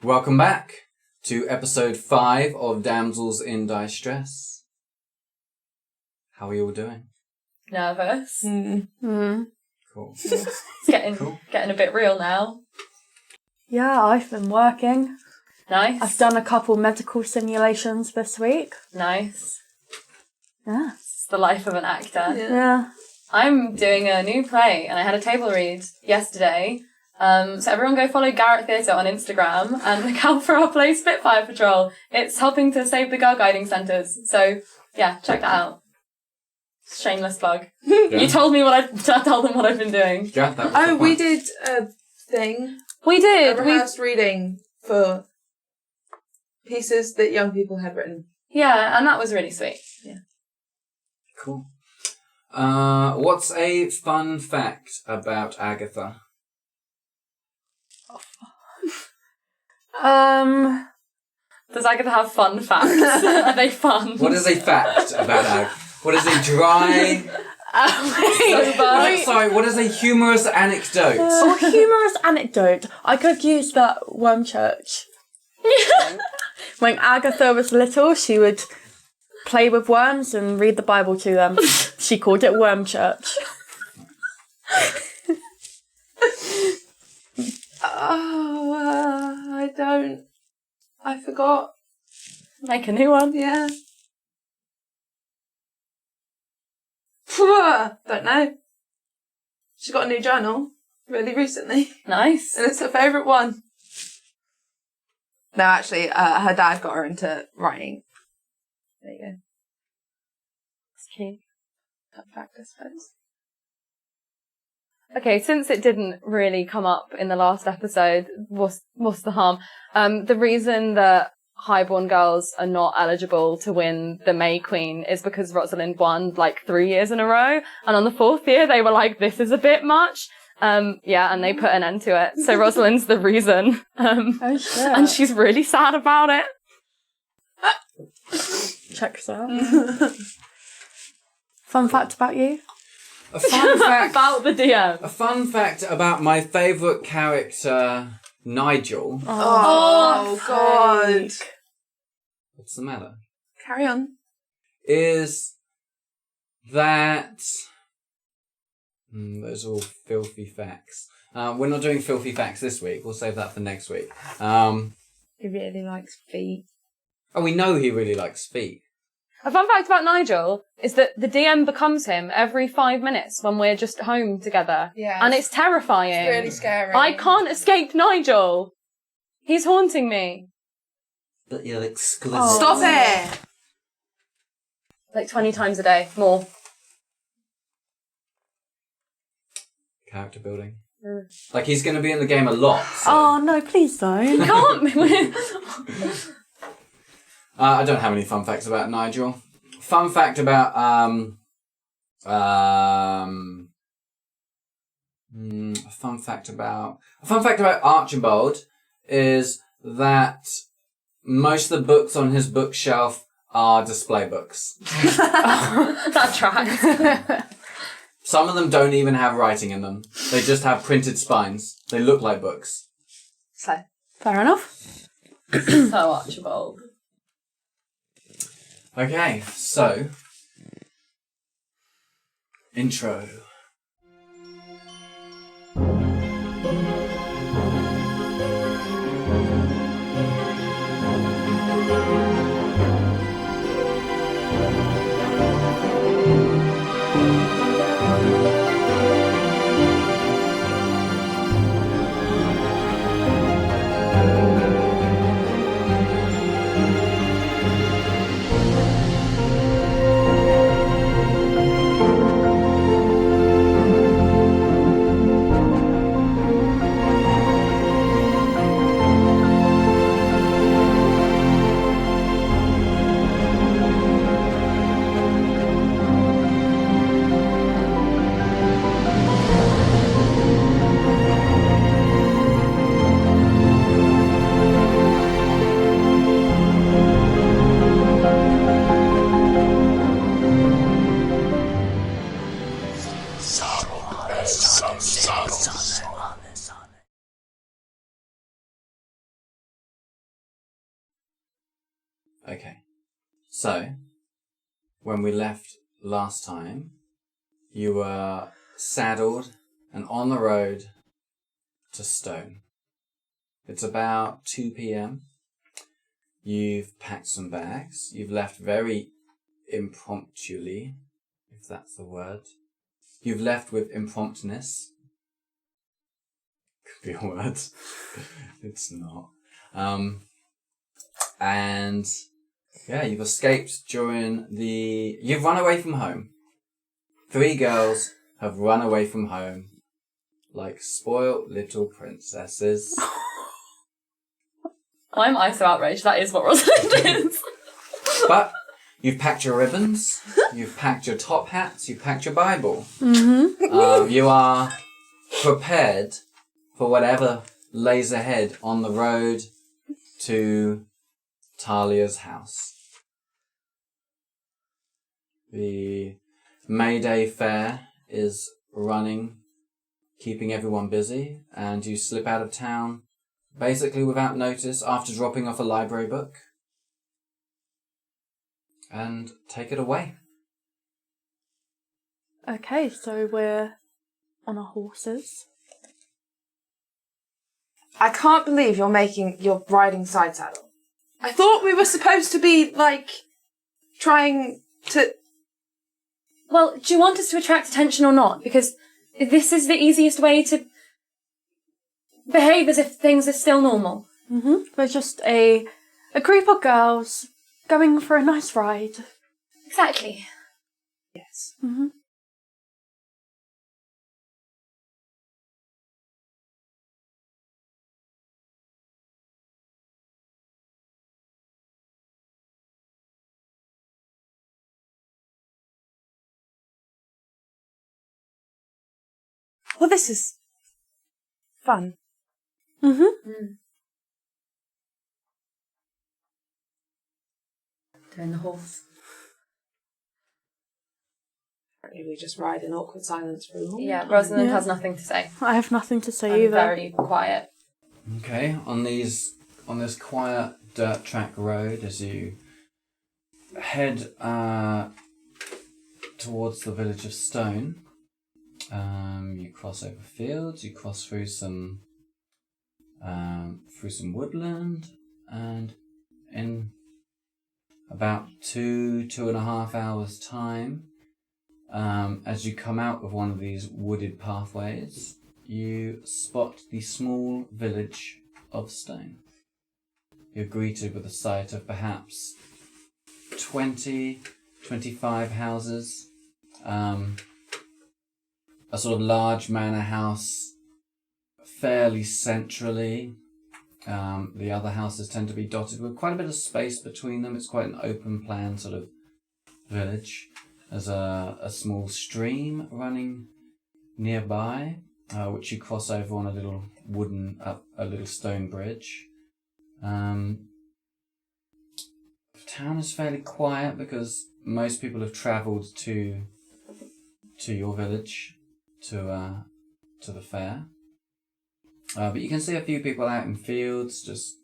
Welcome back to episode 5 of Damsels in Dicestress. How are you all doing? Nervous. Cool. It's getting a bit real now. Yeah, I've been working. Nice. I've done a couple medical simulations this week. Nice. Yeah. It's the life of an actor. Yeah. I'm doing a new play and I had a table read yesterday. So everyone go follow Garrett Theatre on Instagram and look out for our play Spitfire Patrol. It's helping to save the girl guiding centres. So yeah, check that out. Shameless plug. Yeah. You told me to tell them what I've been doing. Yeah, that was the we point. did a thing. We did. A rehearsed reading for pieces that young people had written. Yeah, and that was really sweet. Yeah. Cool. What's a fun fact about Agatha? Does Agatha have fun facts? Are they fun? What is a fact about Agatha? What is a dry... What is a humorous anecdote? Oh, humorous anecdote. I could use that worm church. When Agatha was little, she would play with worms and read the Bible to them. She called it worm church. I forgot. Make a new one. Yeah. Don't know. She got a new journal really recently, Nice. and it's her favourite one. No, actually, her dad got her into writing. There you go. It's cute. Fun fact, I suppose. Okay, since it didn't really come up in the last episode, what's the harm? The reason that highborn girls are not eligible to win the May Queen is because Rosalind won like 3 years in a row, and on the 4th year they were like, this is a bit much. And they put an end to it. So Rosalind's the reason. Oh shit. And she's really sad about it. Checks out. Fun fact about you? A fun fact... About the DM. A fun fact about my favourite character, Nigel. Oh God. What's the matter? Carry on. Is that... those are all filthy facts. We're not doing filthy facts this week. We'll save that for next week. He really likes feet. Oh, we know he really likes feet. A fun fact about Nigel is that the DM becomes him every 5 minutes when we're just home together. Yeah. And it's terrifying. It's really scary. I can't escape Nigel. He's haunting me. But you're exquisite. Oh. Stop it! Like 20 times a day. More. Character building. Like, he's going to be in the game a lot. So. Oh no, please don't. Can't be. I don't have any fun facts about Nigel. Fun fact about a fun fact about Archibald is that most of the books on his bookshelf are display books. That tracks. Some of them don't even have writing in them. They just have printed spines. They look like books. So. Fair enough. So Archibald. Okay, so... Intro. Okay. So, when we left last time, you were saddled and on the road to Stone. It's about 2 p.m. You've packed some bags. You've left very impromptuly, if that's the word. You've left with impromptuness. Could be a word. It's not. And yeah, you've escaped during the... You've run away from home. 3 girls have run away from home like spoiled little princesses. Why am I so outraged? That is what Rosalind is. But you've packed your ribbons, you've packed your top hats, you've packed your Bible. You are prepared for whatever lays ahead on the road to Thalia's house. The Maijai fair is running, keeping everyone busy, and you slip out of town basically without notice after dropping off a library book and take it away. Okay, so we're on our horses. I can't believe you're riding side saddle. I thought we were supposed to be, like, trying to... Well, do you want us to attract attention or not? Because this is the easiest way to behave as if things are still normal. We're just a group of girls going for a nice ride. Exactly. Yes. Well, this is fun. Doing the horse. Apparently we just ride in awkward silence for a long Yeah, time. Rosalind has nothing to say. I have nothing to say I'm either. very quiet. Okay, on this quiet dirt track road as you head towards the village of Stone, you cross over fields, you cross through some woodland, and in about 2.5 hours time, as you come out of one of these wooded pathways, you spot the small village of Stone. You're greeted with the sight of perhaps 25 houses, a sort of large manor house fairly centrally. The other houses tend to be dotted with quite a bit of space between them. It's quite an open plan sort of village. There's a small stream running nearby, which you cross over on a little a little stone bridge. The town is fairly quiet because most people have travelled to your village, to the fair. But you can see a few people out in fields, just,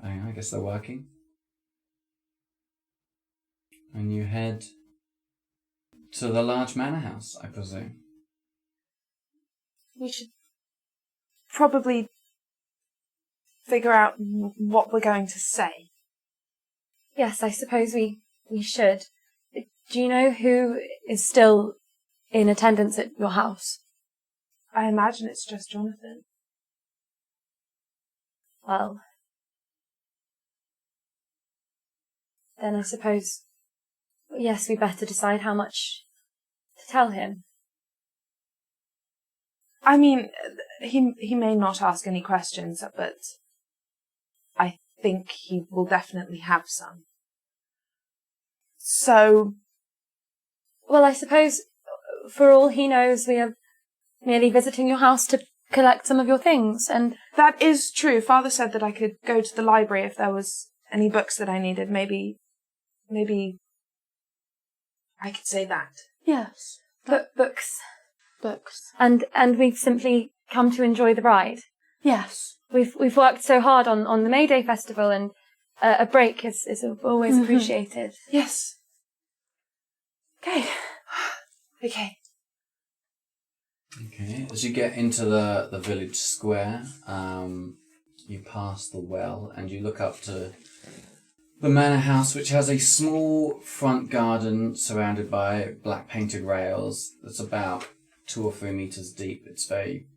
I guess they're working. And you head to the large manor house, I presume. We should probably figure out what we're going to say. Yes, I suppose we should. Do you know who is still in attendance at your house? I imagine it's just Jonathan. Well, then I suppose, yes, we better decide how much to tell him. I mean, he may not ask any questions, but I think he will definitely have some. So... Well, I suppose, for all he knows, we are merely visiting your house to collect some of your things, and... That is true. Father said that I could go to the library if there was any books that I needed. Maybe I could say that. Yes. Books. Books. And we've simply come to enjoy the ride. Yes. We've worked so hard on the May Day festival, and a break is always appreciated. Yes. Okay. Okay. Okay, as you get into the village square, you pass the well and you look up to the manor house, which has a small front garden surrounded by black painted rails. That's about 2 or 3 meters deep. It's very,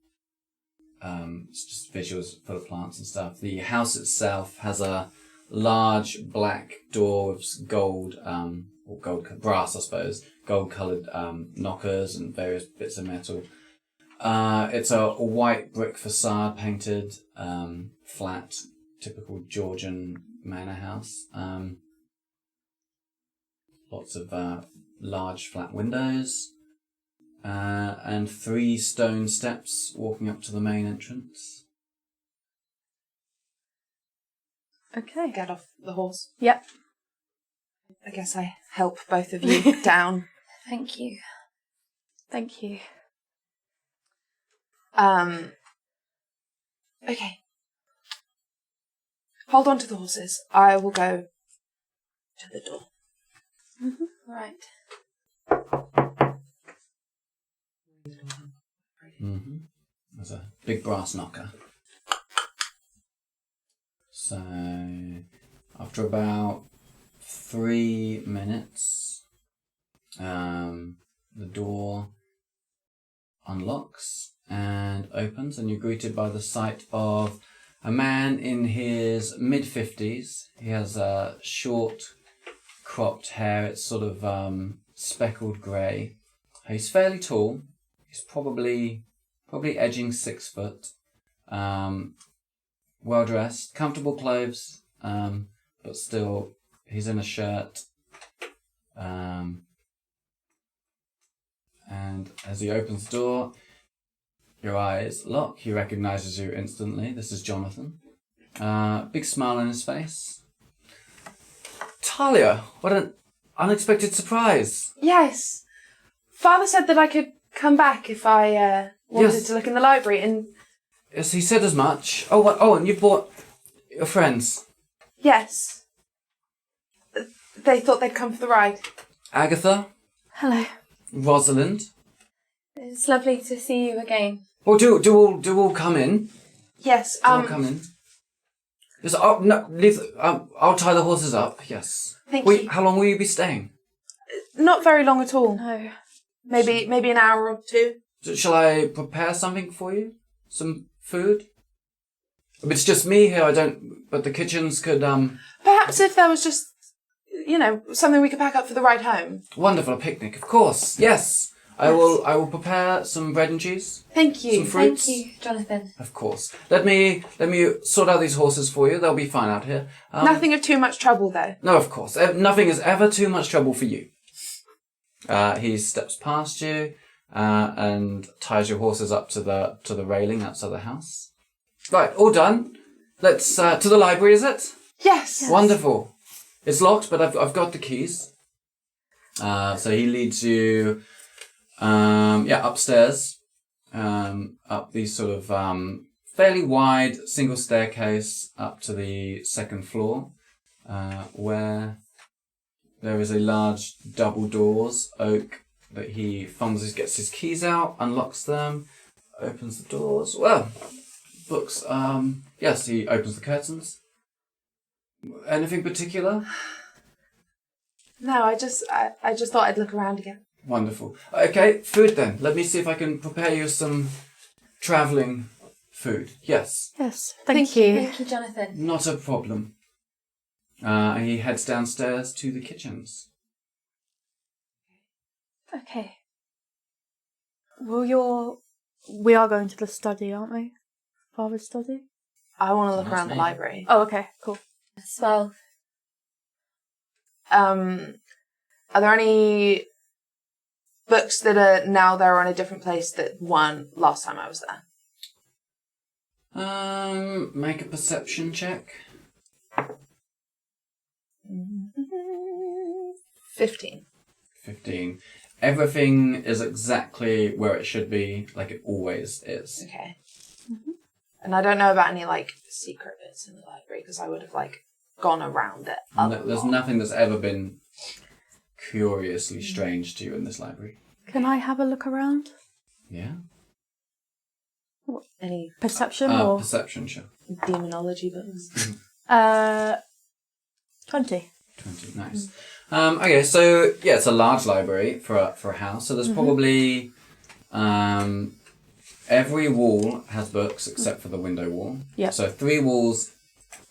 it's just visuals full of plants and stuff. The house itself has a large black door with gold, or brass, I suppose, gold-coloured knockers and various bits of metal. It's a white brick facade painted, flat, typical Georgian manor house. Lots of large flat windows, and 3 stone steps walking up to the main entrance. Okay. Get off the horse. Yep. I guess I help both of you down. Thank you. Thank you. Okay. Hold on to the horses. I will go to the door. Right. Mm-hmm. There's a big brass knocker. So, after about 3 minutes, the door unlocks and opens, and you're greeted by the sight of a man in his mid-50s. He has short, cropped hair. It's sort of speckled grey. He's fairly tall. He's probably edging 6 foot. Well dressed, comfortable clothes, but still he's in a shirt. And as he opens the door, your eyes lock. He recognises you instantly. This is Jonathan. Big smile on his face. Thalia, what an unexpected surprise. Yes. Father said that I could come back if I wanted Yes. to look in the library, and Yes, he said as much. Oh, what? Oh, and you've brought your friends. yes. They thought they'd come for the ride. Agatha, Hello. Rosalind. It's lovely to see you again. Oh, do all come in. Yes. Do all come in. Yes, I'll tie the horses up. Yes. Thank Wait, you. how long will you be staying? Not very long at all. No. Maybe an hour or 2. Shall I prepare something for you? Some food? It's just me here. But the kitchens could. Perhaps if there was just, something we could pack up for the ride home. Wonderful, a picnic, of course. Yes. I will prepare some bread and cheese. Thank you. Some fruits. Thank you, Jonathan. Of course. Let me sort out these horses for you. They'll be fine out here. Nothing of too much trouble, though. No, of course. Nothing is ever too much trouble for you. He steps past you and ties your horses up to the railing outside the house. Right, all done. Let's to the library. Is it? Yes. Wonderful. It's locked, but I've got the keys. So he leads you, upstairs, up these sort of fairly wide single staircase up to the 2nd floor, where there is a large double doors, oak, that he gets his keys out, unlocks them, opens the doors. Well, books. Yes, he opens the curtains. Anything particular? No, I just thought I'd look around again. Wonderful. Okay, food then. Let me see if I can prepare you some travelling food. Yes. Yes. Thank you. Thank you, Jonathan. Not a problem. And he heads downstairs to the kitchens. Okay. We are going to the study, aren't we? Father's study? I want to look That's around the me. library. Oh, okay, cool. Yes, well, Are there any books that are now there on a different place that weren't last time I was there? Make a perception check. 15. 15. Everything is exactly where it should be, like it always is. Okay. And I don't know about any, secret bits in the library, because I would have, gone around it. There's nothing that's ever been curiously strange to you in this library. Can I have a look around? Yeah? Any Perception or Perception, sure. demonology books? 20. 20, nice. Okay, so yeah, it's a large library for a house. So there's probably every wall has books except for the window wall. Yeah. So 3 walls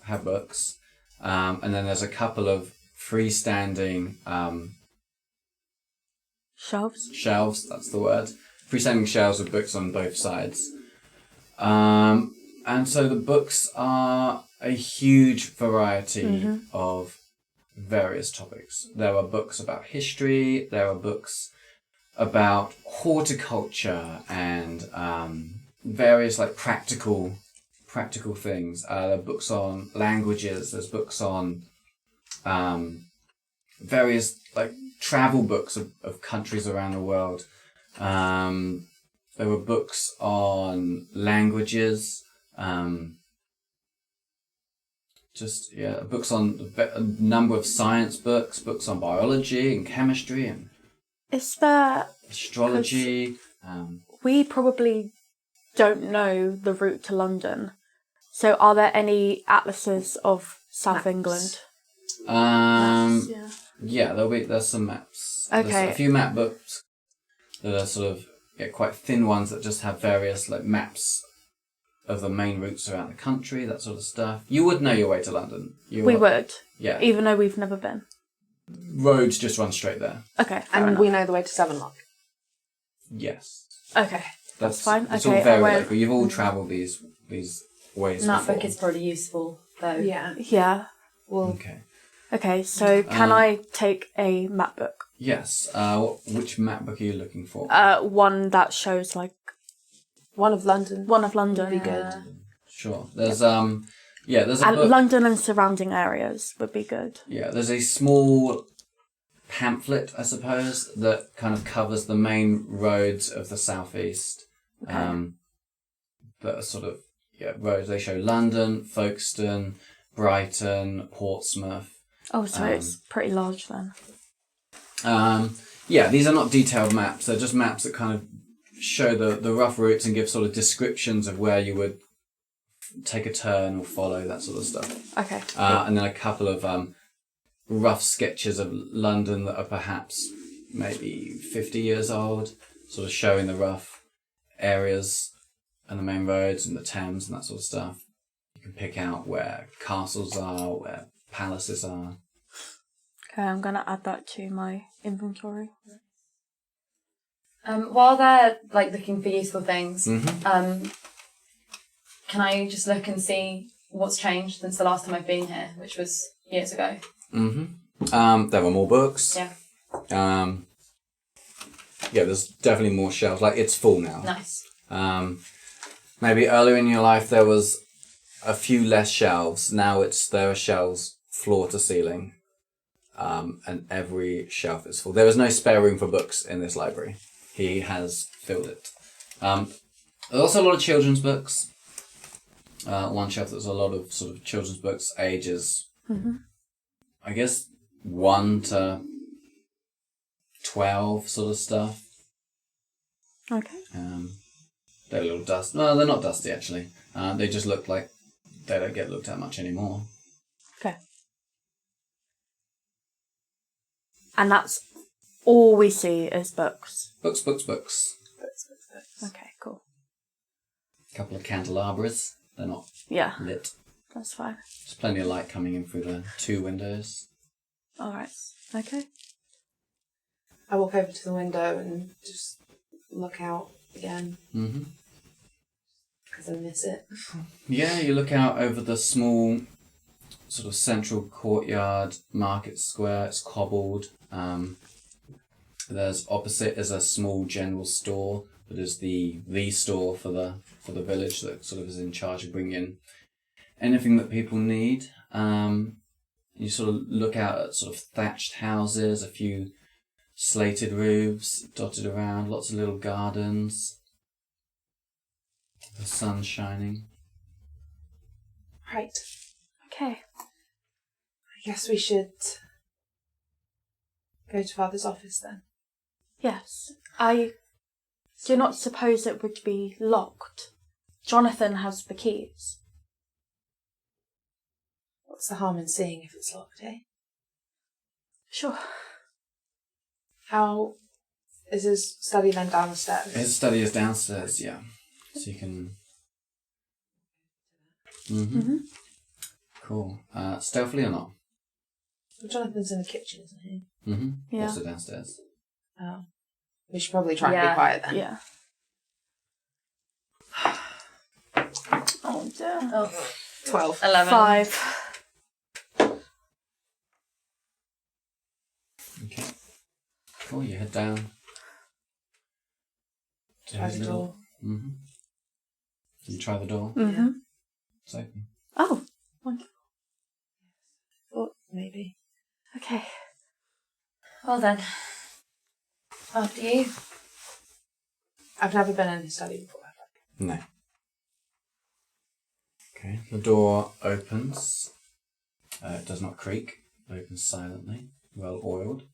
have books, and then there's a couple of freestanding Shelves. That's the word. Freestanding shelves with books on both sides. And so the books are a huge variety of various topics. There are books about history, there are books about horticulture and various like practical things. There are books on languages, there's books on various like travel books of countries around the world. There were books on languages, books on a number of science books on biology and chemistry and Is there... astrology. We probably don't know the route to London. So are there any atlases of South Maps. England? Yeah, there's some maps. Okay. There's a few map books that are sort of quite thin ones that just have various like maps of the main routes around the country, that sort of stuff. You would know your way to London. We would. Yeah. Even though we've never been. Roads just run straight there. Okay. fair And enough. we know the way to Sevenlock. Yes. Okay. That's fine. It's Okay, all very I won't- local. You've all travelled these ways That before. book is probably useful, though. Yeah. Yeah. Well, Okay. Okay, so can I take a map book? Yes. Which map book are you looking for? One that shows like one of London. one of London. Would be good. Sure. There's there's a And book. London and surrounding areas would be good. Yeah, there's a small pamphlet, I suppose, that kind of covers the main roads of the southeast. Okay. That are sort of roads. They show London, Folkestone, Brighton, Portsmouth. Oh, so it's pretty large then. These are not detailed maps. They're just maps that kind of show the rough routes and give sort of descriptions of where you would take a turn or follow, that sort of stuff. Okay. And then a couple of rough sketches of London that are perhaps maybe 50 years old, sort of showing the rough areas and the main roads and the Thames and that sort of stuff. You can pick out where castles are, where palaces are. Okay, I'm gonna add that to my inventory. While they're like looking for useful things, Mm-hmm. can I just look and see what's changed since the last time I've been here, which was years ago? Mm-hmm. There were more books. Yeah. There's definitely more shelves. Like, it's full now. Nice. Maybe earlier in your life there was a few less shelves. Now there are shelves floor to ceiling. And every shelf is full. There is no spare room for books in this library. He has filled it. There's also a lot of children's books. One shelf there's a lot of sort of children's books, ages, I guess 1 to 12 sort of stuff. Okay. They're a little dusty. No, they're not dusty actually. They just look like they don't get looked at much anymore. Okay. And that's all we see is books. Books. Okay, cool. A couple of candelabras. They're not Yeah, lit. that's fine. There's plenty of light coming in through the 2 windows. Alright. Okay. I walk over to the window and just look out again Mm-hmm. because I miss it. Yeah, you look out over the small sort of central courtyard, market square. It's cobbled. There's opposite is a small general store that is the store for the village that sort of is in charge of bringing in anything that people need. You sort of look out at sort of thatched houses, a few slated roofs dotted around, lots of little gardens. The sun's shining. Right. Okay. guess we should go to Father's office then. Yes. I do not suppose it would be locked. Jonathan has the keys. What's the harm in seeing if it's locked, eh? Sure. How is his study then down the stairs? His study is downstairs, yeah. So you can... Mm-hmm. Cool. Stealthily or not? Well, Jonathan's in the kitchen, isn't he? Mm-hmm. Yeah. Also downstairs. Oh. We should probably try and Yeah. be quiet then. Yeah. Oh dear. Oh, 12. 11. 5. Okay. Cool, you head down. Try the door. Mm-hmm. You try the door. Mm-hmm. It's open. Oh, wonderful. Thought maybe. Okay. Well then. After you. I've never been in his study before. No. Okay, the door opens. It does not creak. It opens silently, well oiled.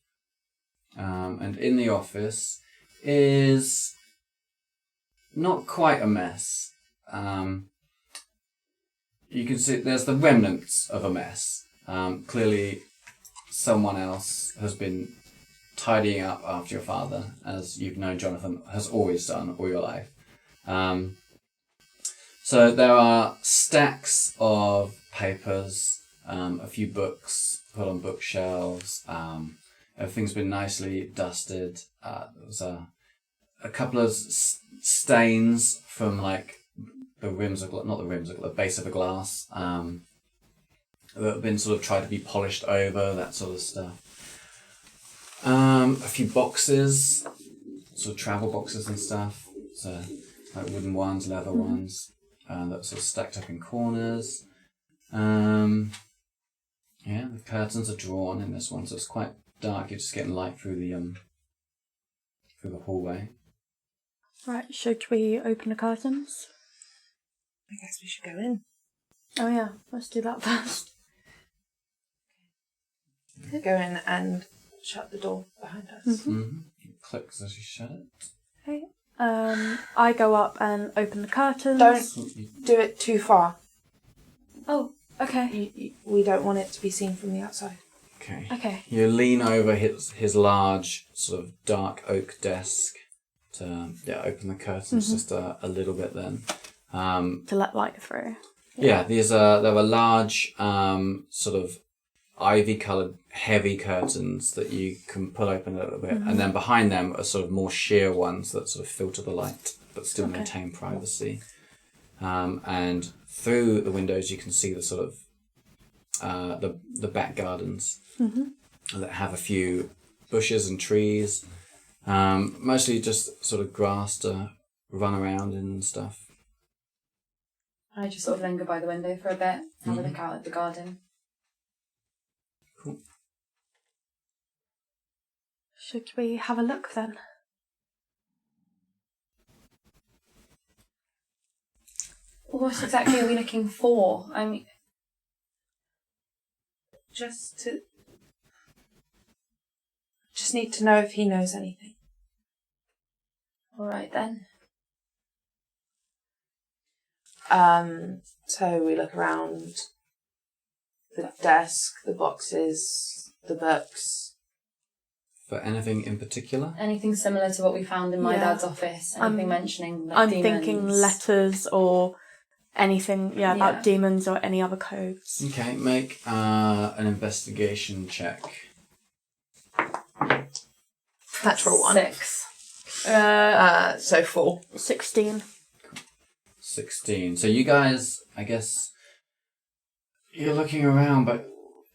And in the office is not quite a mess. You can see there's the remnants of a mess. Clearly, someone else has been tidying up after your father, as you've known Jonathan has always done all your life. So there are stacks of papers, a few books put on bookshelves. Everything's been nicely dusted. There's a couple of stains from like the rims of not the rims of the base of a glass that have been sort of tried to be polished over, that sort of stuff. A few boxes, sort of travel boxes and stuff. So like wooden ones, leather ones. That sort of stacked up in corners. Yeah, the curtains are drawn in this one, so it's quite dark. You're just getting light through the hallway. Right, should we open the curtains? I guess we should go in. Oh yeah, let's do that first. Go in and shut the door behind us. Mm-hmm. It clicks as you shut it. Okay. I go up and open the curtains. Don't do it too far. Oh, okay. We don't want it to be seen from the outside. Okay. Okay. You lean over his large sort of dark oak desk to open the curtains just a little bit then. To let light through. Yeah, there were large sort of ivy-coloured heavy curtains that you can pull open a little bit, and then behind them are sort of more sheer ones that sort of filter the light but still maintain privacy. And through the windows you can see the sort of the back gardens that have a few bushes and trees, mostly just sort of grass to run around in and stuff. I just sort of linger by the window for a bit, have a look out at the garden. Cool. Should we have a look then? What exactly are we looking for? I mean, Just need to know if he knows anything. all right then. So we look around the desk, the boxes, the books. For anything in particular? Anything similar to what we found in my Yeah. dad's office? Anything mentioning like I'm demons? thinking letters or anything, about demons or any other codes. Okay, make an investigation check. Natural one. 6. So 4. 16. 16. So you guys, I guess, you're looking around, but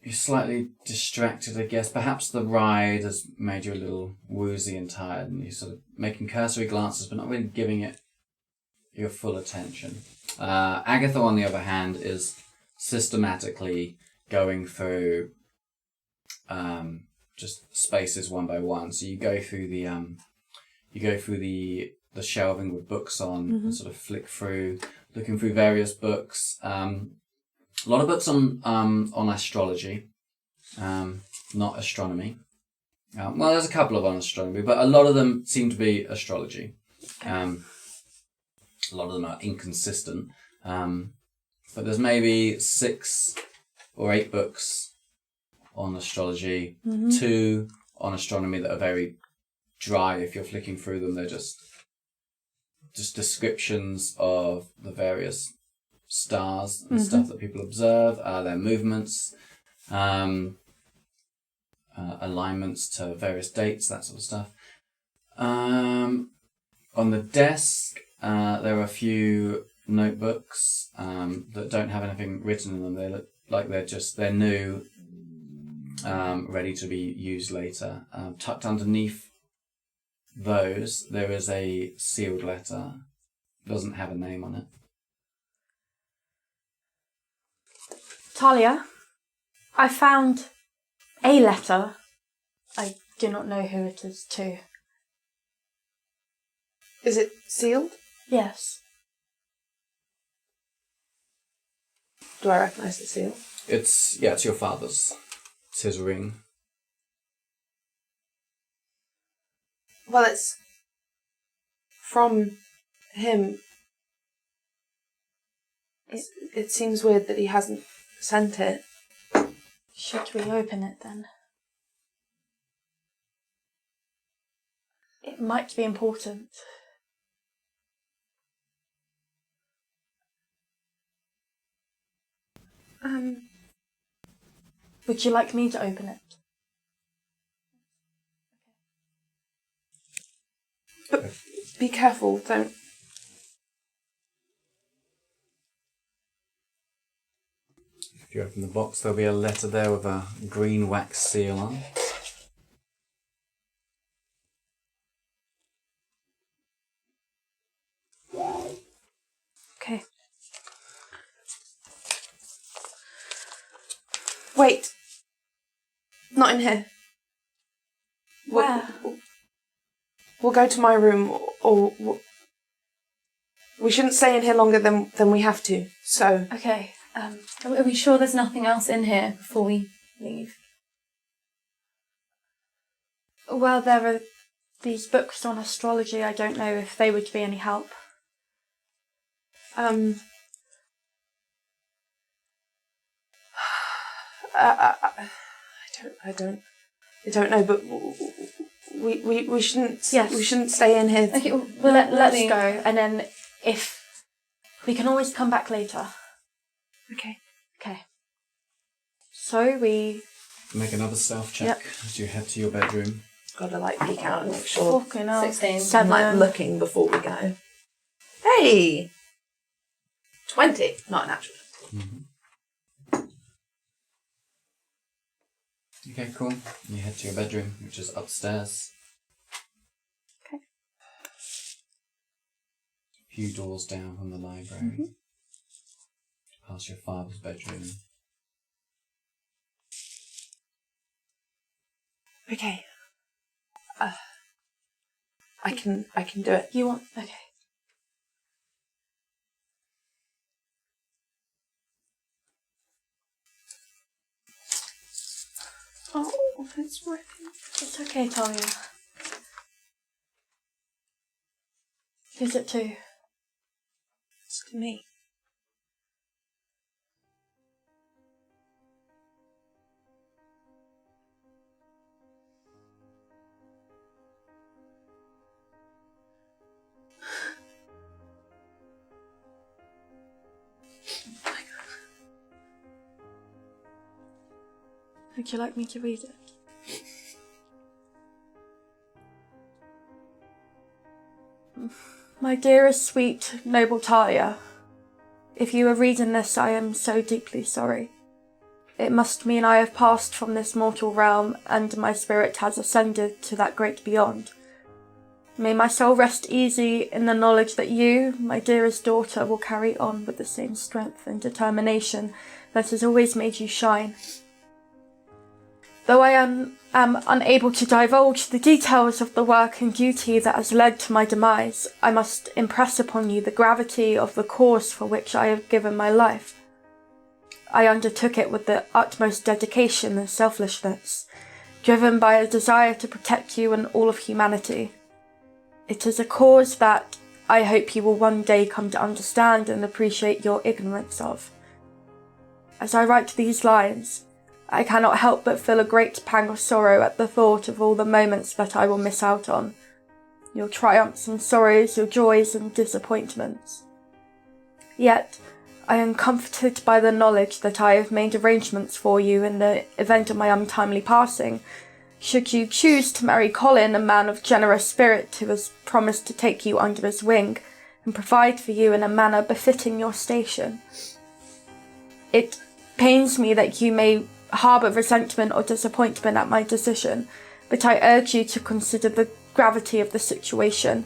you're slightly distracted, I guess. Perhaps the ride has made you a little woozy and tired, and you're sort of making cursory glances, but not really giving it your full attention. Agatha, on the other hand, is systematically going through just spaces one by one. So you go through the shelving with books on, and sort of flick through, looking through various books. A lot of books on astrology. not astronomy. Well, there's a couple of on astronomy, but a lot of them seem to be astrology. A lot of them are inconsistent. But there's maybe 6 or 8 books on astrology, 2 on astronomy that are very dry. If you're flicking through them, they're just descriptions of the various stars and stuff that people observe, their movements, alignments to various dates, that sort of stuff. On the desk, there are a few notebooks that don't have anything written in them. They look like they're new, ready to be used later. Tucked underneath those, there is a sealed letter. It doesn't have a name on it. Thalia, I found a letter. I do not know who it is to. Is it sealed? Yes. Do I recognise the seal? It's your father's. It's his ring. Well, it's from him. It seems weird that he hasn't sent it. Should we open it then? It might be important. Would you like me to open it? But be careful, don't. If you open the box, there'll be a letter there with a green wax seal on. Okay. Wait. Not in here. Where? We'll go to my room, or we shouldn't stay in here longer than we have to. So. Okay. Are we sure there's nothing else in here before we leave? Well, there are these books on astrology. I don't know if they would be any help. I don't know, but we shouldn't. Yes. We shouldn't stay in here. Okay, well, Let's go, and then if we can always come back later. Okay. Okay. So we Make another stealth check as you head to your bedroom. Gotta peek out and make sure. fucking hell. 16. I'm looking before we go. Hey, 20, not an actual. Okay, cool. You head to your bedroom, which is upstairs. Okay. A few doors down from the library. Past your father's bedroom. Okay. I can do it. You want? Okay. Oh, it's ripping. It's okay, Talia. Who's it to? It's to me. Would you like me to read it? My dearest, sweet, noble Taya, if you are reading this, I am so deeply sorry. It must mean I have passed from this mortal realm, and my spirit has ascended to that great beyond. May my soul rest easy in the knowledge that you, my dearest daughter, will carry on with the same strength and determination that has always made you shine. Though I am unable to divulge the details of the work and duty that has led to my demise, I must impress upon you the gravity of the cause for which I have given my life. I undertook it with the utmost dedication and selflessness, driven by a desire to protect you and all of humanity. It is a cause that I hope you will one day come to understand and appreciate your ignorance of. As I write these lines, I cannot help but feel a great pang of sorrow at the thought of all the moments that I will miss out on. Your triumphs and sorrows, your joys and disappointments. Yet, I am comforted by the knowledge that I have made arrangements for you in the event of my untimely passing, should you choose to marry Colin, a man of generous spirit who has promised to take you under his wing and provide for you in a manner befitting your station. It pains me that you may harbour resentment or disappointment at my decision, but I urge you to consider the gravity of the situation.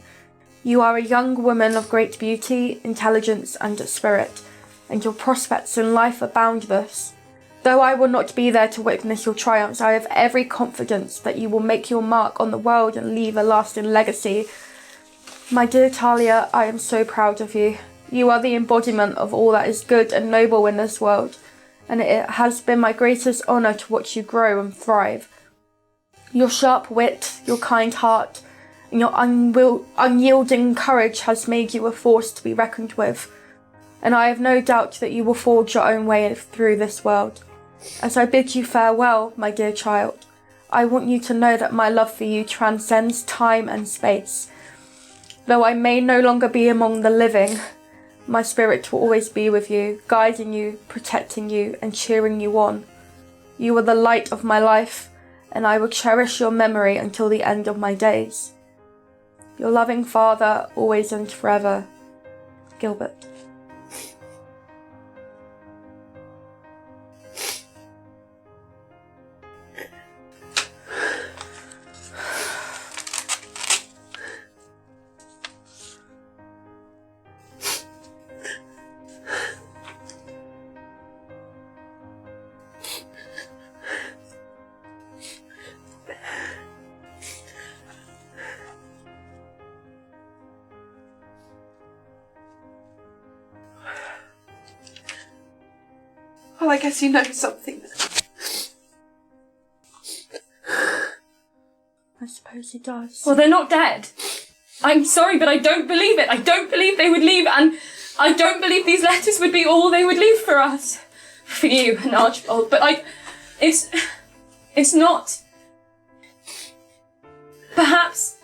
You are a young woman of great beauty, intelligence and spirit, and your prospects in life are boundless. Though I will not be there to witness your triumphs, I have every confidence that you will make your mark on the world and leave a lasting legacy. My dear Thalia, I am so proud of you. You are the embodiment of all that is good and noble in this world, and it has been my greatest honour to watch you grow and thrive. Your sharp wit, your kind heart, and your unyielding courage has made you a force to be reckoned with, and I have no doubt that you will forge your own way through this world. As I bid you farewell, my dear child, I want you to know that my love for you transcends time and space. Though I may no longer be among the living, my spirit will always be with you, guiding you, protecting you, and cheering you on. You are the light of my life, and I will cherish your memory until the end of my days. Your loving father, always and forever, Gilbert. Well, I guess you know something then. I suppose he does. Well, they're not dead. I'm sorry, but I don't believe it. I don't believe they would leave, and I don't believe these letters would be all they would leave for us. For you and Archibald, but it's not. Perhaps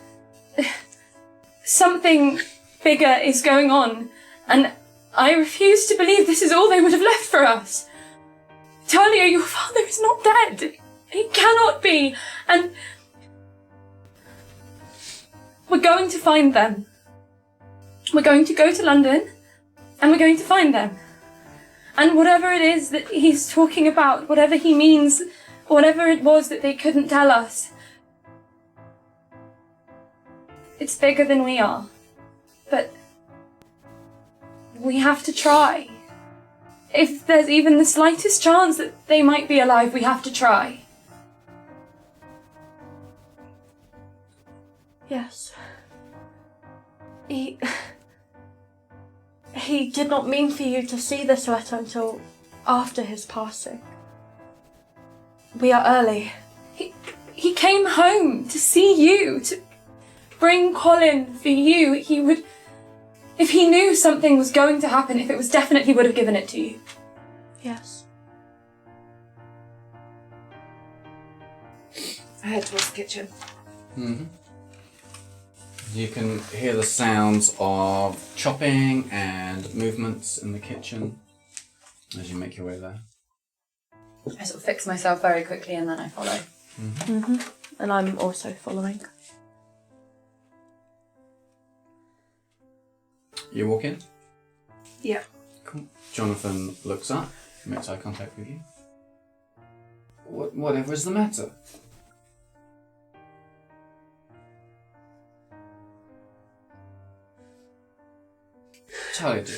something bigger is going on, and I refuse to believe this is all they would have left for us. Thalia, your father is not dead. He cannot be, and we're going to find them. We're going to go to London, and we're going to find them. And whatever it is that he's talking about, whatever he means, whatever it was that they couldn't tell us, it's bigger than we are. But we have to try. If there's even the slightest chance that they might be alive, we have to try. Yes. He did not mean for you to see this letter until after his passing. We are early. He came home to see you, to bring Colin for you. He would, if he knew something was going to happen, if it was definite, he would have given it to you. Yes. I head towards the kitchen. Mm-hmm. You can hear the sounds of chopping and movements in the kitchen as you make your way there. I sort of fix myself very quickly and then I follow. Mm-hmm. And I'm also following. You walk in? Yeah. Cool. Jonathan looks up, makes eye contact with you. Whatever is the matter? Taya, dear.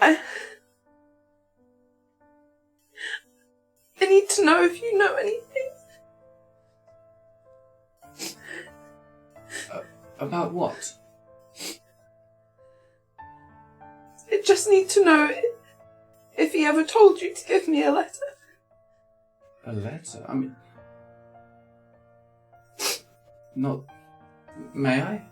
I need to know if you know anything. About what? I just need to know if he ever told you to give me a letter. A letter? I mean... Not... May I?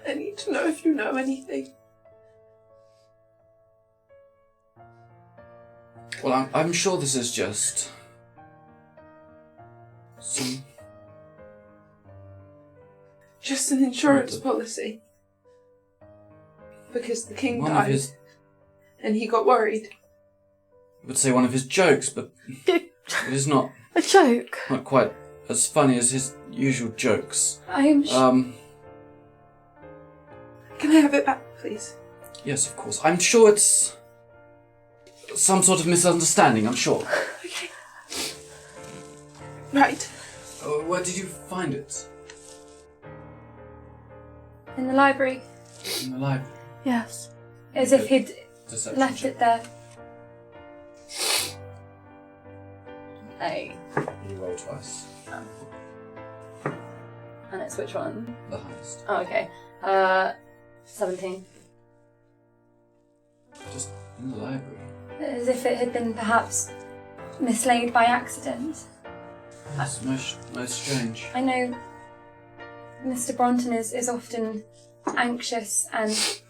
I need to know if you know anything. Well, I'm sure this is just... some... Just an insurance policy. Because the king One died. of his... And he got worried. I would say one of his jokes, but it is not A joke. not quite as funny as his usual jokes. I'm Can I have it back, please? Yes, of course. I'm sure it's some sort of misunderstanding, I'm sure. Okay. Right. Where did you find it? in the library, In the library. Yes. as if he'd Deception left check. it there. Hey, You roll twice. and it's which one? The highest. Oh, okay. 17. Just in the library. As if it had been perhaps mislaid by accident. That's most strange. I know Mr. Bronton is often anxious, and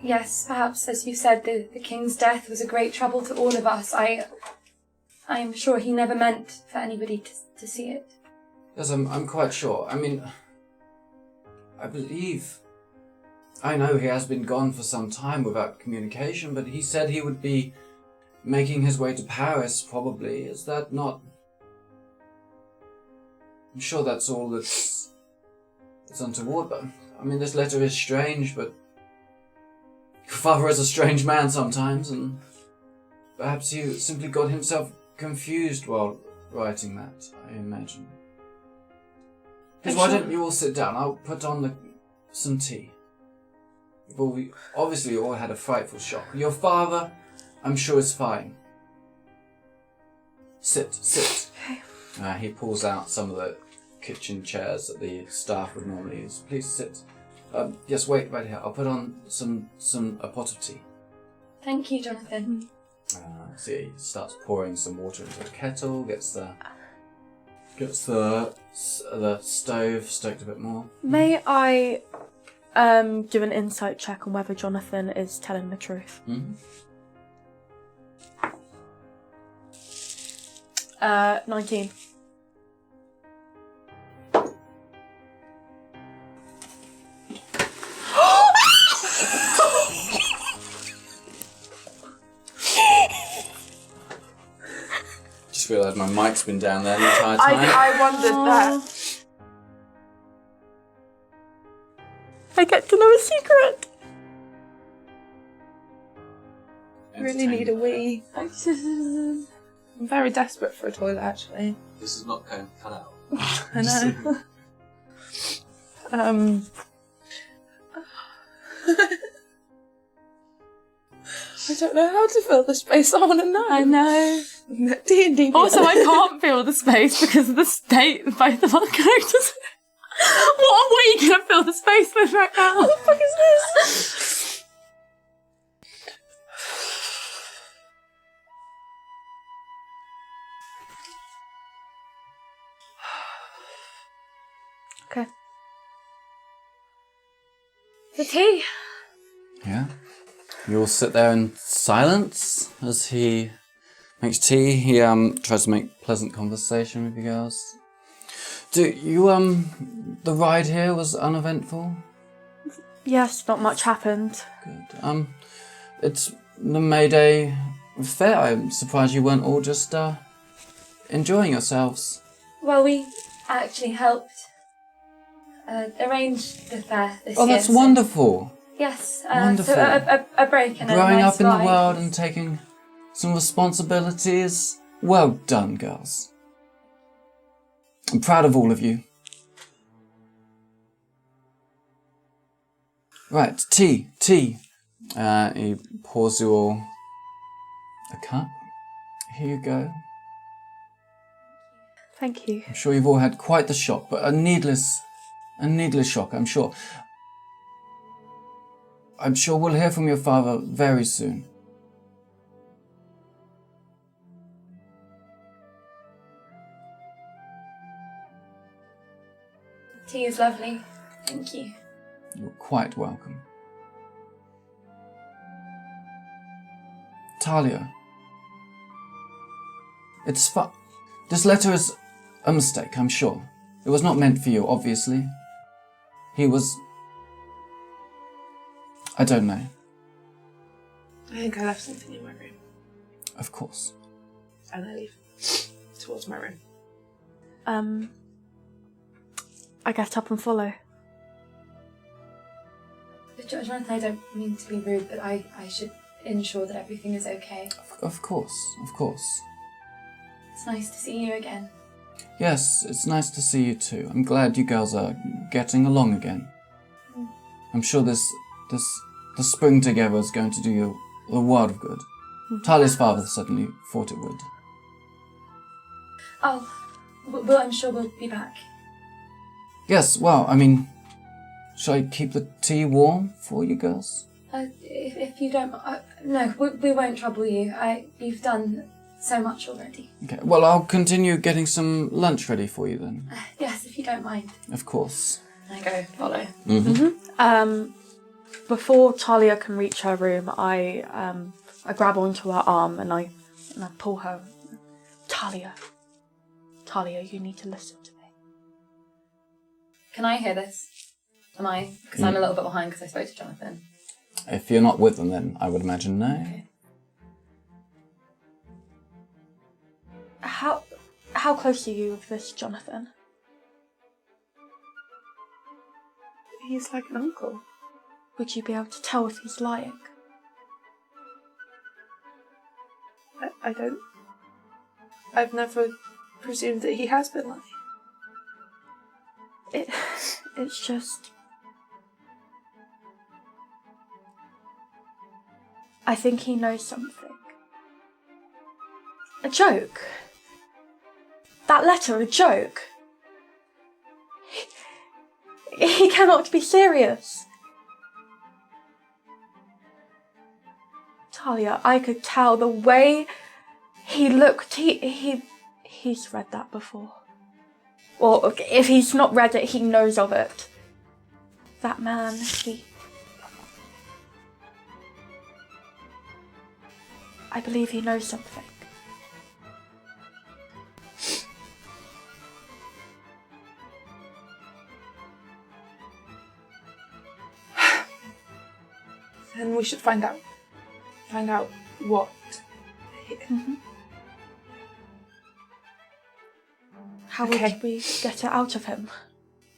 yes, perhaps, as you said, the king's death was a great trouble to all of us. I am sure he never meant for anybody to see it. Yes, I'm quite sure. I mean, I know he has been gone for some time without communication, but he said he would be making his way to Paris, probably. Is that not... I'm sure that's all that's untoward, but, I mean, this letter is strange, but your father is a strange man sometimes, and perhaps he simply got himself confused while writing that, I imagine. Because why don't you all sit down? I'll put on some tea. Well, we obviously all had a frightful shock. Your father, I'm sure, is fine. Sit. Okay. He pulls out some of the kitchen chairs that the staff would normally use. Please sit. Yes, wait right here. I'll put on a pot of tea. Thank you, Jonathan. See, he starts pouring some water into the kettle. Gets the stove stoked a bit more. May I do an insight check on whether Jonathan is telling the truth? Mm-hmm. 19. Just realised my mic's been down there the entire time. I wondered that. I get to know a secret. I really need a wee. I'm very desperate for a toilet, actually. This is not going to cut out. I know. I don't know how to fill the space. I want to know. I know. D&D. Also, I can't feel the space because of the state both of our characters. What are we going to fill the space with right now? What the fuck is this? Okay. The tea. Yeah. You all sit there in silence as he makes tea. He tries to make pleasant conversation with you girls. Do you the ride here was uneventful? Yes, not much happened. Good. It's the May Day fair. I'm surprised you weren't all just enjoying yourselves. Well, we actually helped arrange the fair this year. Oh, that's so- wonderful. Yes, Wonderful. so a break and Growing a nice up in the ride. world and taking some responsibilities. Well done, girls. I'm proud of all of you. Right, tea. He pours you all a cup. Here you go. Thank you. I'm sure you've all had quite the shock, but a needless shock, I'm sure. I'm sure we'll hear from your father very soon. Tea is lovely. Thank you. You're quite welcome. Thalia. It's this letter is a mistake, I'm sure. It was not meant for you, obviously. He was... I don't know. I think I left something in my room. Of course. And I leave towards my room. I get up and follow. Jonathan, I don't mean to be rude, but I should ensure that everything is okay. Of course. It's nice to see you again. Yes, it's nice to see you too. I'm glad you girls are getting along again. I'm sure the spring together is going to do you a world of good. Talia's father certainly thought it would. Oh, well, I'm sure we'll be back. Yes, well, I mean, shall I keep the tea warm for you girls? If you don't... no, we won't trouble you. You've done so much already. Okay, well, I'll continue getting some lunch ready for you then. Yes, if you don't mind. Of course. I go follow. Before Thalia can reach her room, I grab onto her arm and I pull her. Thalia, you need to listen to me. Can I hear this? Am I? Because I'm a little bit behind because I spoke to Jonathan. If you're not with them, then I would imagine no. Okay. How close are you with this, Jonathan? He's like an uncle. Would you be able to tell if he's lying? I don't... I've never presumed that he has been lying. It's just... I think he knows something. A joke? That letter, a joke? He cannot be serious. Thalia, I could tell the way he looked. He's read that before. Or if he's not read it, he knows of it. That man, I believe he knows something. Then we should find out what. How Okay. would we get it out of him?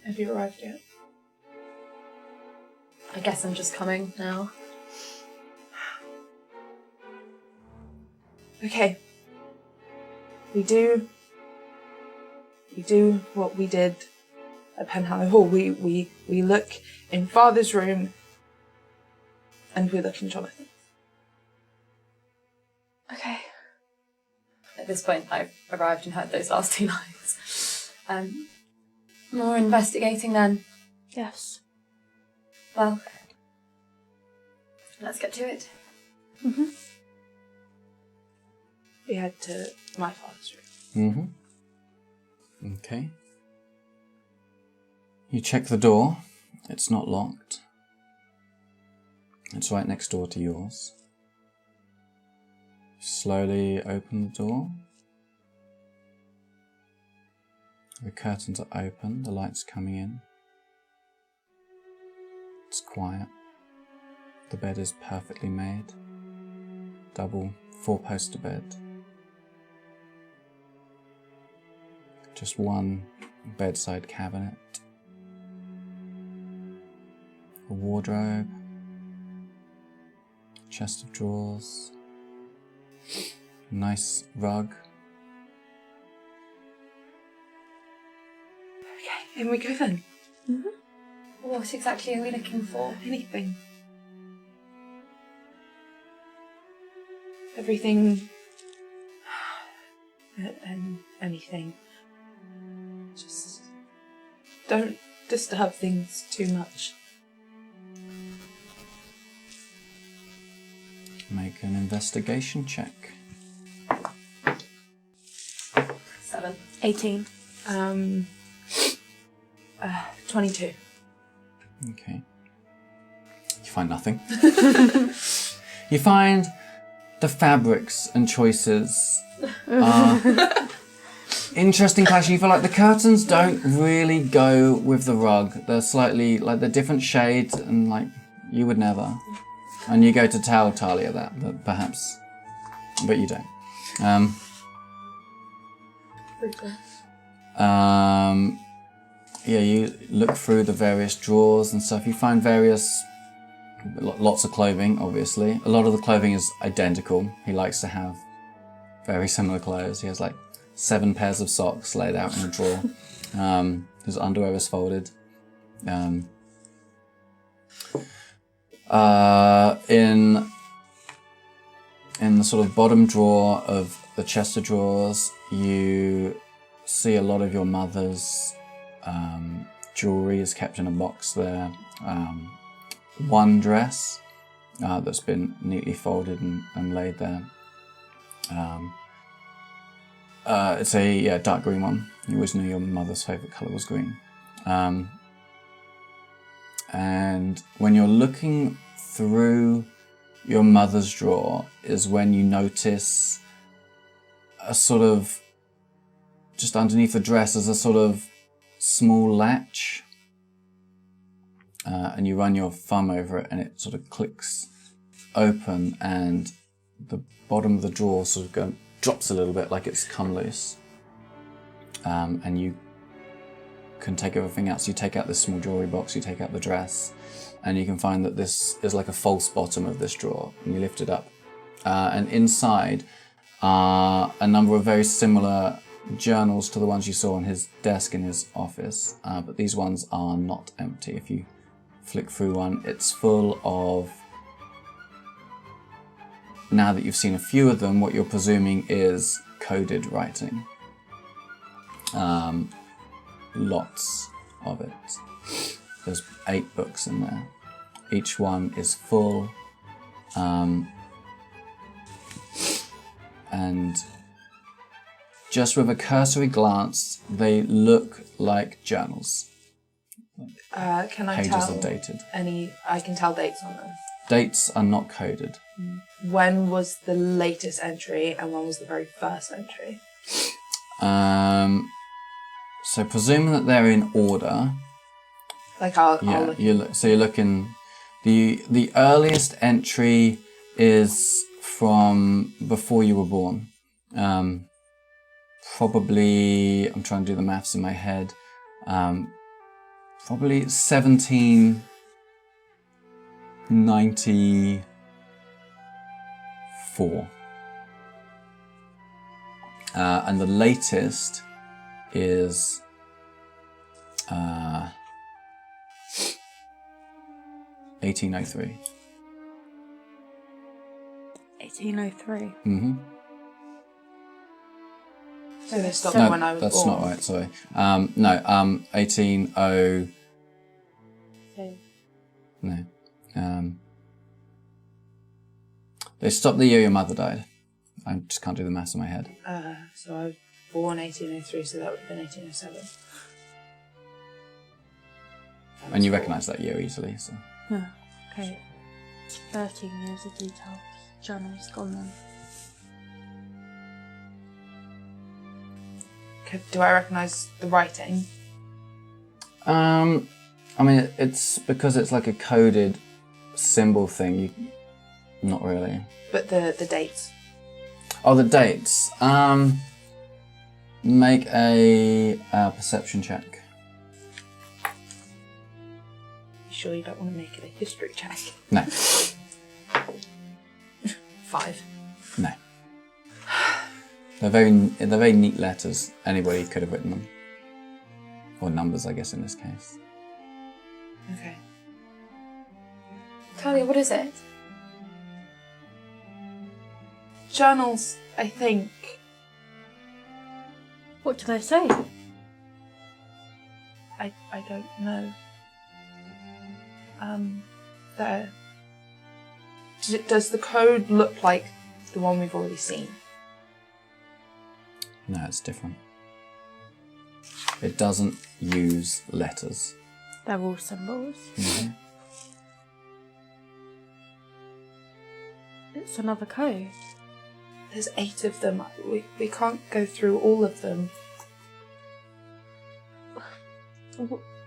Have you arrived yet? I guess I'm just coming now. Okay. We do what we did at Penhallow Hall. We look in Father's room and we look in Jonathan. Okay. At this point, I've arrived and heard those last 2 lines. More investigating then. Yes. Well, let's get to it. We head to my father's room. Okay. You check the door. It's not locked. It's right next door to yours. Slowly open the door. The curtains are open, the light's coming in. It's quiet. The bed is perfectly made. Double 4-poster bed. Just one bedside cabinet. A wardrobe. Chest of drawers. Nice rug. In we go then. What exactly are we looking for? Anything. Everything. And anything. Just don't disturb things too much. Make an investigation check. 7. 18. 22. Okay. You find nothing. You find the fabrics and choices are interesting clash. You feel like the curtains don't really go with the rug. They're slightly, like, they're different shades and, like, you would never. And you go to tell Thalia that perhaps, but you don't. Yeah, you look through the various drawers and stuff. You find lots of clothing, obviously. A lot of the clothing is identical. He likes to have very similar clothes. He has like 7 pairs of socks laid out in a drawer. His underwear is folded. In the sort of bottom drawer of the chest of drawers, you see a lot of your mother's jewellery is kept in a box there. One dress that's been neatly folded and laid there. It's a dark green one. You always knew your mother's favourite colour was green. And when you're looking through your mother's drawer is when you notice a sort of, just underneath the dress is a sort of small latch. And you run your thumb over it and it sort of clicks open and the bottom of the drawer sort of drops a little bit like it's come loose. And you can take everything out. So you take out this small jewellery box, you take out the dress, and you can find that this is like a false bottom of this drawer, and you lift it up. And inside are a number of very similar journals to the ones you saw on his desk in his office, but these ones are not empty. If you flick through one, it's full of, now that you've seen a few of them, what you're presuming is coded writing. Lots of it. There's 8 books in there. Each one is full, and just with a cursory glance, they look like journals. Can I Pages tell are dated. I can tell dates on them. Dates are not coded. When was the latest entry and when was the very first entry? So presuming that they're in order. Like I'll Yeah, look. you're looking. The earliest entry is from before you were born. Probably, I'm trying to do the maths in my head. Probably 1794. And the latest is 1803. 1803. Mm-hmm. So they stopped No, when I was that's born. not right, sorry. 180... No. They stopped the year your mother died. I just can't do the maths in my head. So I was born 1803, so that would have been 1807. And you recognise that year easily, so... No. Okay. 13 years of details. Journal's gone then. Do I recognise the writing? I mean, it's because it's like a coded symbol thing. Not really. But the dates. Oh, the dates. Make a perception check. You sure you don't want to make it a history check? No. 5. No. They're very neat letters. Anybody could have written them. Or numbers, I guess, in this case. Okay. Thalia, what is it? Journals, I think. What do they say? I don't know. There. Does the code look like the one we've already seen? No, it's different. It doesn't use letters. They're all symbols. Mhm. It's another code. There's 8 of them. We can't go through all of them.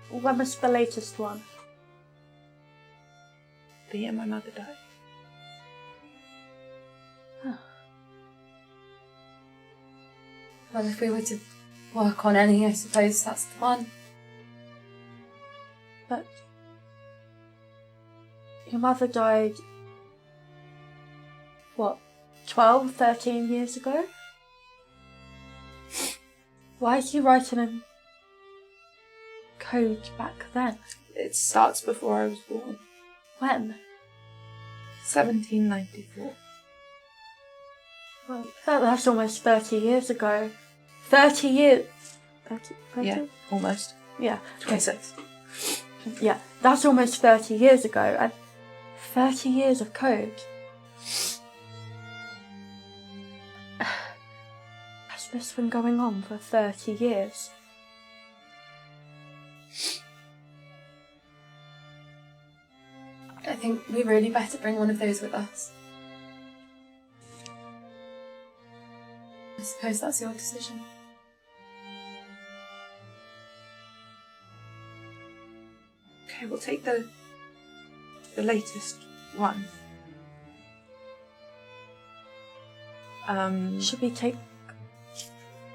When was the latest one? The year my mother died. Well, if we were to work on any, I suppose that's the one. But your mother died, what, 12, 13 years ago? Why is he writing in code back then? It starts before I was born. When? 1794. Well, that's almost 30 years ago. 30 years. 30? Yeah, almost. Yeah. 26. Yeah, that's almost 30 years ago. And 30 years of code. Has this been going on for 30 years? I think we really better bring one of those with us. I suppose that's your decision. Okay, we'll take the latest one. Should we take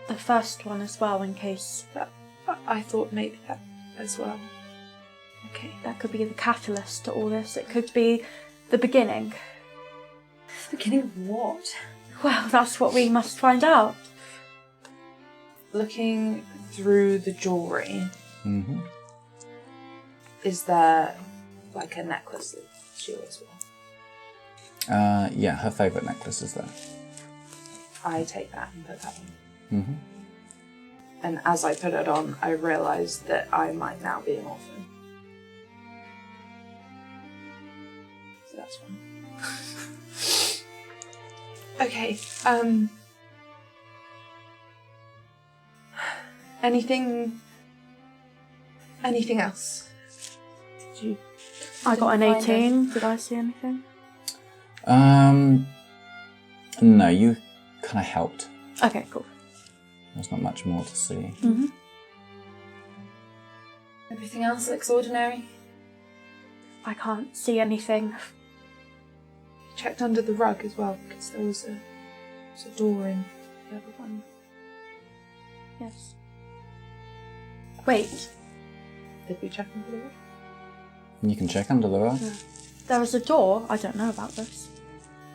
the first one as well in case I thought maybe that as well. Okay. that could be the catalyst to all this? It could be the beginning. Beginning of what? Well, that's what we must find out. Looking through the jewellery, Mm-hmm. is there like a necklace that she wears well? Yeah, her favourite necklace is there. I take that and put that on. Mm-hmm. And as I put it on, I realised that I might now be an orphan. So that's fun. Okay, anything else? Did you? I got an Didn't find 18. Did I see anything? No, you kind of helped. Okay, cool. There's not much more to see. Mm-hmm. Everything else looks ordinary. I can't see anything. Checked under the rug as well, because there was a door in the other one. Yes. Wait, Did we check under the rug? You can check under the rug. Yeah. There was a door. I don't know about this.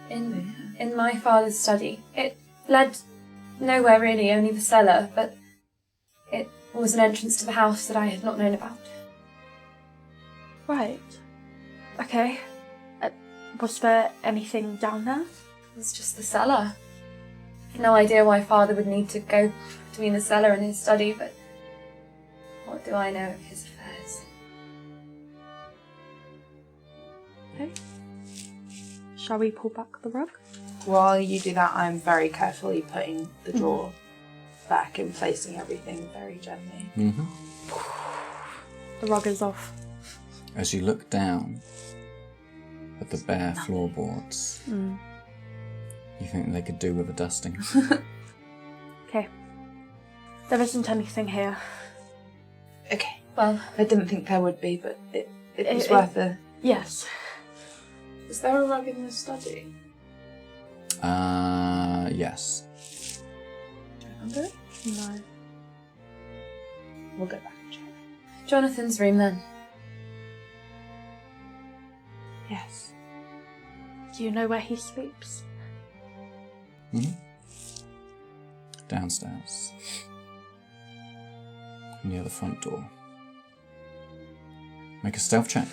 In my father's study. It led nowhere really, only the cellar, but it was an entrance to the house that I had not known about. Right. Okay. Was there anything down there? It was just the cellar. No idea why father would need to go between the cellar and his study, but what do I know of his affairs? Okay. Shall we pull back the rug? While you do that, I'm very carefully putting the drawer back and placing everything very gently. Mm-hmm. The rug is off. As you look down at the bare floorboards, you think they could do with a dusting. Okay. There isn't anything here. Okay. Well, I didn't think there would be, but it was worth a... Yes. Is there a rug in the study? Yes. Under it? No. We'll go back and check. Jonathan's room then. Yes. Do you know where he sleeps? Mm-hmm. Downstairs. near the front door. Make a stealth check.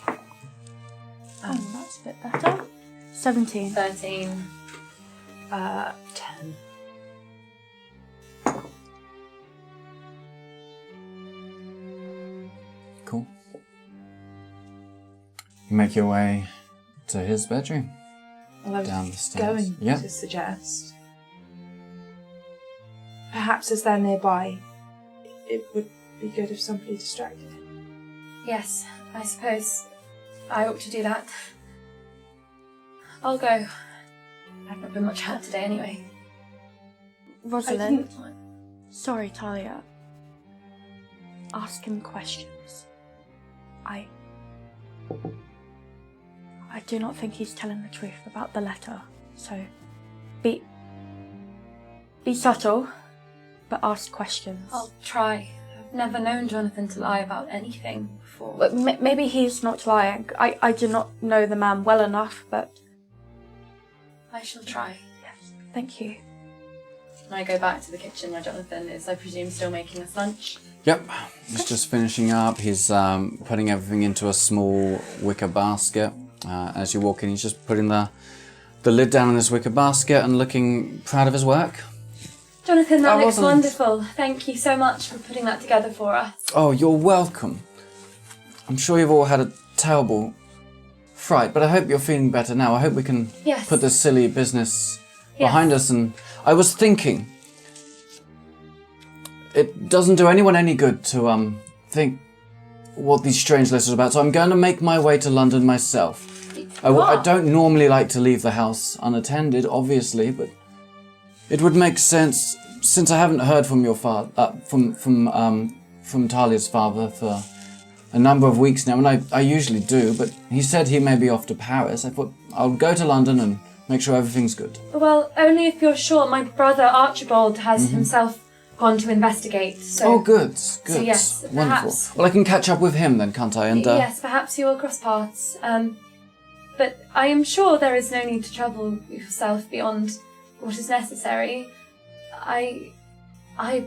Oh, that's a bit better. 17. 13. 10. Cool. You make your way to his bedroom. Well, I was Down the stairs. going to suggest, perhaps as they're nearby, it would be good if somebody distracted him. Yes, I suppose I ought to do that. I'll go. I've not been much hurt today anyway. Rosalind. Sorry, Thalia. Ask him questions. I do not think he's telling the truth about the letter, so be subtle, but ask questions. I'll try. I've never known Jonathan to lie about anything before. But maybe he's not lying. I do not know the man well enough, but... I shall try. Yes, thank you. And I go back to the kitchen where Jonathan is, I presume, still making us lunch. Yep, he's just finishing up. He's putting everything into a small wicker basket. As you walk in, he's just putting the lid down on his wicker basket and looking proud of his work. Jonathan, that I looks wasn't- wonderful. Thank you so much for putting that together for us. Oh, you're welcome. I'm sure you've all had a terrible fright, but I hope you're feeling better now. I hope we can Yes. put this silly business behind us. And I was thinking, it doesn't do anyone any good to think what these strange letters are about, so I'm going to make my way to London myself. I don't normally like to leave the house unattended, obviously, but it would make sense since I haven't heard from your father, from Talia's father for a number of weeks now, and I usually do, but he said he may be off to Paris. I thought I'll go to London and make sure everything's good. Well, only if you're sure. My brother Archibald has himself gone to investigate, so... Oh, good. So yes, Wonderful. perhaps... Well, I can catch up with him then, can't I? And Yes, perhaps you will cross paths. But I am sure there is no need to trouble yourself beyond what is necessary. I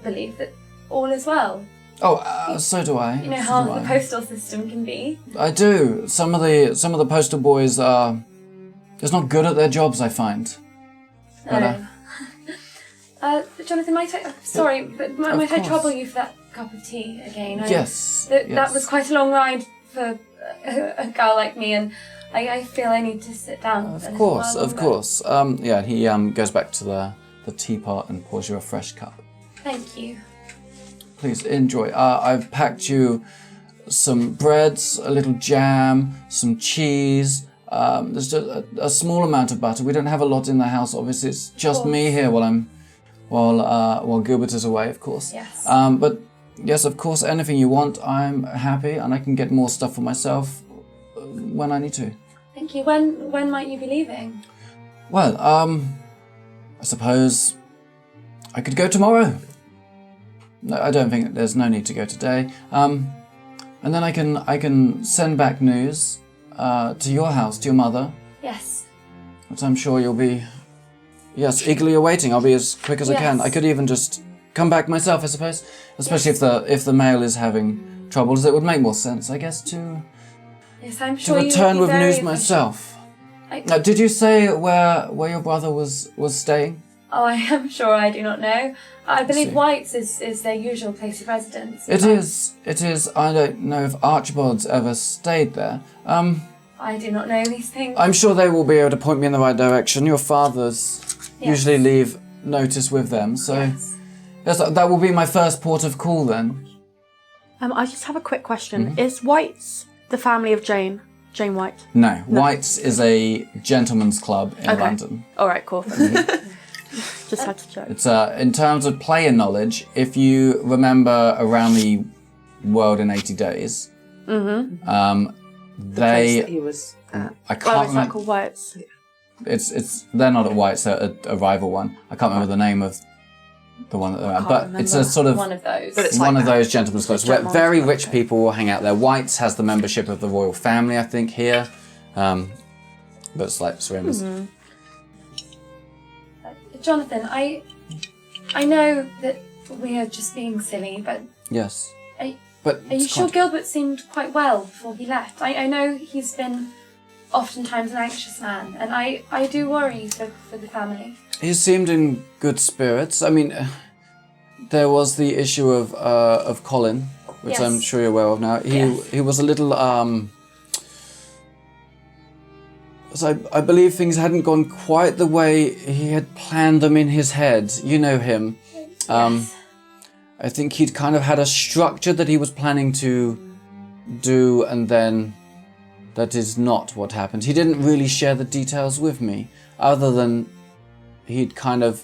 believe that all is well. Oh, so do I. You know so how do the I. postal system can be. I do. Some of the postal boys are just not good at their jobs, I find. But, Jonathan, might I... Sorry, but might I course. trouble you for that cup of tea again? Yes. That was quite a long ride for a girl like me, and I feel I need to sit down. Of course. He goes back to the teapot and pours you a fresh cup. Thank you. Please enjoy. I've packed you some breads, a little jam, some cheese. There's a small amount of butter. We don't have a lot in the house, obviously. It's just me here while Gilbert is away, of course. Yes. But yes, of course, anything you want, I'm happy, and I can get more stuff for myself when I need to. Thank you. When might you be leaving? Well, I suppose I could go tomorrow. No, I don't think there's no need to go today. And then I can send back news to your house, to your mother, Yes. which I'm sure you'll be, eagerly awaiting. I'll be as quick as I can. Yes. I could even just come back myself, I suppose. Especially if the mail is having troubles, it would make more sense, I guess, to Yes, I'm sure you return would with be very news efficient. myself. I- Now, did you say where your brother was staying? Oh, I am sure I do not know. I believe see. White's is their usual place of residence. It is. I don't know if Archibald's ever stayed there. I do not know these things. I'm sure they will be able to point me in the right direction. Your fathers usually leave notice with them, so Yes. yes, that will be my first port of call then. I just have a quick question. Is White's the family of Jane White? No, White's is a gentleman's club in London. All right, cool. Just had to check. It's in terms of player knowledge, if you remember Around the World in 80 Days, Place they that he was at. I Oh, can't it's not remember. called White's. It's they're not at White's, they're a rival one. I can't remember the name of the one that they're at, but it's a remember. sort of One of those. But it's one like of that. those gentlemen's clubs where Gentlemen's very club, rich okay. people will hang out there. White's has the membership of the royal family, I think, here. But it's like swimmers. Jonathan, I know that we are just being silly, but Yes. Are- But are you it's sure quite- Gilbert seemed quite well before he left? I know he's been oftentimes an anxious man, and I do worry for the family. He seemed in good spirits. I mean, there was the issue of Colin, which Yes. I'm sure you're aware of now. He was a little so I believe things hadn't gone quite the way he had planned them in his head. You know him. Yes. I think he'd kind of had a structure that he was planning to do, and then that is not what happened. He didn't really share the details with me, other than he'd kind of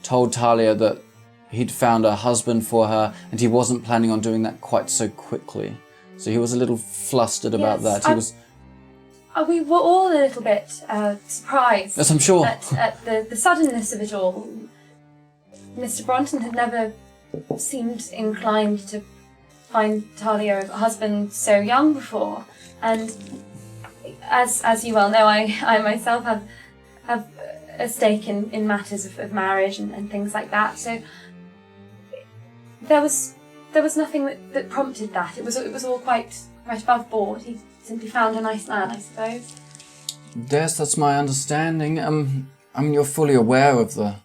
told Thalia that he'd found a husband for her, and he wasn't planning on doing that quite so quickly. So he was a little flustered about Yes, that. He was... We were all a little bit surprised Yes, I'm sure. at the suddenness of it all. Mr. Bronson had never seemed inclined to find Thalia a husband so young before, and as you well know, I myself have a stake in matters of marriage and things like that. So there was nothing that prompted that. It was all quite above board. He simply found a nice man, I suppose. Yes, that's my understanding. I mean, you're fully aware of the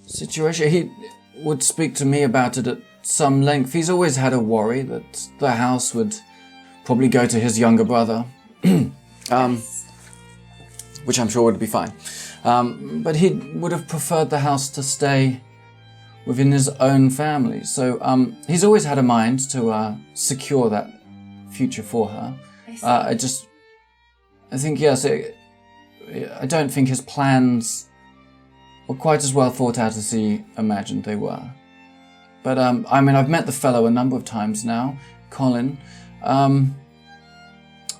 situation. He would speak to me about it at some length. He's always had a worry that the house would probably go to his younger brother, which I'm sure would be fine. But he would have preferred the house to stay within his own family. So he's always had a mind to secure that future for her. I see. I think, yes, I don't think his plans were quite as well thought out as he imagined they were. But, I mean, I've met the fellow a number of times now, Colin.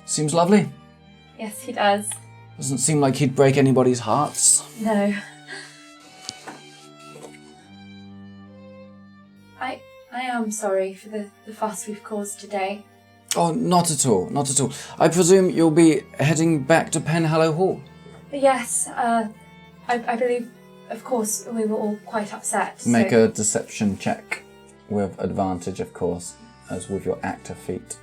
Seems lovely. Yes, he does. Doesn't seem like he'd break anybody's hearts. No. I am sorry for the fuss we've caused today. Oh, not at all, not at all. I presume you'll be heading back to Penhallow Hall? Yes, I believe, of course, we were all quite upset. Make a deception check with advantage, of course, as with your actor feat.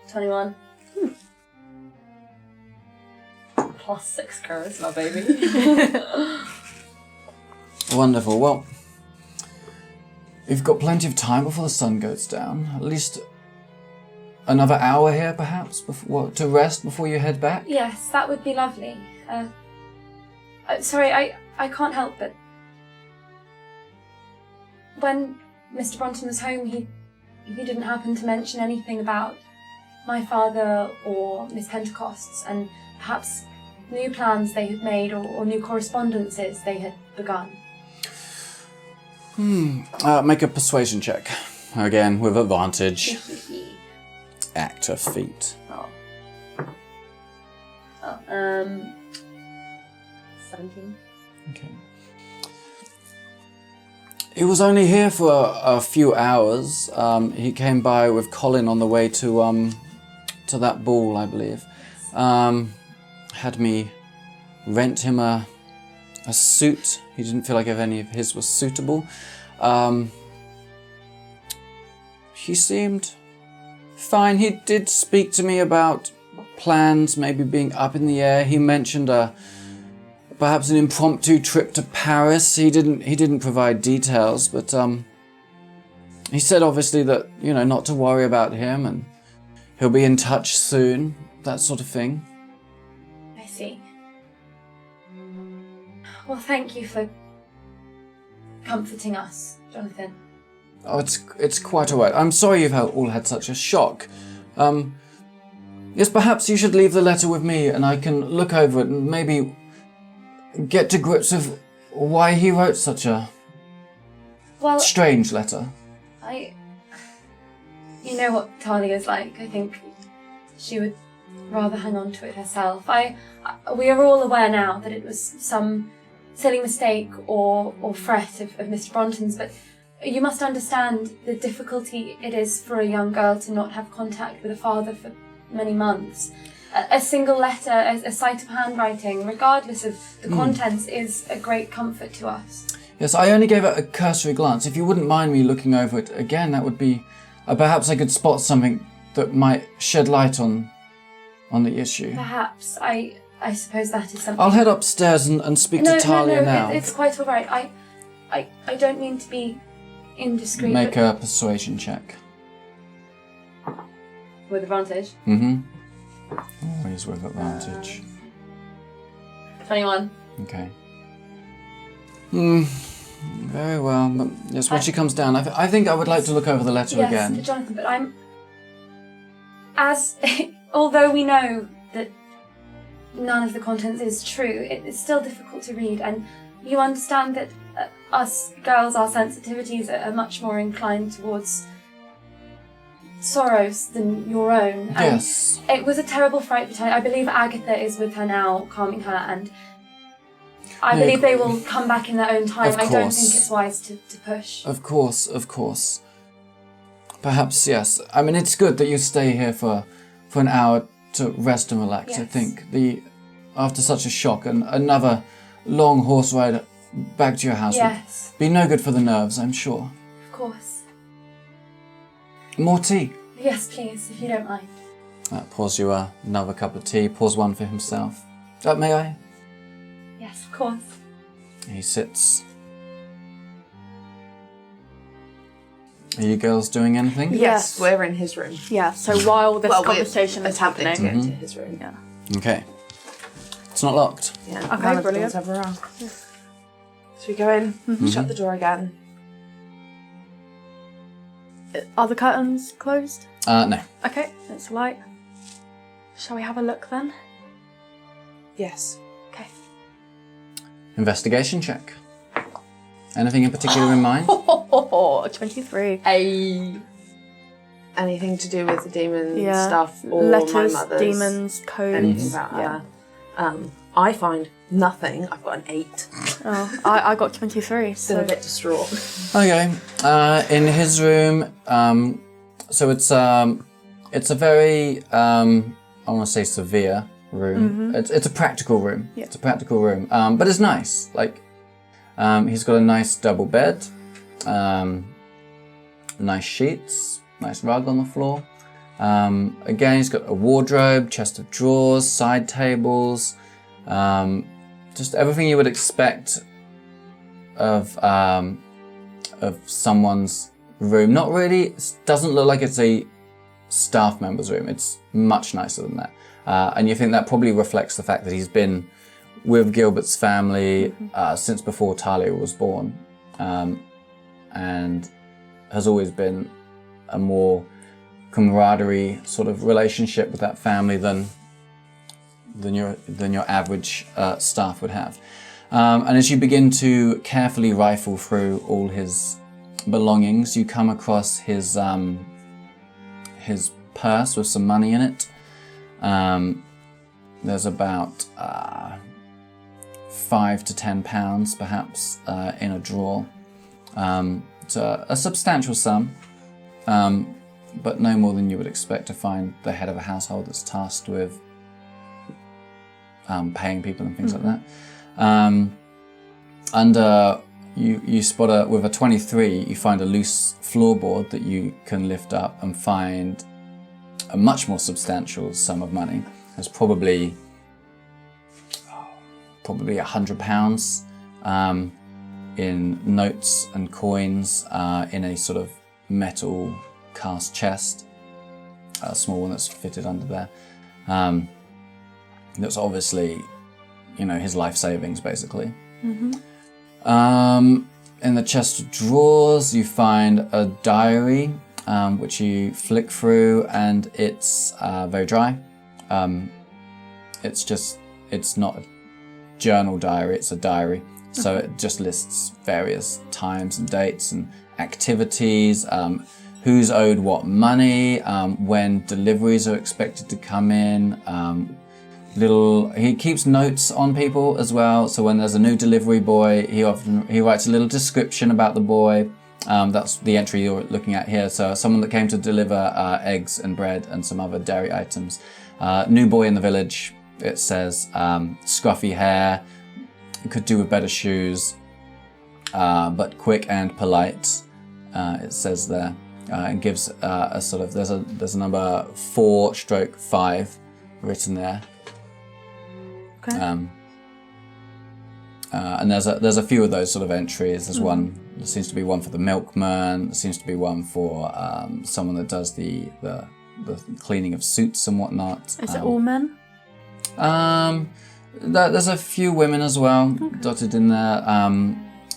21. Plus 6 charisma, baby. Wonderful. Well, you've got plenty of time before the sun goes down. At least another hour here, perhaps, to rest before you head back? Yes, that would be lovely. Sorry, I can't help but... When Mr. Bronson was home, he didn't happen to mention anything about my father or Miss Pentecost's, and perhaps new plans they had made or new correspondences they had begun. Make a persuasion check. Again, with advantage. Actor feat. 17. Okay. He was only here for a few hours. He came by with Colin on the way to that ball, I believe. Had me rent him a suit. He didn't feel like any of his was suitable. He seemed fine. He did speak to me about plans maybe being up in the air. He mentioned perhaps an impromptu trip to Paris. He didn't provide details, but he said obviously that, not to worry about him and he'll be in touch soon, that sort of thing. I see. Well, thank you for comforting us, Jonathan. Oh, it's quite all right. I'm sorry you've all had such a shock. Yes, perhaps you should leave the letter with me and I can look over it and maybe get to grips with why he wrote such a strange letter. You know what Thalia's like. I think she would rather hang on to it herself. We are all aware now that it was some silly mistake or fret of Mr. Bronton's, but you must understand the difficulty it is for a young girl to not have contact with a father for many months. a single letter, a sight of handwriting, regardless of the contents, is a great comfort to us. Yes, I only gave it a cursory glance. If you wouldn't mind me looking over it again, that would be... perhaps I could spot something that might shed light on the issue. Perhaps. I suppose that is something... I'll head upstairs and speak to Thalia now. It's quite all right. I don't mean to be indiscreet. Make a persuasion check. With advantage. Always with advantage. 21. Okay. Very well, but yes, when she comes down, I think I would like to look over the letter again. Yes, Jonathan, but although we know that none of the contents is true, it's still difficult to read, and you understand that us girls, our sensitivities are much more inclined towards sorrows than your own. And Yes. it was a terrible fright for Taya. I believe Agatha is with her now, calming her, and I believe they will come back in their own time. I don't think it's wise to push. Of course. Perhaps, yes. I mean, it's good that you stay here for an hour to rest and relax. I Yes. think after such a shock and another long horse ride back to your house Yes, would be no good for the nerves, I'm sure. of course. More tea. Yes, please, if you don't mind. Pours you another cup of tea, pours one for himself. May I? Yes, of course. He sits. Are you girls doing anything? Yes. We're in his room. Yeah, so while this Well, conversation we're is attempting happening... to get to his room. Yeah. Okay. It's not locked. Yeah. Okay, none of the brilliant. doors ever are. So we go in, shut the door again. Are the curtains closed? No. Okay, it's light. Shall we have a look then? Yes. Okay. Investigation check. Anything in particular in mind? 23. Anything to do with the demon Yeah. stuff or Letters, my mother's? demons, codes. Anything about yeah. her? I find nothing. I've got an 8. Oh, I got 23, Still so... a bit distraught. Okay. In his room, so it's a very I want to say severe room. It's a practical room. Yeah. It's a practical room, but it's nice. Like, he's got a nice double bed, nice sheets, nice rug on the floor. Again, he's got a wardrobe, chest of drawers, side tables, just everything you would expect of someone's room. Not really, it doesn't look like it's a staff member's room. It's much nicer than that. And you think that probably reflects the fact that he's been with Gilbert's family since before Thalia was born, and has always been a more camaraderie sort of relationship with that family than your average staff would have. And as you begin to carefully rifle through all his belongings, you come across his purse with some money in it. There's about £5 to £10 perhaps in a drawer. It's a substantial sum, but no more than you would expect to find the head of a household that's tasked with paying people and things like that. And you spot with a 23, you find a loose floorboard that you can lift up and find a much more substantial sum of money. It's probably £100 in notes and coins in a sort of metal cast chest, a small one that's fitted under there. That's obviously, his life savings basically. In the chest of drawers, you find a diary, which you flick through, and it's very dry. It's not a journal diary, it's a diary. So it just lists various times and dates and activities, who's owed what money, when deliveries are expected to come in. He keeps notes on people as well. So when there's a new delivery boy, he writes a little description about the boy. That's the entry you're looking at here. So someone that came to deliver eggs and bread and some other dairy items. New boy in the village. It says scruffy hair, could do with better shoes, but quick and polite. It says there, and gives a sort of there's a number 4/5 written there. Okay. And there's a few of those sort of entries. There's one. There seems to be one for the milkman. There seems to be one for someone that does the cleaning of suits and whatnot. Is it all men? There's a few women as well dotted in there.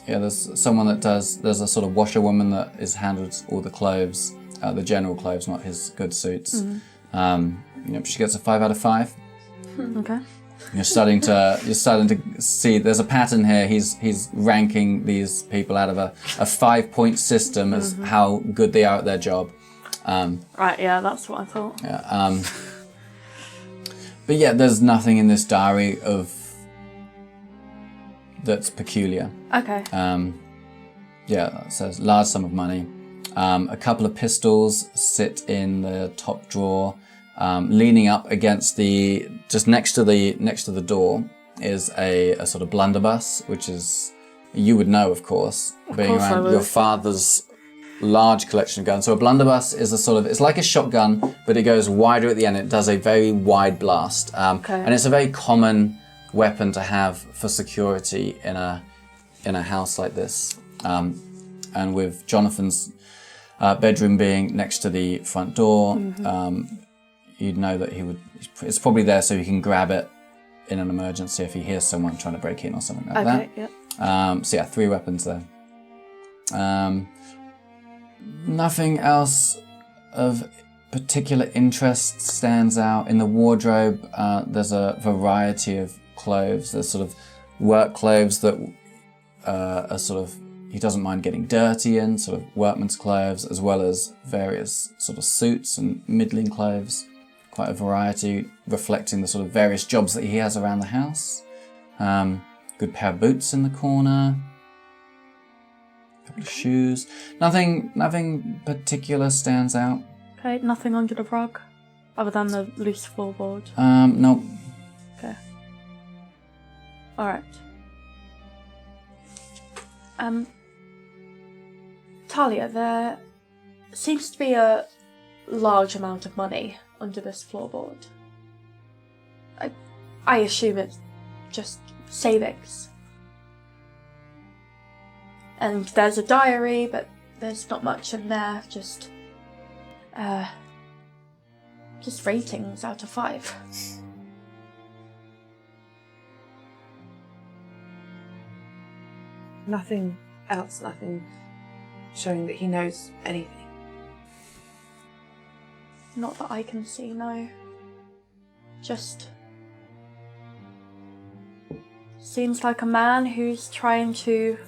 There's someone that does. There's a sort of washerwoman that is handled all the clothes, the general clothes, not his good suits. She gets a 5 out of 5. Okay. You're starting to see there's a pattern here. He's ranking these people out of a 5-point system as how good they are at their job. Right, yeah, that's what I thought. Yeah. But yeah, there's nothing in this diary that's peculiar. Okay. It says large sum of money. A couple of pistols sit in the top drawer. Leaning up against just next to the door is a sort of blunderbuss, which is, you would know, of course, being course around your father's large collection of guns. So a blunderbuss is it's like a shotgun, but it goes wider at the end. It does a very wide blast, and it's a very common weapon to have for security in a house like this. And with Jonathan's bedroom being next to the front door, you'd know that it's probably there so he can grab it in an emergency if he hears someone trying to break in or something like that. Yep. So yeah, 3 weapons there. Nothing else of particular interest stands out. In the wardrobe, there's a variety of clothes. There's sort of work clothes that are sort of, he doesn't mind getting dirty in, sort of workman's clothes, as well as various sort of suits and middling clothes. Quite a variety, reflecting the sort of various jobs that he has around the house. Good pair of boots in the corner. Couple of shoes. Nothing particular stands out. Okay, nothing under the rug, other than the loose floorboard. No. Okay. All right. Thalia, there seems to be a large amount of money under this floorboard. I assume it's just savings. And there's a diary, but there's not much in there, just ratings out of 5. Nothing else, nothing showing that he knows anything. Not that I can see, no. Just seems like a man who's trying to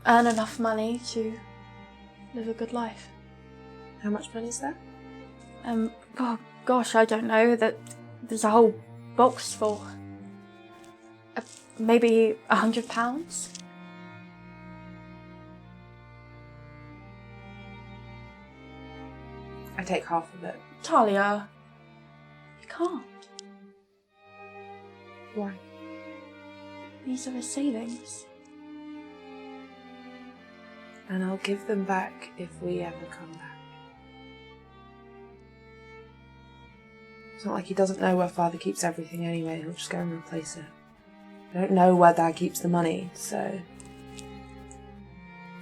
earn enough money to live a good life. How much money is that? Oh gosh, I don't know. That there's a whole box full. Maybe £100. I take half of it. Thalia, you can't. Why? These are his savings. And I'll give them back if we ever come back. It's not like he doesn't know where Father keeps everything anyway. He'll just go and replace it. I don't know where Dad keeps the money, so...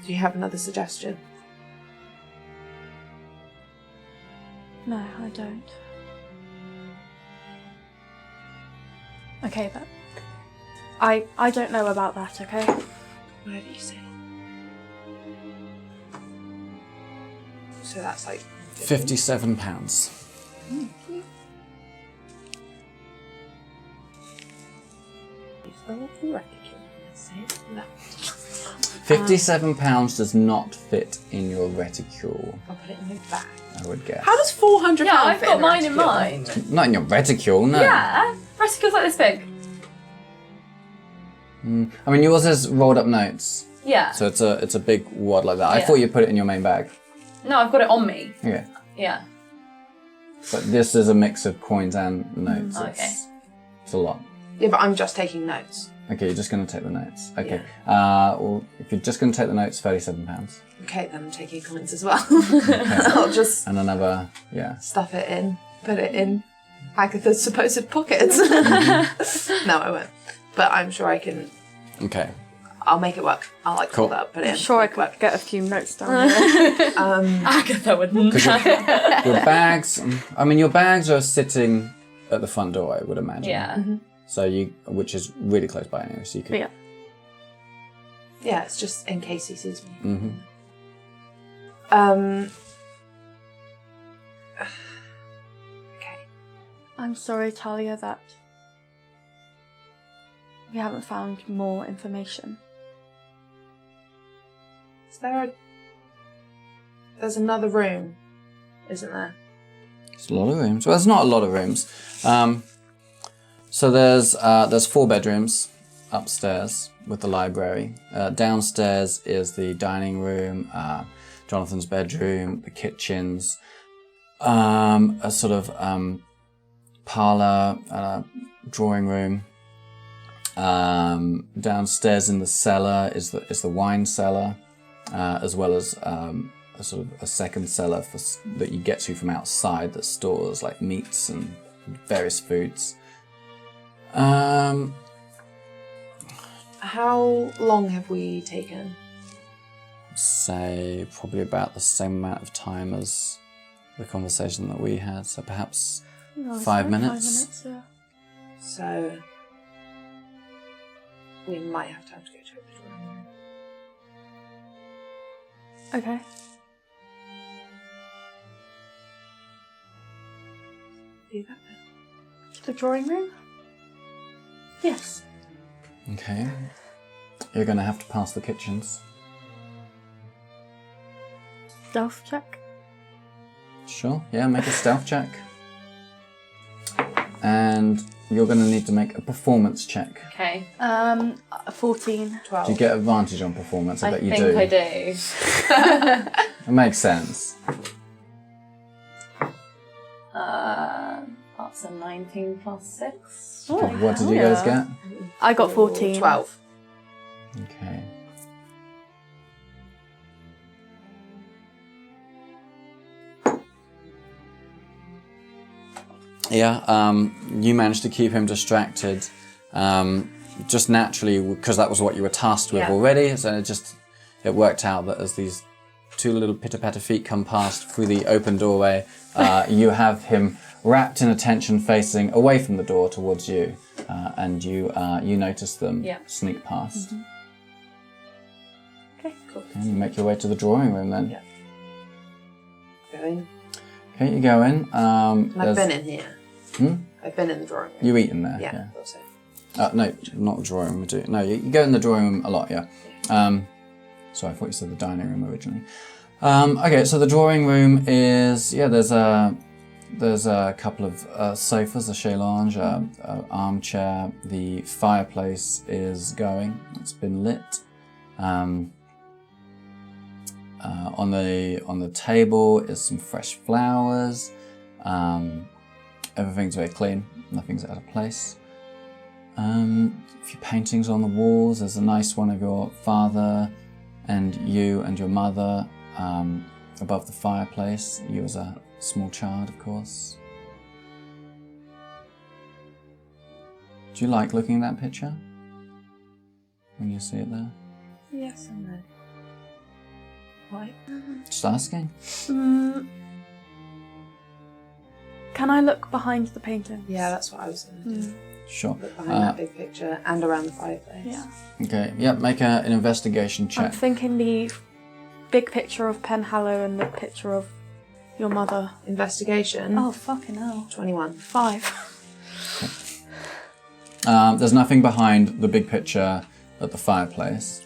Do you have another suggestion? No, I don't. Okay, but I don't know about that, okay? Whatever you say. So that's like... £57. £57 does not fit in your reticule, I'll put it in my bag. I would guess. How does £400 Yeah, I've fit got in mine in reticule? mine. Not in your reticule, no. Yeah, reticule's like this big. I mean, yours is rolled up notes, Yeah. so it's a big wad like that. I Yeah. thought you'd put it in your main bag. No, I've got it on me. Okay. Yeah. But this is a mix of coins and notes. Okay. It's a lot. Yeah, but I'm just taking notes. Okay, you're just going to take the notes. Okay. Well, if you're just going to take the notes, £37. Okay, then I'm taking coins as well. Okay. I'll just And another, stuff it in, put it in Agatha's supposed pockets. No, I won't. But I'm sure I can. Okay. I'll make it work. I'll Cool. pull that, put it in. I'm sure I make it could work. get a few notes down here. Agatha would not. Your bags, your bags are sitting at the front door, I would imagine. Yeah. So which is really close by anyway, so you could. Yeah. Yeah, it's just in case he sees me. Mm-hmm. Okay. I'm sorry, Thalia, that we haven't found more information. There's another room, isn't there? There's a lot of rooms. Well, there's not a lot of rooms. So there's 4 bedrooms upstairs with the library. Downstairs is the dining room, Jonathan's bedroom, the kitchens, a sort of parlour, drawing room. Downstairs in the cellar is the wine cellar, as well as a sort of a second cellar that you get to from outside that stores like meats and various foods. How long have we taken? Say probably about the same amount of time as the conversation that we had, so perhaps No, 5 minutes. 5 minutes, yeah. So we might have time to go to the drawing room. Okay. Do that then. To the drawing room? Yes. Okay. You're going to have to pass the kitchens. Stealth check. Sure, yeah, make a stealth check. And you're going to need to make a performance check. Okay. 14. 12. Do you get advantage on performance? I bet you do. I do. It makes sense. That's a 19 plus 6. Oh, Okay, what did you hell guys yeah. get? I got 14. 12. Okay. Yeah, you managed to keep him distracted, just naturally, because that was what you were tasked with already, so it worked out that as these 2 little pitter-patter feet come past through the open doorway, you have him wrapped in attention facing away from the door towards you, and you notice them sneak past. Mm-hmm. Okay, cool. And you make your way to the drawing room then. Yeah. Go in. Okay, you go in. And I've been in here. I've been in the drawing room. You eat in there. Yeah, thought so. No, not the drawing room. No, you go in the drawing room a lot. Yeah. Sorry, I thought you said the dining room originally. Okay, so the drawing room is there's a couple of sofas, a chaise lounge, a armchair. The fireplace is going. It's been lit. On the table is some fresh flowers. Everything's very clean. Nothing's out of place. A few paintings on the walls. There's a nice one of your father and you and your mother above the fireplace. You as a small child, of course. Do you like looking at that picture when you see it there? Yes and no. Why? Just asking. Can I look behind the painting? Yeah, that's what I was going to do. Sure. Look behind that big picture and around the fireplace. Yeah. Okay. Yeah. Make an investigation I'm check. thinking the big picture of Penhallow and the picture of your mother. Investigation. Oh, fucking hell. 21. 5. There's nothing behind the big picture at the fireplace.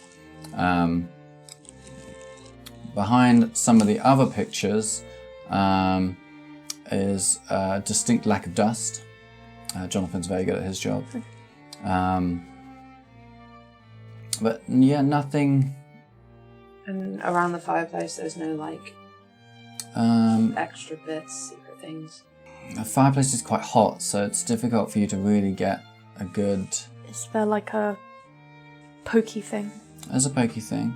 Behind some of the other pictures is a distinct lack of dust. Jonathan's very good at his job. But yeah, nothing. And around the fireplace, there's no extra bits, secret things. The fireplace is quite hot, so it's difficult for you to really get a good... Is there like a pokey thing? There's a pokey thing.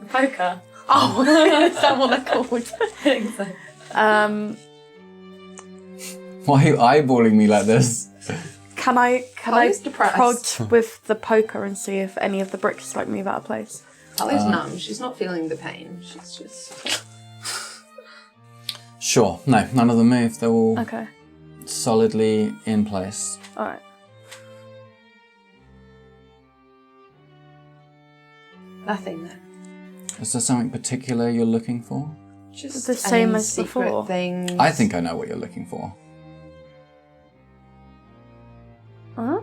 Poker. Oh, is that what they're called? I think so. Why are you eyeballing me like this? Can I Taya's depressed. prod with the poker and see if any of the bricks like move out of place? Taya's numb. She's not feeling the pain. She's just... Sure. No, none of them move. They're all Okay. solidly in place. Alright. Nothing then. Is there something particular you're looking for? Just The same any as secret before. things. I think I know what you're looking for. Huh?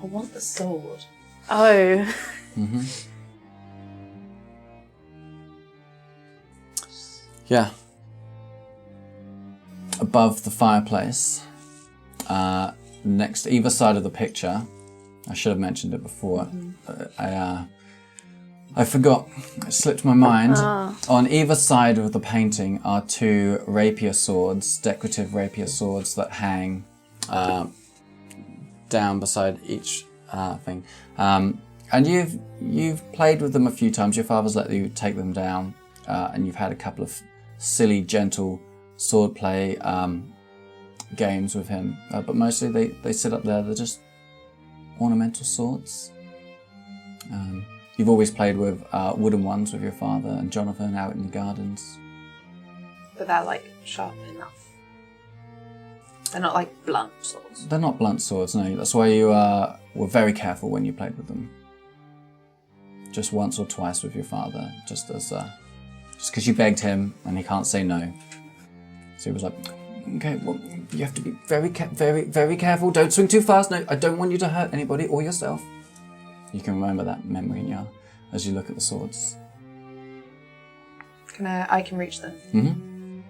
I want the sword. Oh. Mm-hmm. Yeah. Above the fireplace, next to either side of the picture, I should have mentioned it before. I forgot. It slipped my mind. On either side of the painting are two rapier swords, decorative rapier swords that hang down beside each thing. And you've played with them a few times. Your father's let you take them down, and you've had a couple of silly, gentle swordplay games with him. But mostly they sit up there. They're just ornamental swords. You've always played with wooden ones with your father and Jonathan out in the gardens. But they're like sharp enough. They're not like blunt swords. They're not blunt swords, no. That's why you were very careful when you played with them. Just once or twice with your father, just because you begged him and he can't say no. So he was like, okay, well, you have to be very, very careful. Don't swing too fast. No, I don't want you to hurt anybody or yourself. You can remember that memory as you look at the swords. I can reach them. Mm-hmm.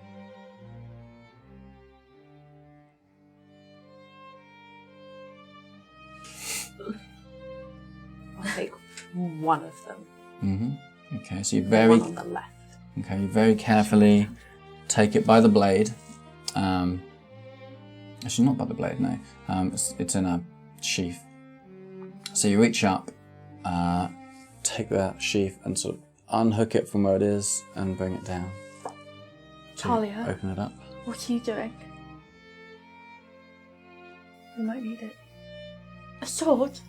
I'll take one of them. Mm-hmm. Okay, so you One on the left. Okay, you very carefully take it by the blade. Actually, not by the blade, no. It's in a sheath. So you reach up, take that sheath and sort of unhook it from where it is and bring it down. So Thalia, open it up. what are you doing? We might need it. A sword?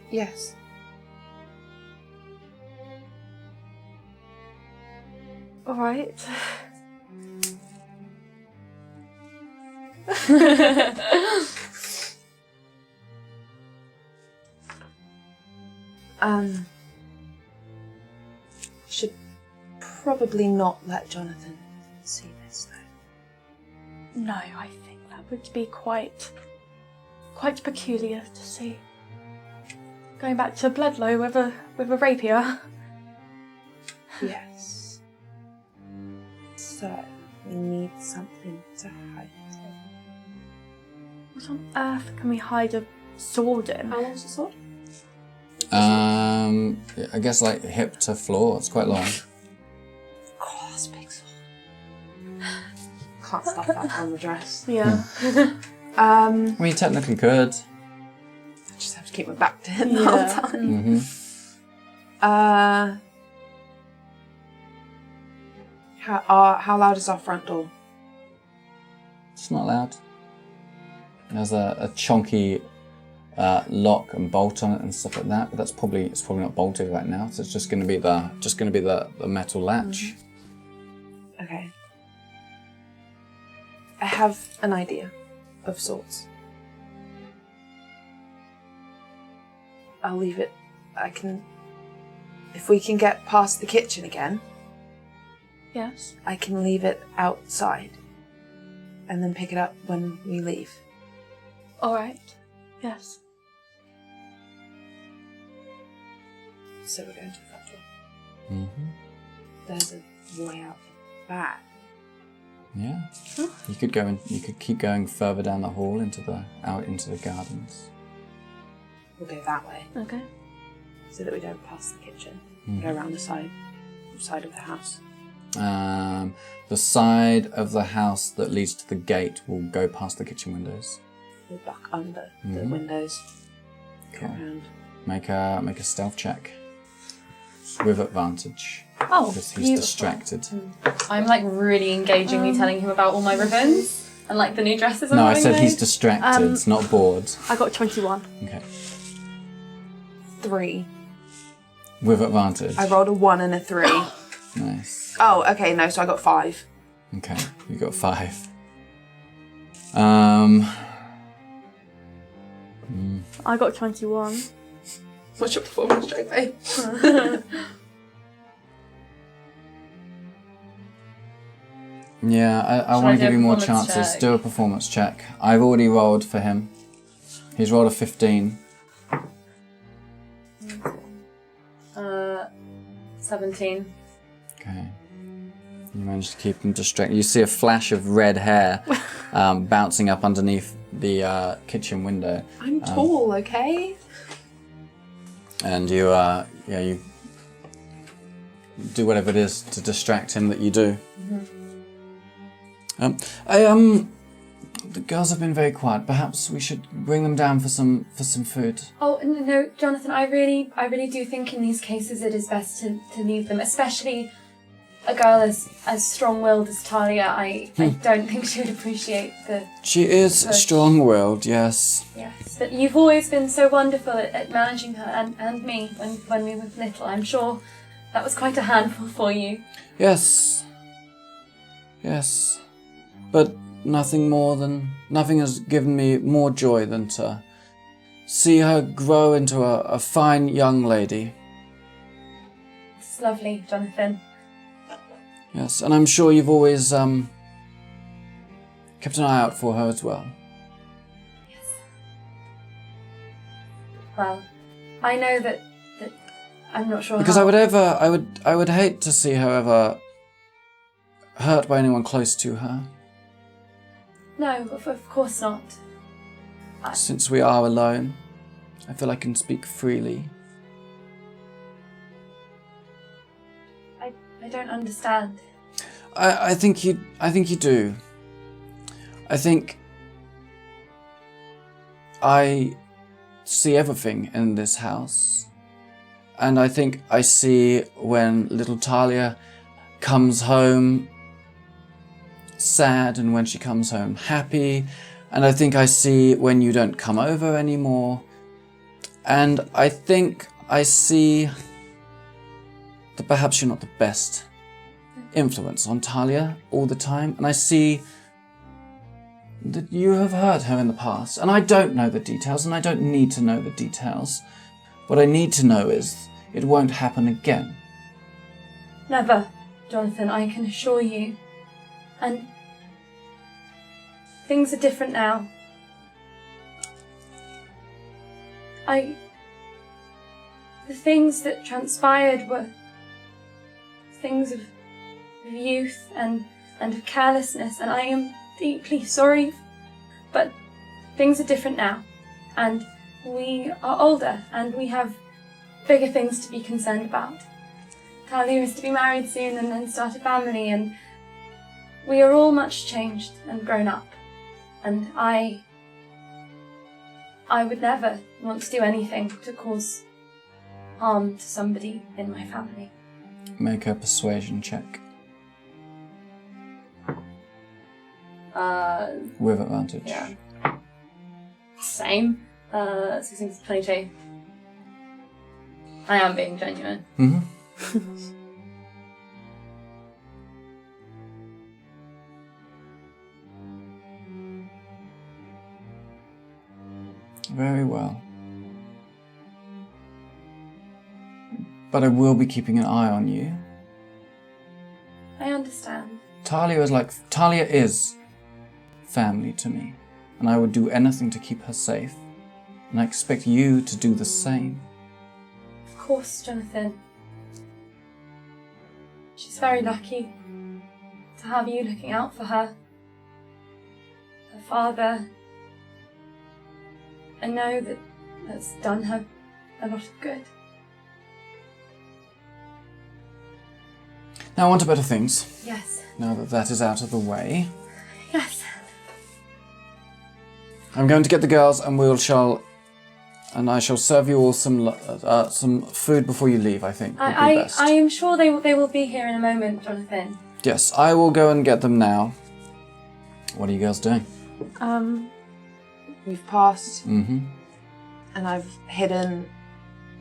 Yes. Alright. Should probably not let Jonathan see this though. No, I think that would be quite peculiar to see. Going back to Bledlow with a rapier. Yes. So, we need something to hide it. What on earth can we hide a sword in? How long's the sword? I guess like hip to floor. It's quite long. Oh, that's a big sword. Can't stuff that on the dress. Yeah. I mean, you technically could. I just have to keep my back to him the whole time. Mm-hmm. How loud is our front door? It's not loud. There's a chunky lock and bolt on it and stuff like that, but it's probably not bolted right now. So it's just going to be the metal latch. Okay. I have an idea of sorts. I'll leave it. If we can get past the kitchen again, Yes. I can leave it outside and then pick it up when we leave. Alright. Yes. So we're going to the front door. Mm-hmm. There's a way out the back. Yeah. You could go in. You could keep going further down the hall out into the gardens. We'll go that way Okay. so that we don't pass the kitchen. Mm. Go around the side of the house. The side of the house that leads to the gate will go past the kitchen windows. We're back under the windows. Cool. Go around. Make a stealth check with advantage. Oh, Because he's beautiful. distracted. I'm like really engagingly telling him about all my ribbons and like the new dresses I'm No, I having said he's made. distracted, not bored. I got 21. Okay. 3. With advantage. I rolled a 1 and a 3. Nice. Oh, okay, no, so I got 5. Okay, you got 5. I got 21. What's your performance check, babe? Yeah, I Should want I to do give a you more performance chances. check? Do a performance check. I've already rolled for him. He's rolled a 15. 17. Okay. You managed to keep him distracted. You see a flash of red hair bouncing up underneath the kitchen window. I'm tall, okay? And you do whatever it is to distract him that you do. The girls have been very quiet. Perhaps we should bring them down for some food. Oh no, Jonathan, I really do think in these cases it is best to leave them, especially a girl as strong-willed as Thalia. I don't think she would appreciate the. She is Push. strong-willed, yes. Yes, but you've always been so wonderful at managing her and me when we were little. I'm sure that was quite a handful for you. Yes. Yes. But nothing has given me more joy than to see her grow into a fine young lady. It's lovely, Jonathan. Yes, and I'm sure you've always kept an eye out for her as well. Yes. Well, I know that I'm not sure Because how. I would hate to see her ever hurt by anyone close to her. No, of course not. Since we are alone, I feel I can speak freely. I don't understand. I think you do. I think I see everything in this house. And I think I see when little Thalia comes home sad and when she comes home happy. And I think I see when you don't come over anymore. And I think I see that perhaps you're not the best influence on Thalia all the time. And I see that you have hurt her in the past. And I don't know the details, and I don't need to know the details. What I need to know is it won't happen again. Never, Jonathan, I can assure you. And things are different now. The things that transpired were things of youth and of carelessness, and I am deeply sorry, but things are different now, and we are older, and we have bigger things to be concerned about. Thalia is to be married soon and then start a family, and we are all much changed and grown up, and I would never want to do anything to cause harm to somebody in my family. Make a persuasion check. With advantage. Yeah. Same. 16 to 22. I am being genuine. Mm-hmm. Very well. But I will be keeping an eye on you. I understand. Thalia is family to me, and I would do anything to keep her safe. And I expect you to do the same. Of course, Jonathan. She's very lucky to have you looking out for her. Her father. I know that that's done her a lot of good. Now on to better things. Yes. Now that that is out of the way. Yes. I'm going to get the girls and I shall serve you all some food before you leave, I think would be best. I am sure they will be here in a moment, Jonathan. Yes, I will go and get them now. What are you girls doing? We've passed, Mm-hmm. and I've hidden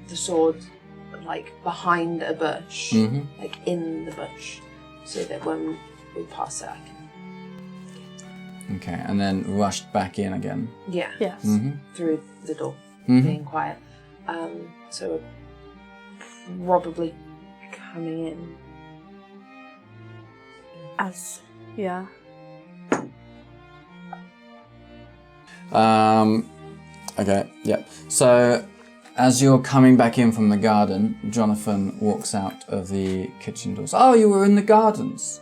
the sword, like, behind a bush. Mm-hmm. Like, in the bush. So that when we pass it, I can... Okay, and then rushed back in again. Yeah. Yes. Mm-hmm. Through the door, Mm-hmm. being quiet. So we're probably coming in. Yeah. Okay, yeah. So, as you're coming back in from the garden, Jonathan walks out of the kitchen doors. Oh, you were in the gardens.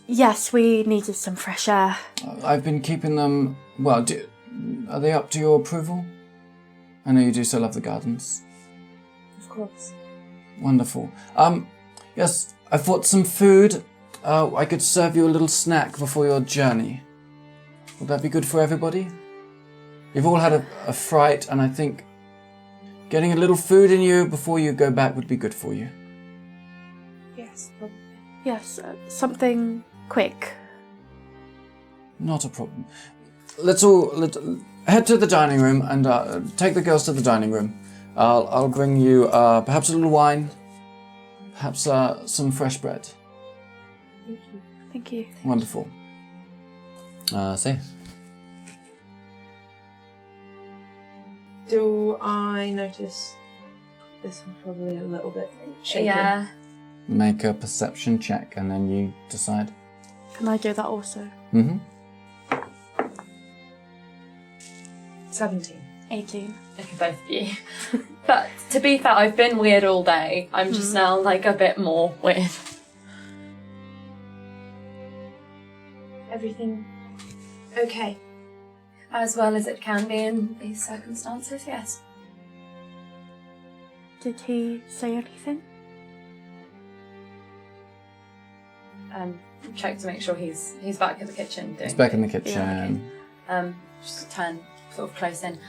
Yes, we needed some fresh air. I've been keeping them... Well, are they up to your approval? I know you do still love the gardens. Of course. Wonderful. Yes, I bought some food. I could serve you a little snack before your journey. Would that be good for everybody? You've all had a fright, and I think getting a little food in you before you go back would be good for you. Yes. Yes, something quick. Not a problem. Let's head to the dining room and take the girls to the dining room. I'll bring you perhaps a little wine, perhaps some fresh bread. Thank you. Wonderful. See. Do I notice this one probably a little bit shaken? Yeah. Make a perception check and then you decide. Can I do that also? Mm-hmm. 17. 18. Okay, both of you. But to be fair, I've been weird all day. I'm just now like a bit more weird. Everything okay? As well as it can be in these circumstances, yes. Did he say anything? Check to make sure he's back in the kitchen doing. He's back in the kitchen. Yeah, just turn sort of close in.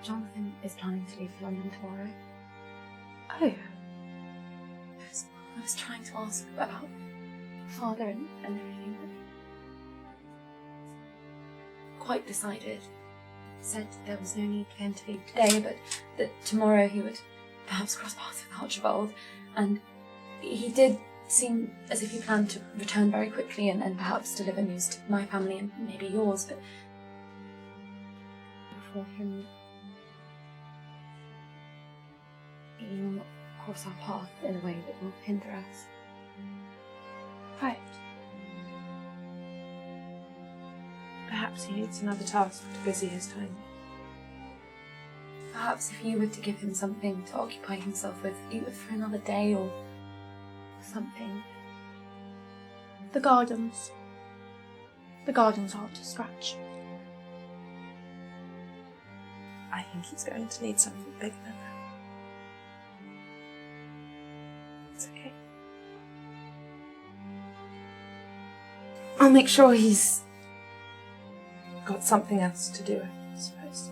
Jonathan is planning to leave for London tomorrow. Oh. I was trying to ask about father and everything, but quite decided. Said there was no need for him to leave today, but that tomorrow he would perhaps cross paths with Archibald, and he did seem as if he planned to return very quickly and perhaps deliver news to my family and maybe yours, but before him, he will not cross our path in a way that will hinder us. Right. Perhaps he needs another task to busy his time. Perhaps if you were to give him something to occupy himself with, either for another day or something. The gardens. The gardens aren't a scratch. I think he's going to need something bigger than that. It's okay. I'll make sure he's got something else to do, I suppose.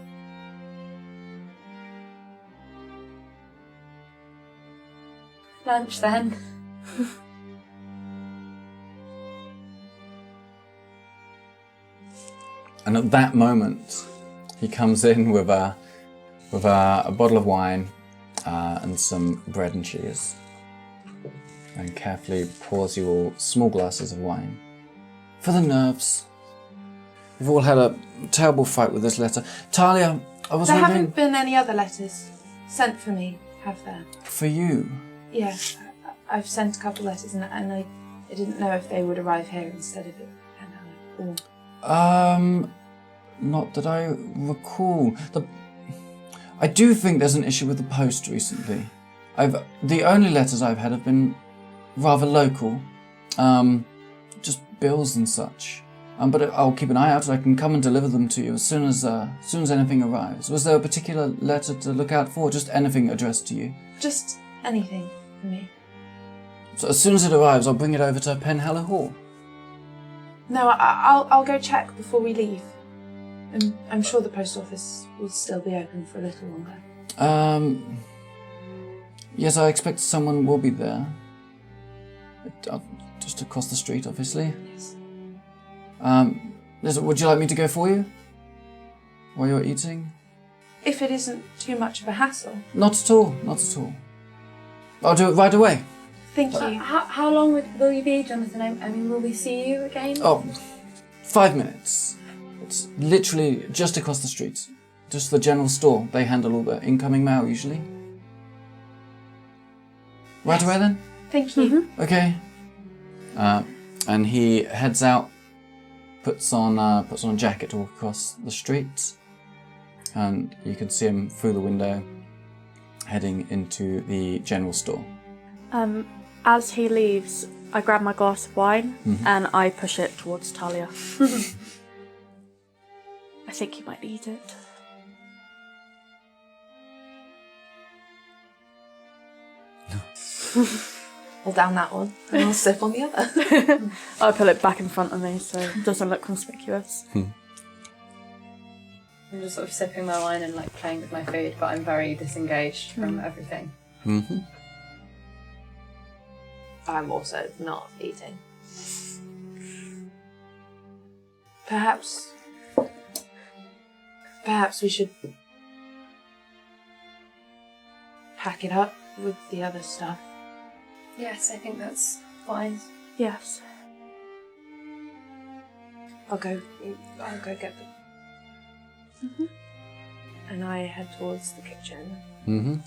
Lunch then. And at that moment, he comes in with a bottle of wine and some bread and cheese, and carefully pours you all small glasses of wine. For the nerves. We've all had a terrible fight with this letter. Thalia, I was There wondering... haven't been any other letters sent for me, have there? For you? Yeah, I've sent a couple letters and I didn't know if they would arrive here instead of it. Not that I recall. I do think there's an issue with the post recently. The only letters I've had have been rather local, just bills and such. But I'll keep an eye out. I can come and deliver them to you as soon as anything arrives. Was there a particular letter to look out for? Just anything addressed to you? Just anything for me. So as soon as it arrives, I'll bring it over to Penhallow Hall. No, I'll go check before we leave. I'm sure the post office will still be open for a little longer. Yes, I expect someone will be there. Just across the street, obviously. Yes. Would you like me to go for you? While you're eating? If it isn't too much of a hassle. Not at all, not at all. I'll do it right away. Thank you. How long will you be, Jonathan? I mean, will we see you again? Oh, 5 minutes. It's literally just across the street. Just the general store. They handle all the incoming mail, usually. Right away, then? Thank you. Okay. And he heads out, puts on a jacket to walk across the street, and you can see him through the window, heading into the general store. As he leaves, I grab my glass of wine and I push it towards Thalia. I think you might need it. I'll down that one and I'll sip on the other. I pull it back in front of me so it doesn't look conspicuous. I'm just sort of sipping my wine and like playing with my food, but I'm very disengaged from everything. Mm-hmm. I'm also not eating. Perhaps we should pack it up with the other stuff. Yes, I think that's wise. Yes. I'll go get them. And I head towards the kitchen. Mm-hmm.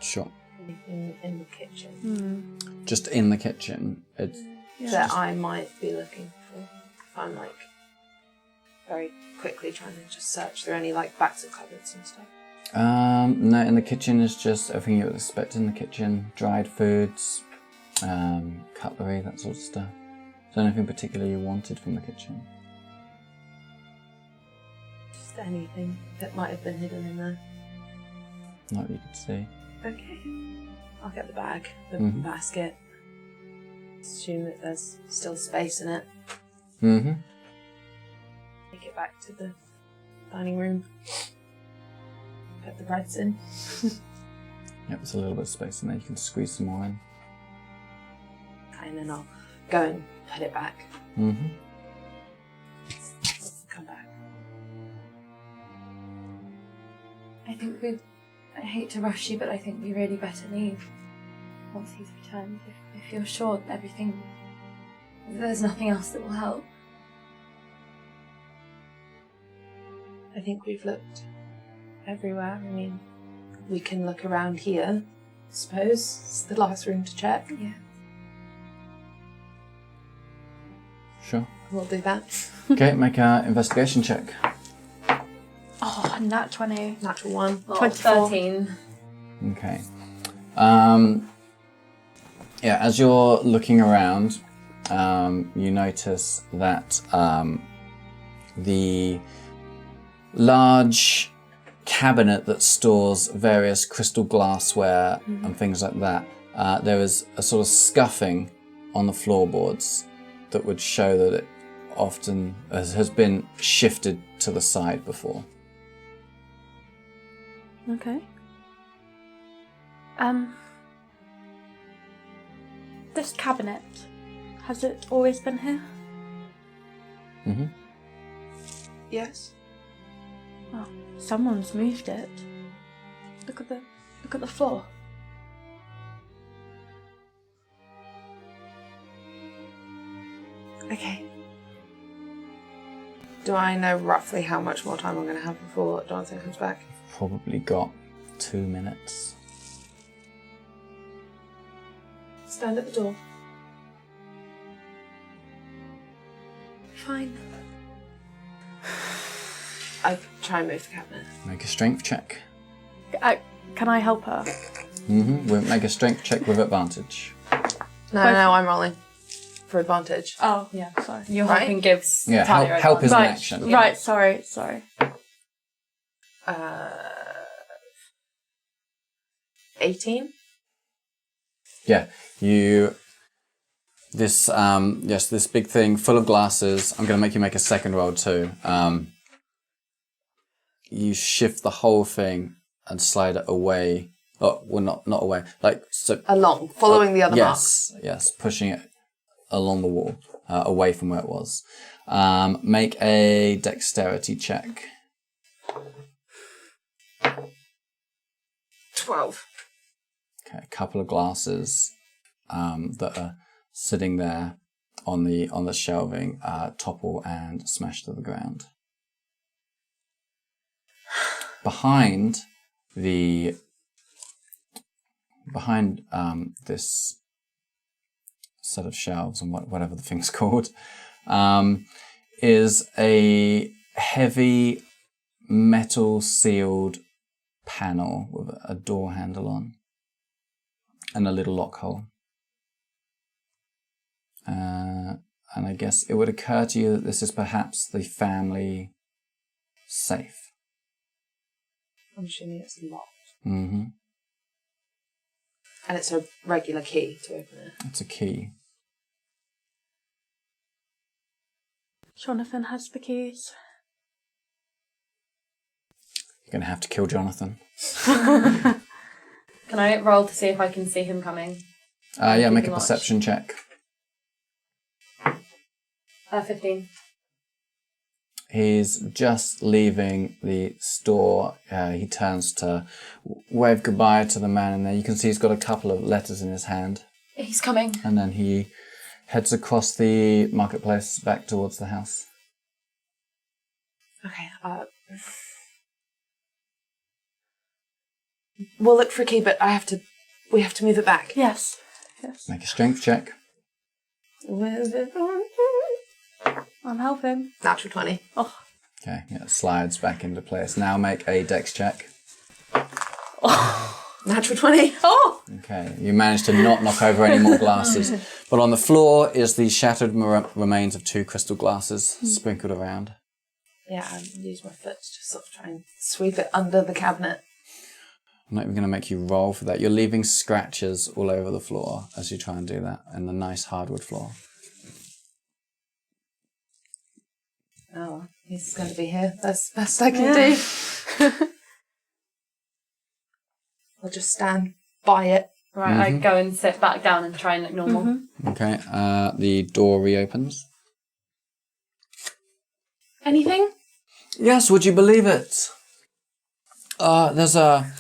Sure. Anything in the kitchen Just in the kitchen. It's that I might be looking for. If I'm like very quickly trying to just search through any like backs of cupboards and stuff. No, in the kitchen is just everything you would expect in the kitchen. Dried foods, cutlery, that sort of stuff. Is there anything particular you wanted from the kitchen? Just anything that might have been hidden in there. Not that you could see. Okay. I'll get the bag, the basket. Assume that there's still space in it. Mm-hmm. Take it back to the dining room. Put the breads in. Yep, there's a little bit of space in there. You can squeeze some more in. And then I'll go and put it back. Mm-hmm. Come back. I hate to rush you, but I think we really better leave once he's returned. If you're sure that everything, there's nothing else that will help. I think we've looked everywhere. I mean, we can look around here, I suppose. It's the last room to check. Yeah. Sure. We'll do that. Okay, make an investigation check. Oh, nat 20. Natural 1. 24. 13. Okay. Yeah, as you're looking around, you notice that the large cabinet that stores various crystal glassware and things like that, there is a sort of scuffing on the floorboards that would show that it often has been shifted to the side before. Okay. This cabinet, has it always been here? Mm-hmm. Yes. Oh, someone's moved it. Look at the floor. Okay. Do I know roughly how much more time I'm going to have before Jonathan comes back? Probably got 2 minutes. Stand at the door. Fine. I try and move the cabinet. Make a strength check. Can I help her? Mm-hmm. We'll make a strength check with advantage. No, I'm rolling for advantage. Oh, yeah, sorry. Your Right? helping gives Yeah, Taya help is an Right, action. Yeah. right, sorry. 18? Yeah, this big thing full of glasses. I'm going to make you make a second roll too. You shift the whole thing and slide it away. Oh, well, not away. Like so. Along, following the other mark. Yes, pushing it along the wall, away from where it was. Make a dexterity check. 12. Okay, a couple of glasses that are sitting there on the shelving topple and smash to the ground. Behind this set of shelves and whatever the thing's called, is a heavy metal sealed panel with a door handle on and a little lock hole. And I guess it would occur to you that this is perhaps the family safe. I'm assuming it's locked. Mm-hmm. And it's a regular key to open it. It's a key. Jonathan has the keys. You're going to have to kill Jonathan. Can I roll to see if I can see him coming? Yeah, make a Keeping watch. perception check. 15. He's just leaving the store. He turns to wave goodbye to the man in there. You can see he's got a couple of letters in his hand. He's coming. And then he heads across the marketplace back towards the house. Okay, we'll look for a key, but we have to move it back. Yes. Make a strength check. I'm helping. Natural 20. Oh. Okay, yeah, it slides back into place. Now make a dex check. Natural 20. Oh! Okay, you managed to not knock over any more glasses. But on the floor is the shattered remains of 2 crystal glasses sprinkled around. Yeah, I use my foot to just sort of try and sweep it under the cabinet. I'm not even going to make you roll for that. You're leaving scratches all over the floor as you try and do that, and the nice hardwood floor. Oh, he's going to be here. That's the best I can do. I'll just stand by it. Right, I go and sit back down and try and look normal. Okay, the door reopens. Anything? Yes, would you believe it? There's a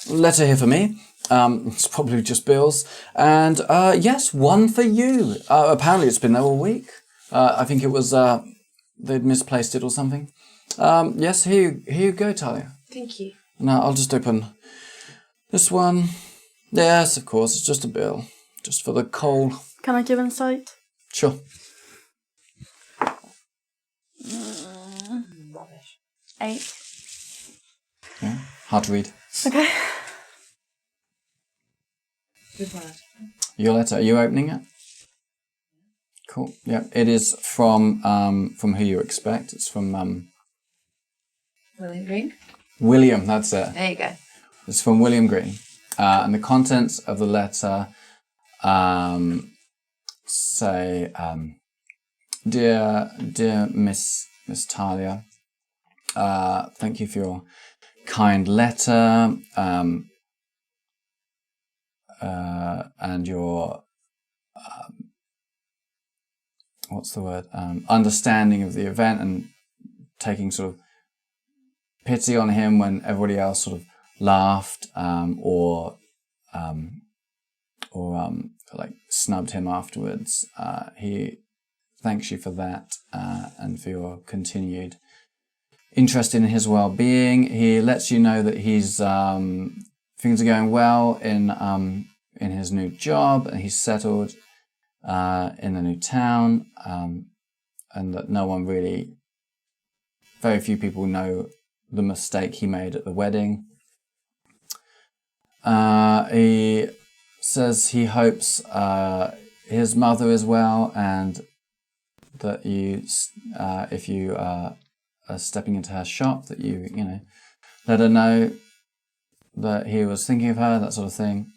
letter here for me. It's probably just bills. And yes, one for you. Apparently it's been there all week. I think it was they'd misplaced it or something. Yes, here you go, Talia. Thank you. Now I'll just open this one. Yes, of course, it's just a bill. Just for the coal. Can I give insight? Sure. Rubbish. 8. Yeah, hard to read. Okay. Good word. Your letter, are you opening it? Cool. Yeah, it is from who you expect. It's from William Green. William. That's it. There you go. It's from William Green, and the contents of the letter say, "Dear Miss Thalia, thank you for your kind letter and your what's the word? Understanding of the event and taking sort of pity on him when everybody else sort of laughed or like snubbed him afterwards. He thanks you for that and for your continued interest in his well-being. He lets you know that he's things are going well in his new job and he's settled in the new town, and that very few people know the mistake he made at the wedding. He says he hopes his mother is well, and that you, if you are stepping into her shop, that you let her know that he was thinking of her, that sort of thing.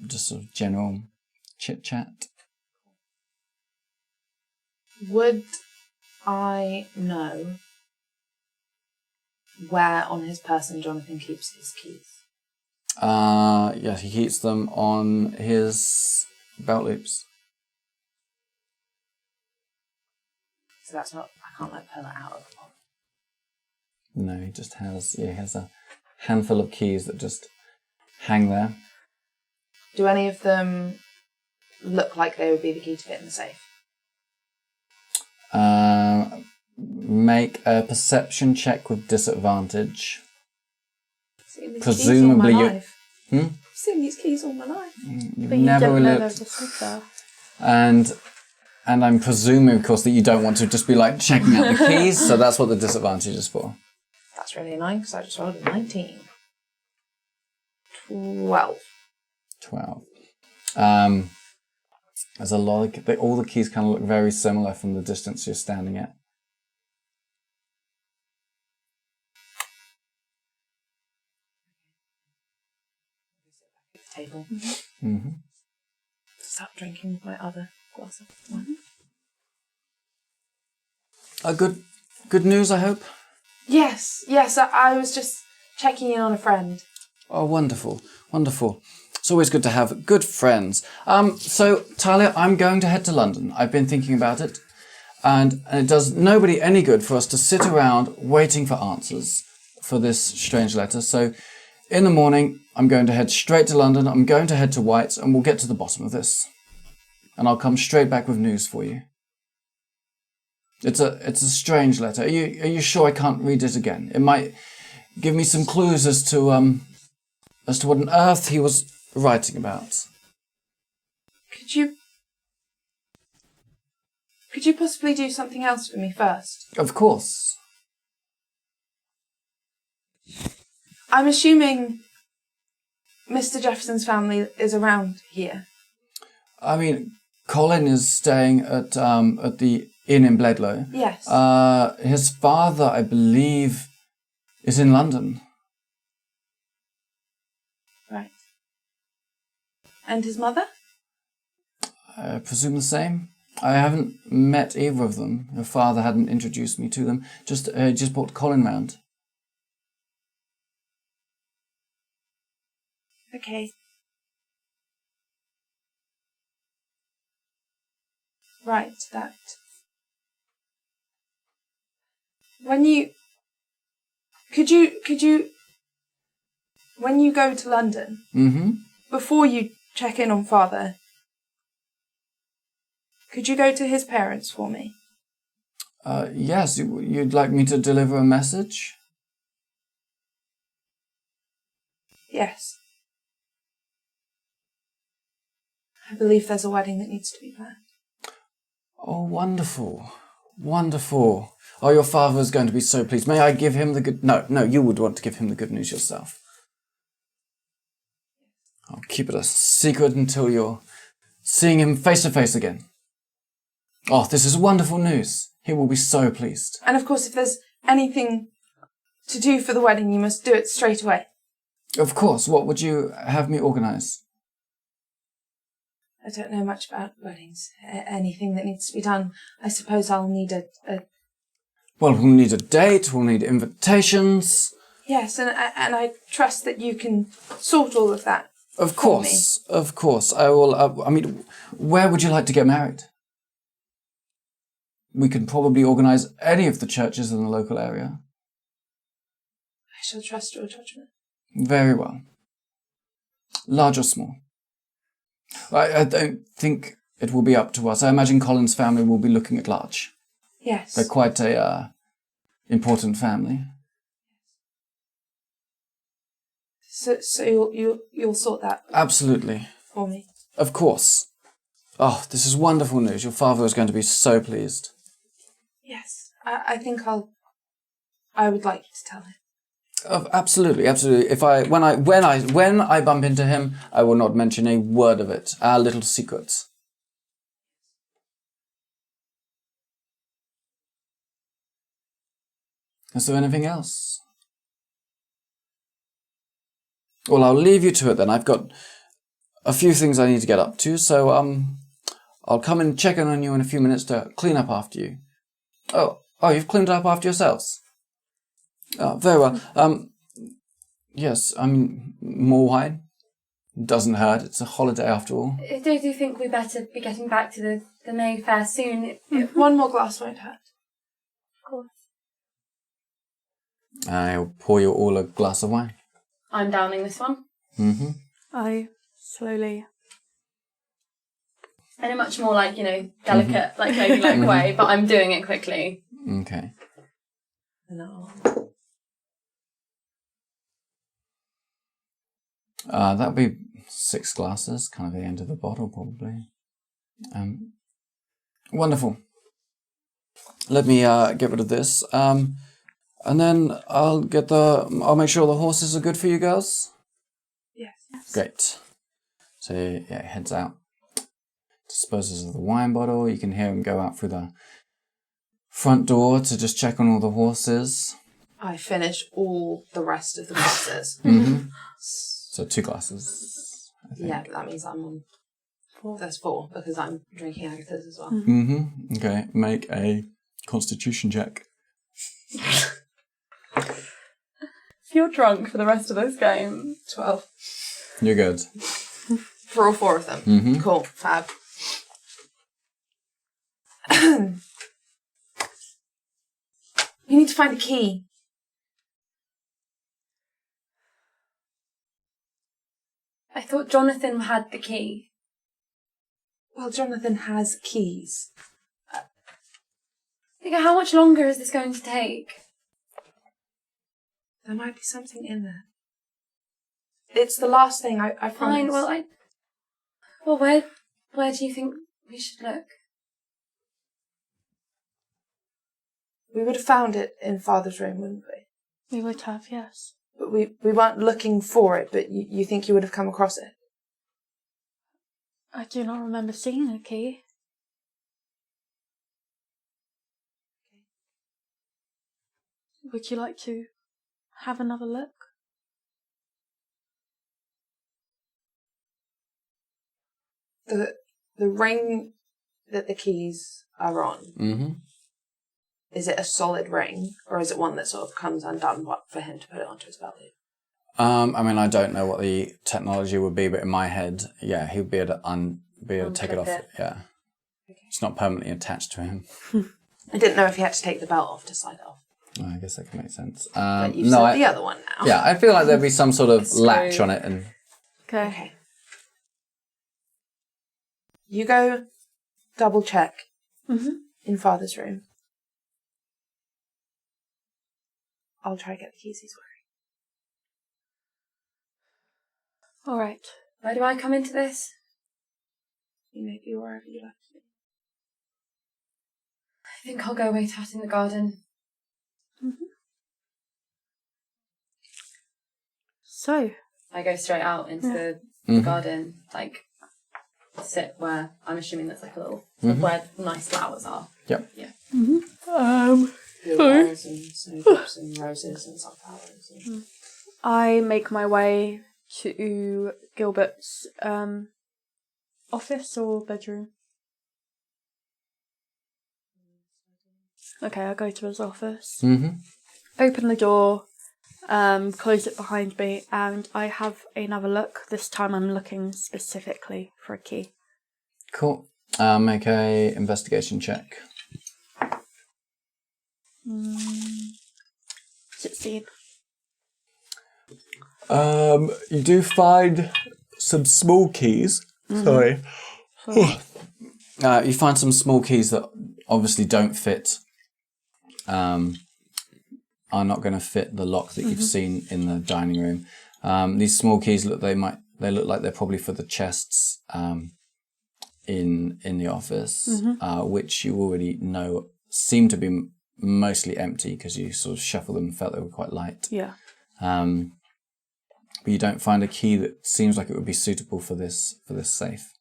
Just sort of general chit-chat. Would I know where on his person Jonathan keeps his keys? Yeah, he keeps them on his belt loops. So that's not, I can't like pull it out of the pot. No, he just has, he has a handful of keys that just hang there. Do any of them look like they would be the key to fit in the safe? Make a perception check with disadvantage. Seen these Presumably keys all my you- life. Hmm? I've seen these keys all my life. You've But you never don't know looked. there's a safe there. And I'm presuming, of course, that you don't want to just be like checking out the keys, so that's what the disadvantage is for. That's really annoying because I just rolled a 19. 12. 12. There's a lot of, all the keys kind of look very similar from the distance you're standing at. Table. Mm-hmm. Stop drinking my other glass of wine. Good news, I hope. Yes, I was just checking in on a friend. Oh, wonderful, wonderful. It's always good to have good friends. So, Thalia, I'm going to head to London. I've been thinking about it. And it does nobody any good for us to sit around waiting for answers for this strange letter. So, in the morning, I'm going to head straight to London. I'm going to head to White's and we'll get to the bottom of this. And I'll come straight back with news for you. It's a strange letter. Are you sure I can't read it again? It might give me some clues as to what on earth he was writing about. Could you possibly do something else for me first? Of course. I'm assuming Mr. Jefferson's family is around here. I mean, Colin is staying at the inn in Bledlow. Yes. His father, I believe, is in London. Right. And his mother? I presume the same. I haven't met either of them. Her father hadn't introduced me to them. Just brought Colin round. Okay. Right, that. When you when you go to London, Mm-hmm. before you check in on father, could you go to his parents for me? Yes, you'd like me to deliver a message? Yes. I believe there's a wedding that needs to be planned. Oh, wonderful. Wonderful. Oh, your father is going to be so pleased. May I give him the good... No, you would want to give him the good news yourself. I'll keep it a secret until you're seeing him face to face again. Oh, this is wonderful news. He will be so pleased. And of course, if there's anything to do for the wedding, you must do it straight away. Of course. What would you have me organise? I don't know much about weddings. Anything that needs to be done. I suppose I'll need a... Well, we'll need a date. We'll need invitations. Yes, and I trust that you can sort all of that. Of course. Of course. I will... where would you like to get married? We can probably organise any of the churches in the local area. I shall trust your judgment. Very well. Large or small? I don't think it will be up to us. I imagine Colin's family will be looking at large. Yes. They're quite a important family. So you'll sort that Absolutely. for me. Of course. Oh, this is wonderful news. Your father is going to be so pleased. Yes. I think I would like to tell him. Absolutely. When I bump into him, I will not mention a word of it. Our little secrets. Is there anything else? Well, I'll leave you to it then. I've got a few things I need to get up to, so I'll come and check in on you in a few minutes to clean up after you. Oh, you've cleaned up after yourselves. Very well. Yes, I mean, more wine doesn't hurt. It's a holiday after all. Do you think we better be getting back to the Mayfair soon? One more glass won't hurt. Of course. I'll pour you all a glass of wine. I'm downing this one. Mm-hmm. I slowly. In a much more delicate, ladylike way, but I'm doing it quickly. Okay. No. That'll be 6 glasses, kind of the end of the bottle, probably. Wonderful. Let me get rid of this, and then I'll make sure the horses are good for you girls. Yes. Great. So yeah, he heads out, disposes of the wine bottle. You can hear him go out through the front door to just check on all the horses. I finish all the rest of the glasses. Mm-hmm. So 2 glasses, I think. Yeah, that means I'm on 4. There's 4 because I'm drinking Agatha's as well. Mm-hmm. Okay, make a constitution check. You're drunk for the rest of this game. 12. You're good. For all 4 of them. Mm-hmm. Cool. Fab. We need to find a key. I thought Jonathan had the key. Well, Jonathan has keys. How much longer is this going to take? There might be something in there. It's the last thing, I promise. Fine, well, where do you think we should look? We would have found it in Father's room, wouldn't we? We would have, yes. But we weren't looking for it, but you think you would have come across it? I do not remember seeing a key. Would you like to have another look? The ring that the keys are on, Mm-hmm. is it a solid ring, or is it one that sort of comes undone for him to put it onto his belly? I mean, I don't know what the technology would be, but in my head, yeah, he would be able to take it off. Yeah. Okay. It's not permanently attached to him. I didn't know if he had to take the belt off to slide it off. Oh, I guess that could make sense. But you've said the other one now. Yeah, I feel like there'd be some sort of latch on it, and Okay. You go double check Mm-hmm. in Father's room. I'll try to get the keys he's wearing. All right. Where do I come into this? You may be wherever you like to be. I think I'll go wait out in the garden. Mm-hmm. So, I go straight out into the Mhm. garden, sit where I'm assuming there's a little Mhm. where nice flowers are. Yep. Yeah. Bluebells and snowdrops and roses and sunflowers. And... I make my way to Gilbert's office or bedroom. Okay, I go to his office. Mm-hmm. Open the door, close it behind me, and I have another look. This time I'm looking specifically for a key. Cool. Make a investigation check. 16. You do find some small keys. Sorry. You find some small keys that obviously don't fit. Are not going to fit the lock that you've seen in the dining room. These small keys look like they're probably for the chests in the office, which you already know seem to be mostly empty because you sort of shuffled them and felt they were quite light. Yeah. But you don't find a key that seems like it would be suitable for this safe.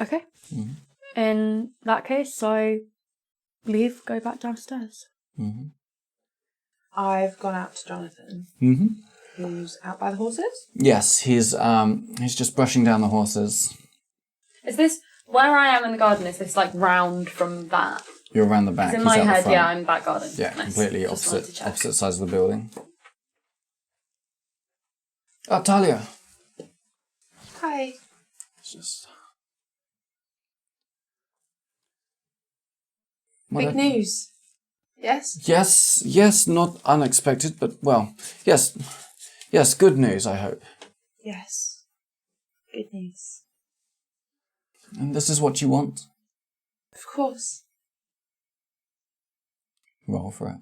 Okay. Mm-hmm. In that case, I leave, go back downstairs. Mm-hmm. I've gone out to Jonathan. Mm-hmm. who's out by the horses. Yes, he's just brushing down the horses. Is this where I am in the garden? Is this like round from that? You're around the back. 'Cause in he's my out the head, front. yeah, I'm back garden. Yeah, Nice. completely Just wanted to check. opposite sides of the building. Oh, Thalia. Hi. It's just... Big news. Yes? Yes, not unexpected, but, well, yes, good news, I hope. Yes. Good news. And this is what you want? Of course. Roll for it.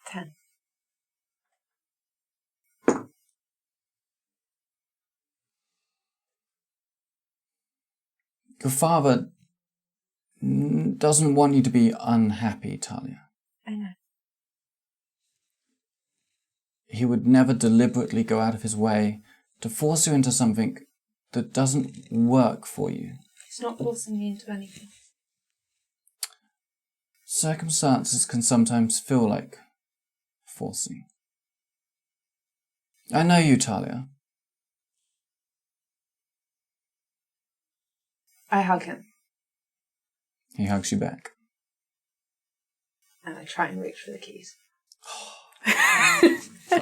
Ten. Your father doesn't want you to be unhappy, Thalia. I know. He would never deliberately go out of his way to force you into something that doesn't work for you. He's not forcing me into anything. Circumstances can sometimes feel like forcing. I know you, Thalia. I hug him He hugs you back. and I try and reach for the keys.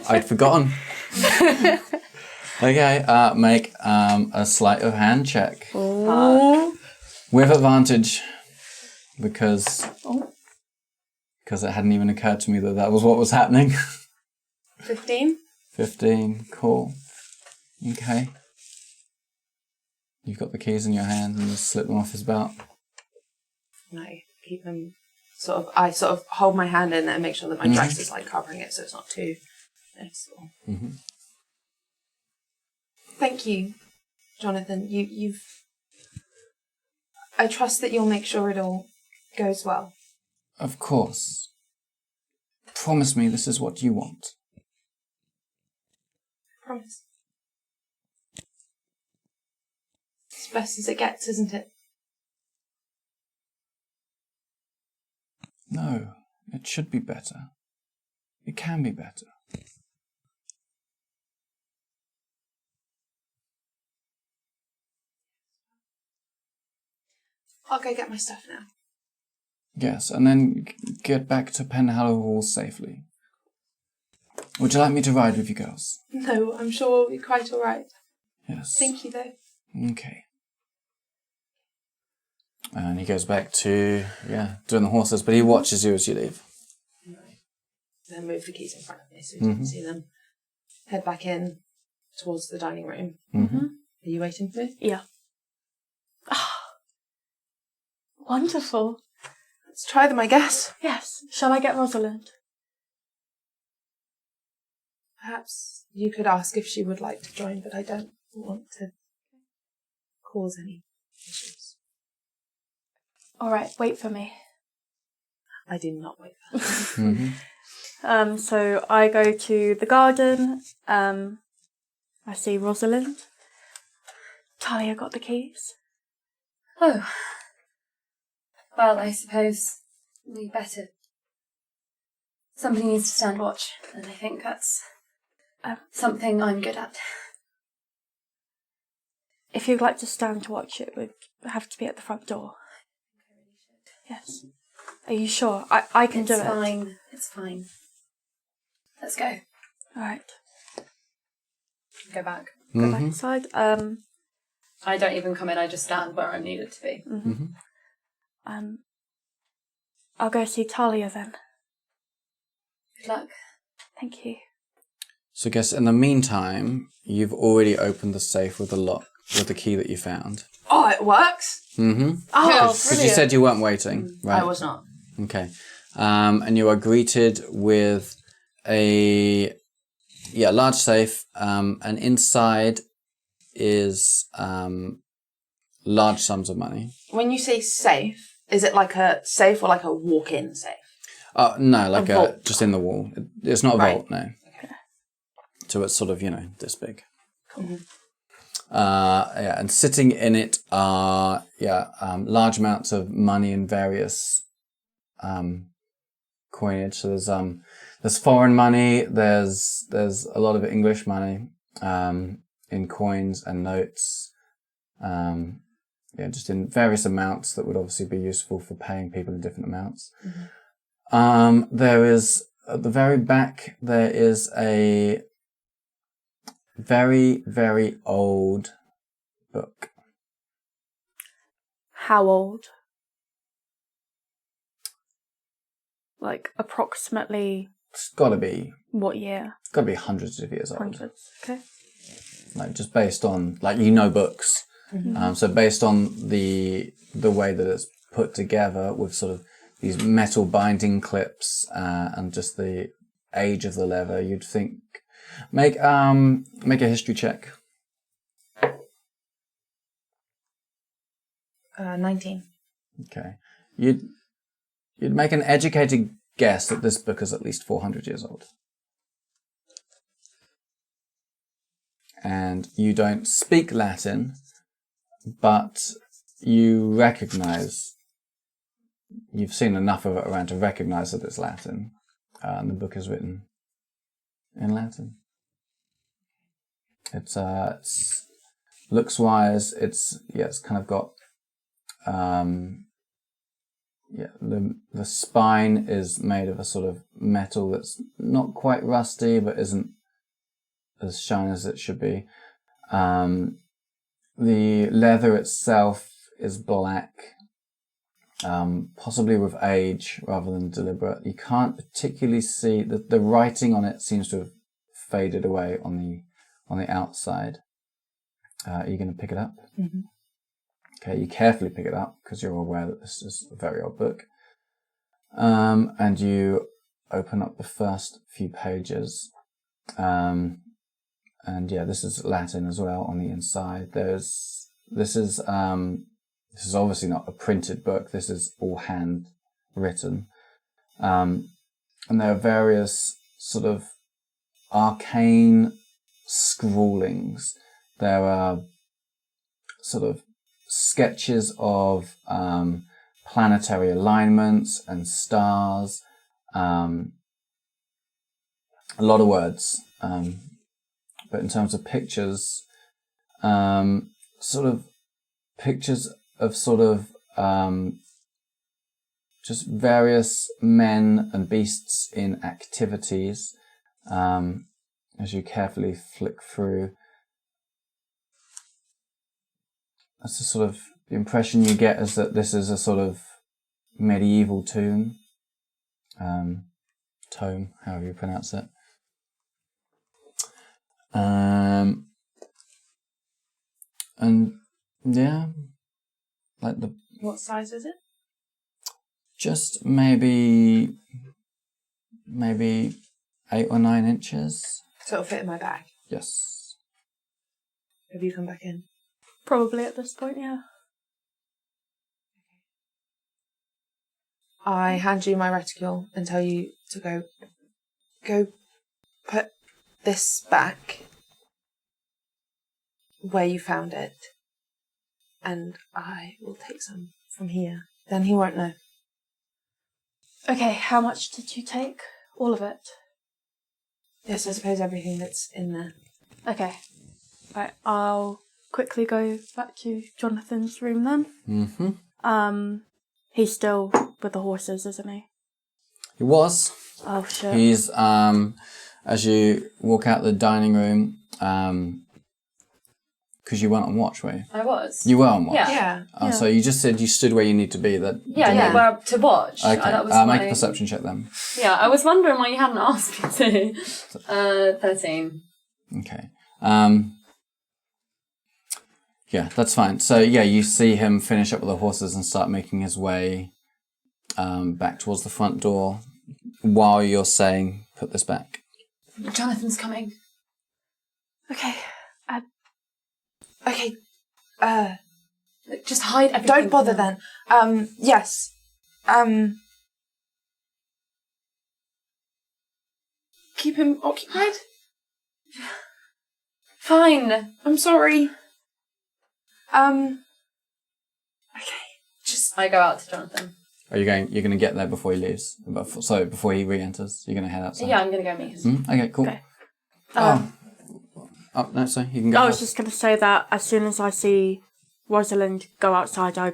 I'd forgotten. Okay, make a sleight of hand check. With advantage. Because it hadn't even occurred to me that was what was happening. 15? 15, cool. Okay. You've got the keys in your hand and just slip them off his belt. And I keep them I hold my hand in there and make sure that my dress is like covering it so it's not too noticeable. Mm-hmm. Thank you, Jonathan. You've. I trust that you'll make sure it all goes well. Of course. Promise me this is what you want. Promise. As best as it gets, isn't it? No, it should be better. It can be better. I'll go get my stuff now. Yes, and then get back to Penhallow Hall safely. Would you like me to ride with you girls? No, I'm sure we'll be quite all right. Yes. Thank you, though. Okay. And he goes back to, doing the horses, but he watches you as you leave. Then move the keys in front of me so you can see them. Head back in towards the dining room. Mm-hmm. Are you waiting for me? Yeah. Wonderful. Let's try them, I guess. Yes. Shall I get Rosalind? Perhaps you could ask if she would like to join, but I don't want to cause any issues. All right, wait for me. I do not wait for her. So I go to the garden. I see Rosalind. Taya got the keys. Oh. Well, I suppose we better. Somebody needs to stand watch, and I think that's something I'm good at. If you'd like to stand to watch, it would have to be at the front door. Yes. Are you sure? I can do it. It's fine. It's fine. Let's go. All right. Go back. Go back inside. I don't even come in. I just stand where I'm needed to be. I'll go see Thalia then. Good luck. Thank you. So I guess in the meantime, you've already opened the safe with the lock, with the key that you found. Oh, it works? Mm-hmm. Oh, Because you said you weren't waiting, right? I was not. Okay. And you are greeted with a large safe, and inside is large sums of money. When you say safe, is it like a safe or like a walk-in safe? No, like A vault. just in the wall. It's not a Right. vault, no. Okay. So it's sort of, this big. Cool. And sitting in it are large amounts of money and various coinage. So there's foreign money, there's a lot of English money in coins and notes, just in various amounts that would obviously be useful for paying people in different amounts. There is, at the very back, there is a very, very old book. How old? Like, approximately It's got to be what year? hundreds of years old. Hundreds. Okay. Like, just based on, books. So based on the way that it's put together with sort of these metal binding clips and just the age of the leather, you'd think make a history check. 19. Okay. You'd make an educated guess that this book is at least 400 years old. And you don't speak Latin, but you recognize, you've seen enough of it around to recognize that it's Latin. And the book is written in Latin. It's looks wise, it's kind of got, the spine is made of a sort of metal that's not quite rusty, but isn't as shiny as it should be. The leather itself is black, possibly with age rather than deliberate. You can't particularly see the writing on it seems to have faded away on the outside. Are you going to pick it up? Mm-hmm. Okay, you carefully pick it up because you're aware that this is a very old book. And you open up the first few pages. This is Latin as well on the inside. This is obviously not a printed book. This is all hand written. And there are various sort of arcane scrawlings. There are sort of sketches of planetary alignments and stars. A lot of words. But in terms of pictures, sort of pictures of just various men and beasts in activities. As you carefully flick through, that's the sort of the impression you get is that this is a sort of medieval tome, however you pronounce it. What size is it? Just maybe 8 or 9 inches. So it'll fit in my bag. Yes. Have you come back in? Probably at this point, yeah. I hand you my reticule and tell you to go put this back where you found it, and I will take some from here. Then he won't know. Okay, how much did you take? All of it? Yes, I suppose everything that's in there. Okay. Right, I'll quickly go back to Jonathan's room then. Mm-hmm. He's still with the horses, isn't he? He was. Oh, shit. He's, as you walk out the dining room, because you weren't on watch, were you? I was. You were on watch? Yeah. Yeah. So you just said you stood where you need to be. Yeah. Well, to watch. Okay, That was make a perception check then. Yeah, I was wondering why you hadn't asked me to. 13. Okay. Yeah, that's fine. So, you see him finish up with the horses and start making his way back towards the front door while you're saying, put this back. Jonathan's coming. Okay. Okay. Just hide everything. Don't bother then. Yes. Keep him occupied? Fine. I'm sorry. Okay. Just I go out to Jonathan. Are you going? You're going to get there before he leaves. Before he re-enters, you're going to head outside. Yeah, I'm going to go meet him. Okay, cool. Okay. No, sorry, you can go. I was just going to say that as soon as I see Rosalind go outside, I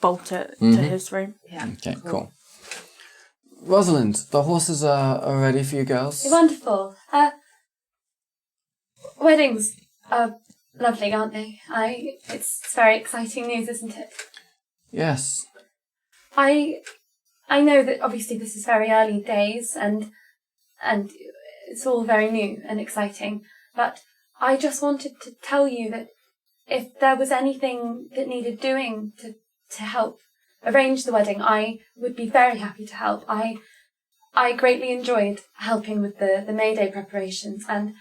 bolt it to his room. yeah. Okay, cool. Rosalind, the horses are ready for you girls. Wonderful. Weddings are lovely, aren't they? It's very exciting news, isn't it? Yes. I know that obviously this is very early days and it's all very new and exciting, but I just wanted to tell you that if there was anything that needed doing to help arrange the wedding, I would be very happy to help. I greatly enjoyed helping with the May Day preparations, and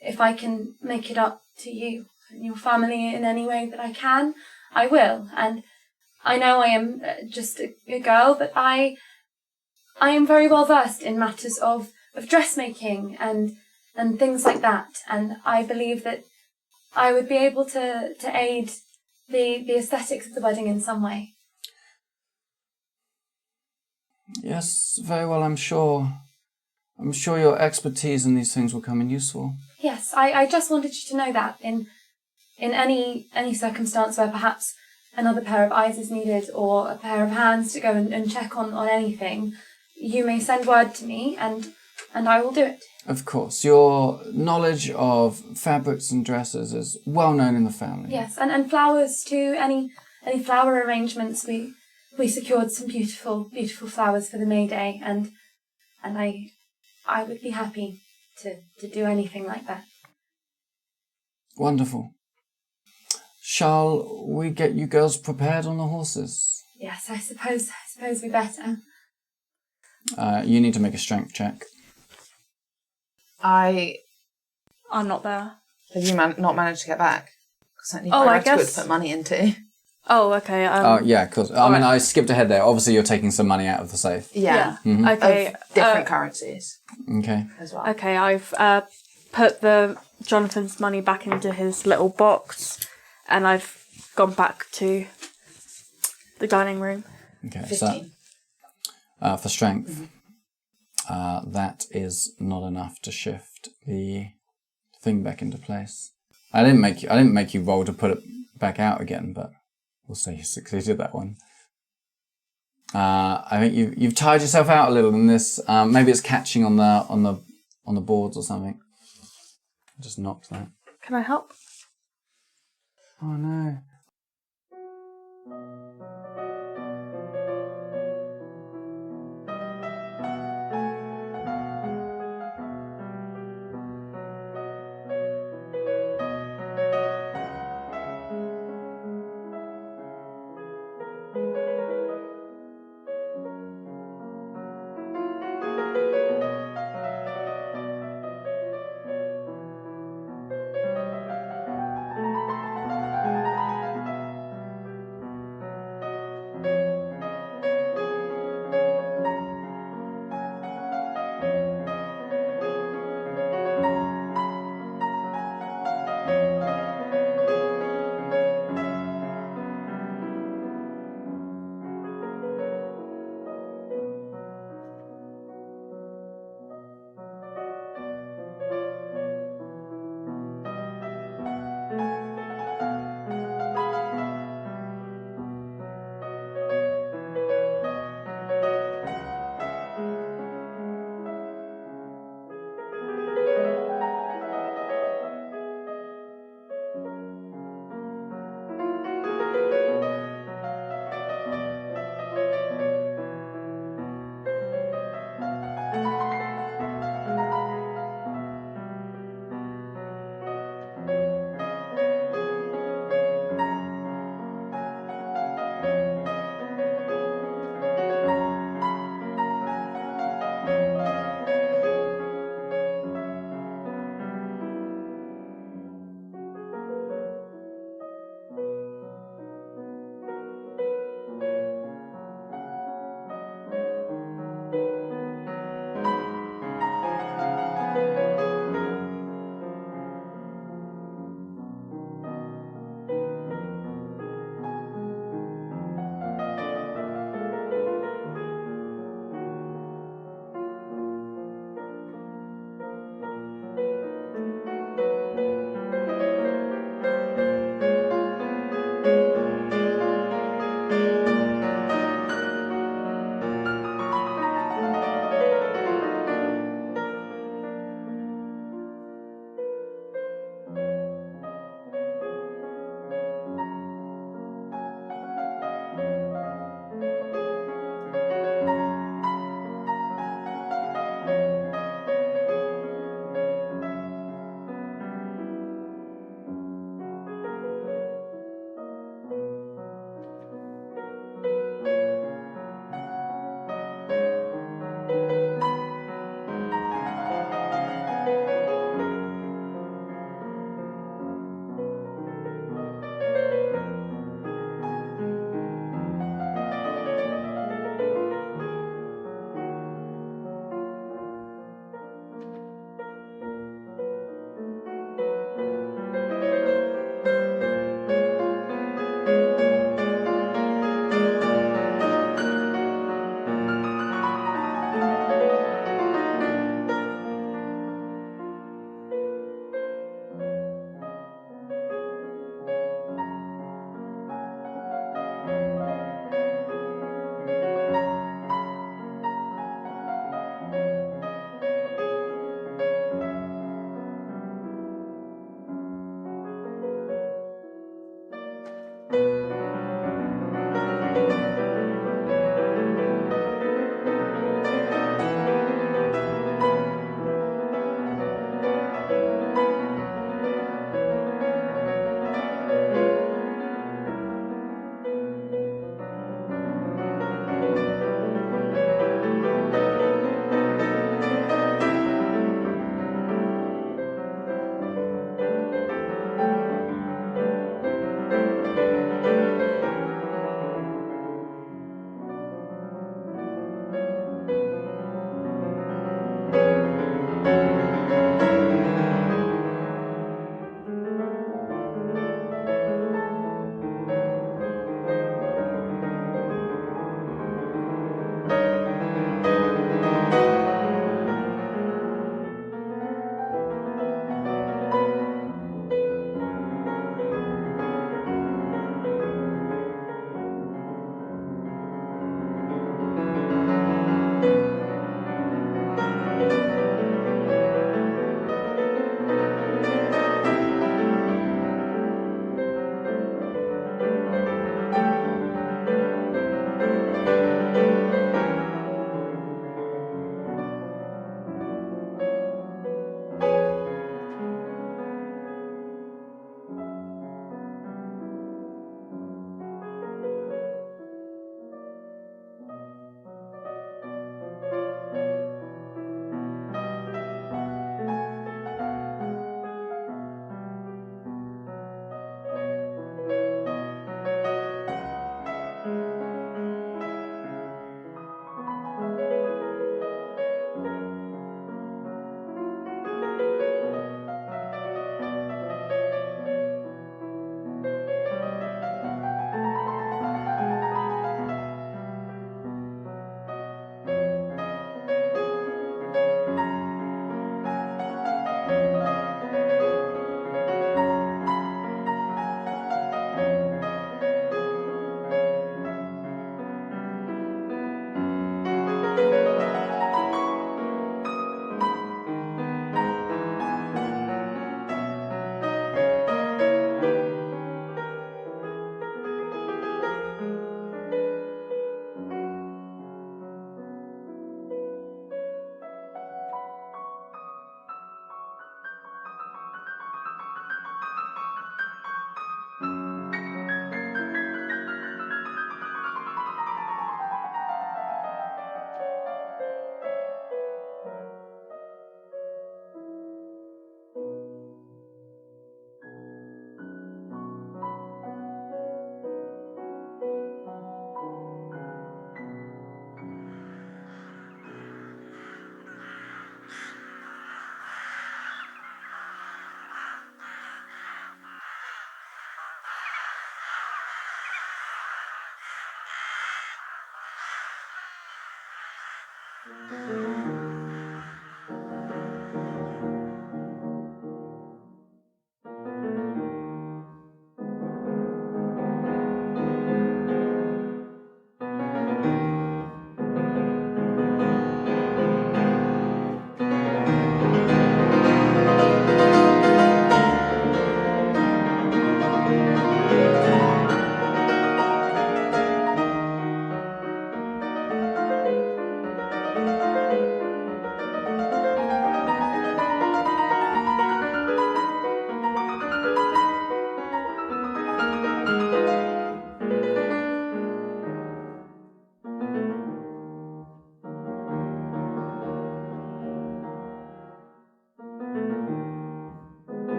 if I can make it up to you and your family in any way that I can, I will. And I know I am just a girl, but I am very well versed in matters of dressmaking and things like that, and I believe that I would be able to aid the aesthetics of the wedding in some way. Yes, very well, I'm sure. I'm sure your expertise in these things will come in useful. Yes, I just wanted you to know that in any circumstance where perhaps another pair of eyes is needed or a pair of hands to go and check on anything, you may send word to me and I will do it. Of course, your knowledge of fabrics and dresses is well known in the family. Yes, and flowers too. Any flower arrangements, we secured some beautiful flowers for the May Day, and I would be happy to do anything like that. Wonderful. Shall we get you girls prepared on the horses? Yes, I suppose we better. You need to make a strength check. I'm not there. Have you not managed to get back? Because I need Oh, my I rent to guess- put money into. Oh, okay. Oh, yeah, of course. I mean, alright. I skipped ahead there. Obviously, you're taking some money out of the safe. Yeah. Okay. Of different currencies Okay. as well. Okay, I've put Jonathan's money back into his little box, and I've gone back to the dining room. Okay, 15. so for strength, that is not enough to shift the thing back into place. I didn't make you roll to put it back out again, but we'll say you succeeded that one. I think you've tired yourself out a little in this. Maybe it's catching on the boards or something. Just knocked that. Can I help? Oh no.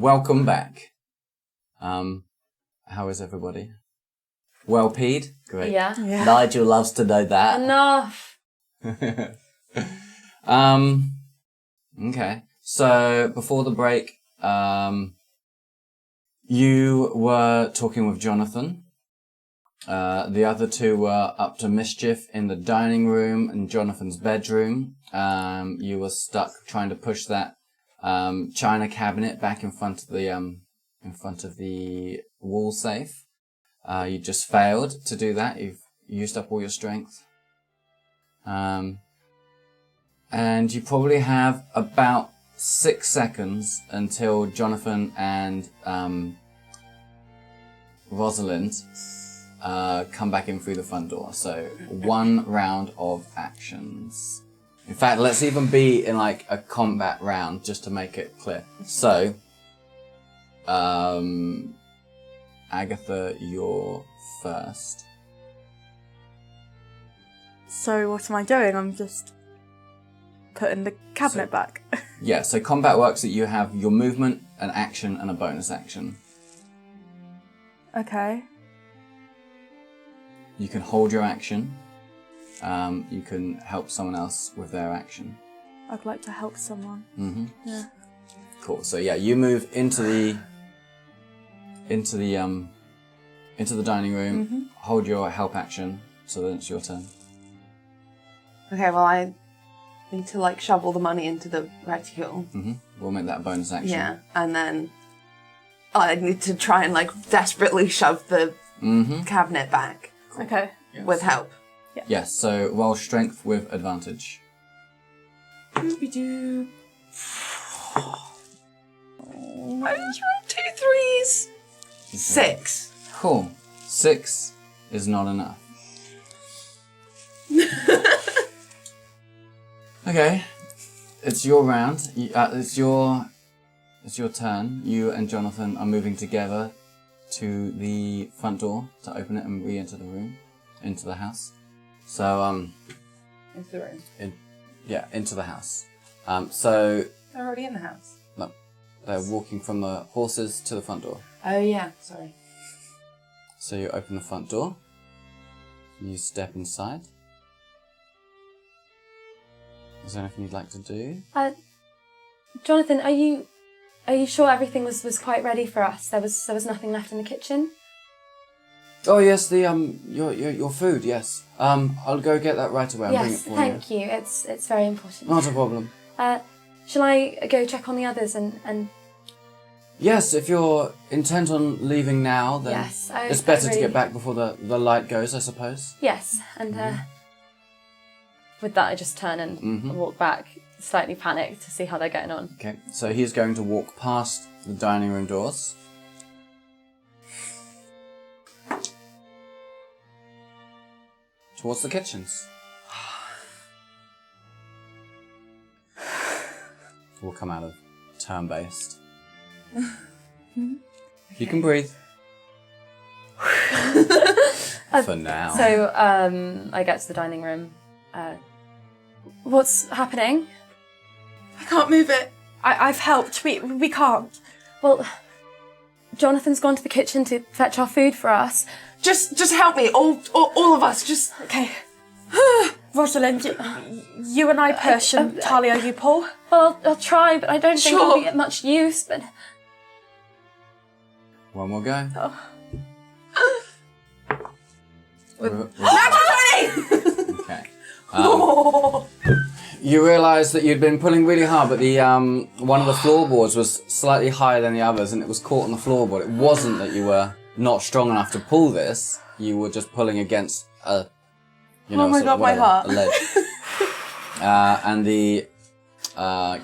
welcome back. How is everybody? Well peed? Great. Yeah. Nigel loves to know that. Enough. Okay. So before the break, you were talking with Jonathan. The other two were up to mischief in the dining room and Jonathan's bedroom. You were stuck trying to push that china cabinet back in front of the wall safe. You just failed to do that. You've used up all your strength. And you probably have about 6 seconds until Jonathan and Rosalind come back in through the front door. So 1 round of actions. In fact, let's even be in like a combat round just to make it clear. So, Agatha, you're first. So what am I doing? I'm just putting the cabinet back. Yeah, so combat works that you have your movement, an action, and a bonus action. Okay. You can hold your action. You can help someone else with their action. I'd like to help someone. Mm-hmm. Yeah. Cool. So yeah, you move into the dining room. Hold your help action. So then it's your turn. Okay, well, I need to, like, shovel the money into the reticule. We'll make that a bonus action. Yeah, and then I need to try and, like, desperately shove the cabinet back Okay. with help. Yes. So roll strength with advantage. Doobie-doo. I just rolled 2 3s. 6. Cool. 6 is not enough. Okay, it's your round. It's your turn. You and Jonathan are moving together to the front door to open it and re-enter the room, into the house. So Into the room. Into the house. So They're already in the house. no, they're walking from the horses to the front door. Oh yeah, sorry. So you open the front door. You step inside. Is there anything you'd like to do? Jonathan, are you sure everything was quite ready for us? There was nothing left in the kitchen? Oh yes, the your food. Yes. I'll go get that right away. I'll bring it Yes, for thank you. It's very important. Not a problem. Shall I go check on the others and Yes, if you're intent on leaving now, then yes, it's better to get back before the light goes, I suppose. Yes, and With that, I just turn and walk back, slightly panicked to see how they're getting on. Okay, so he's going to walk past the dining room doors. Towards the kitchens. We'll come out of turn-based. You can breathe. For now. So I get to the dining room. What's happening? I can't move it. I've helped. We can't. Well, Jonathan's gone to the kitchen to fetch our food for us. Just help me, all of us. Just Okay. Rosalind, you and I push, and Thalia, you pull. Well, I'll try, but I don't think Sure. it'll be much use. But One more go. Okay. You realise that you'd been pulling really hard, but the one of the floorboards was slightly higher than the others, and it was caught on the floorboard. It wasn't that you were not strong enough to pull this; you were just pulling against a, Oh my sort God, of my whatever, heart. a ledge. And the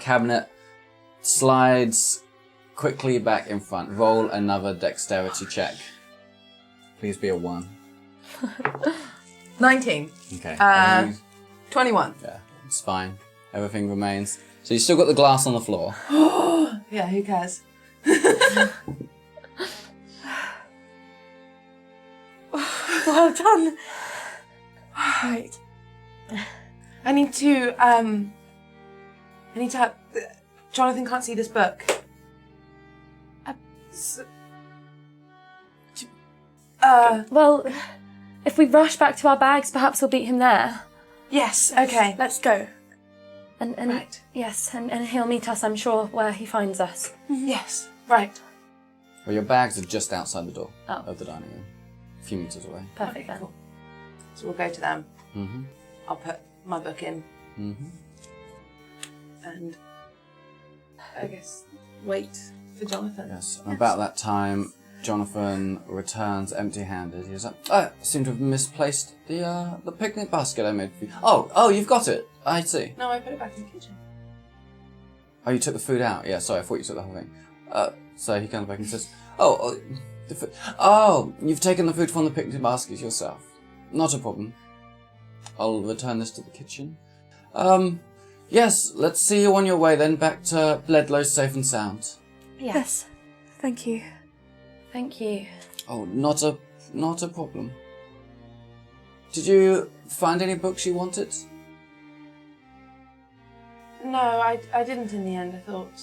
cabinet slides quickly back in front. Roll another dexterity check. Please be a 1. 19. Okay. 21. Yeah, it's fine. Everything remains. So you still got the glass on the floor. Yeah, who cares? Well done. Right. I need to have... Jonathan can't see this book. Well, if we rush back to our bags, perhaps we'll beat him there. Yes, okay. Let's go. And Right. yes, and he'll meet us, I'm sure, where he finds us. Yes, right. Well, your bags are just outside the door Oh. of the dining room. A few meters away. Perfect then. Cool. So we'll go to them. Mm-hmm. I'll put my book in Mm-hmm. and I guess wait for Jonathan. Yes. And about that time, Jonathan returns empty-handed. He's like, "I seem to have misplaced the picnic basket I made for you. Oh, you've got it. I see. No, I put it back in the kitchen. Oh, you took the food out. Yeah, sorry, I thought you took the whole thing. So he comes back and says, the food. Oh, you've taken the food from the picnic basket yourself. Not a problem. I'll return this to the kitchen. Yes, let's see you on your way then back to Bledlow safe and sound. Yes. Thank you. Thank you. Oh, not a problem. Did you find any books you wanted? No, I didn't in the end. I thought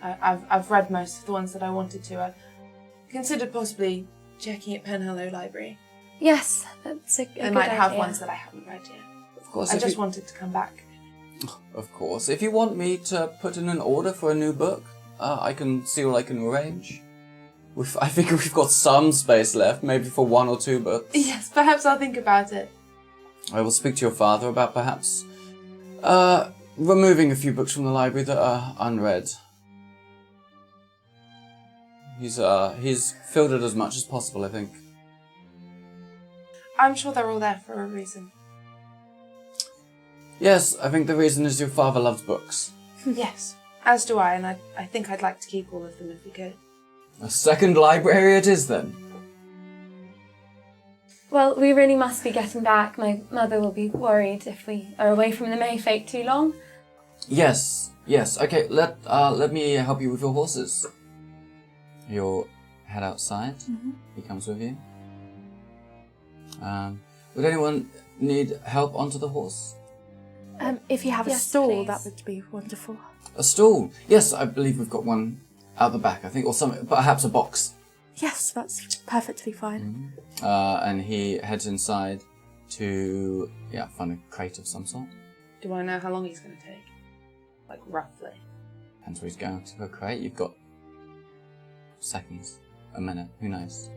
I've read most of the ones that I wanted to. I considered possibly checking at Penhallow Library. Yes, that's a They good might have idea. ones that I haven't read yet. Of course. I if just you- wanted to come back. Of course. If you want me to put in an order for a new book, I can see what I can arrange. I think we've got some space left, maybe for 1 or 2 books. Yes, perhaps I'll think about it. I will speak to your father about perhaps removing a few books from the library that are unread. He's filled it as much as possible, I think. I'm sure they're all there for a reason. Yes, I think the reason is your father loves books. Yes, as do I, and I think I'd like to keep all of them if we could. A second library it is then. Well, we really must be getting back. My mother will be worried if we are away from the Mayfake too long. Yes. Okay, let me help you with your horses. You'll head outside. Mm-hmm. He comes with you. Would anyone need help onto the horse? If you have a Yes, stall, please. that would be wonderful. A stool? Yes, I believe we've got one out the back, I think, or some, perhaps a box. Yes, that's perfectly fine. And he heads inside to, find a crate of some sort. Do I know how long he's going to take? Like, roughly. Depends where he's going to a crate. You've got seconds, a minute, who knows?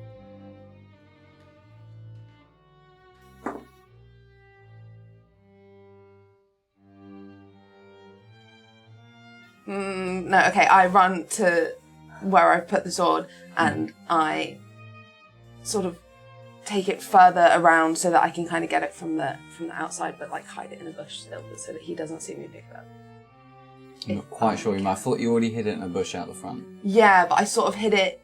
No, okay, I run to where I've put the sword and I sort of take it further around so that I can kind of get it from the outside, but like hide it in a bush still so that he doesn't see me pick it up. I'm not quite sure you might. I thought you already hid it in a bush out the front. Yeah, but I sort of hid it.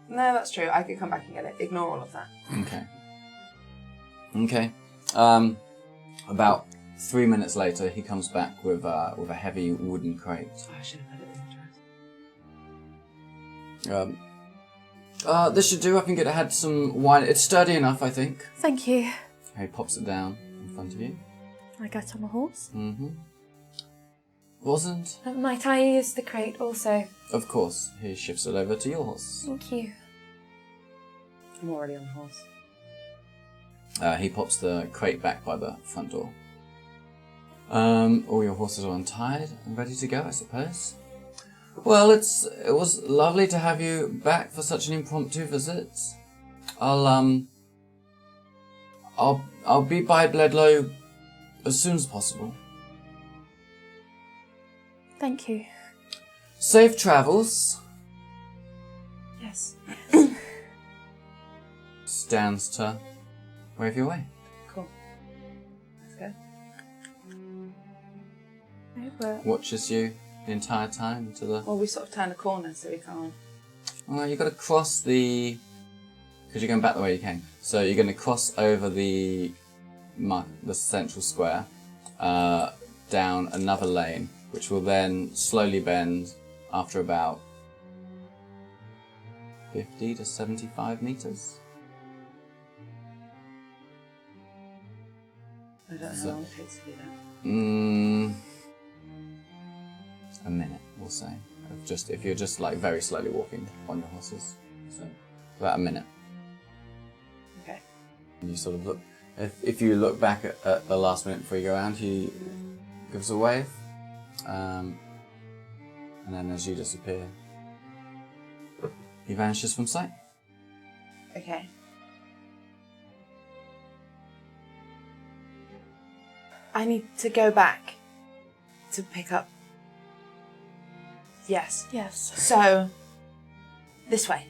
No, that's true. I could come back and get it. Ignore all of that. Okay. About 3 minutes later, he comes back with a heavy wooden crate. I should have put it in the dress. This should do. I think it had some wine. It's sturdy enough, I think. Thank you. He pops it down in front of you. I get on the horse. Wasn't? Might I use the crate also? Of course. He shifts it over to your horse. Thank you. I'm already on the horse. He pops the crate back by the front door. All your horses are untied and ready to go, I suppose. Well, it was lovely to have you back for such an impromptu visit. I'll be by Bledlow as soon as possible. Thank you. Safe travels. Yes. Stands to wave you away. Cool. Let's go. Watches you the entire time to the. Well, we sort of turn a corner so we can't. Well, you've got to cross the. Because you're going back the way you came. So you're going to cross over the central square, down another lane, which will then slowly bend after about 50 to 75 meters. I don't know how long it takes to do that. A minute, we'll say. of just if you're just like very slowly walking on your horses. So about a minute. Okay. And you sort of look. If you look back at the last minute before you go around, he gives a wave, and then as you disappear, he vanishes from sight. Okay. I need to go back to pick up. Yes. Yes. So, this way.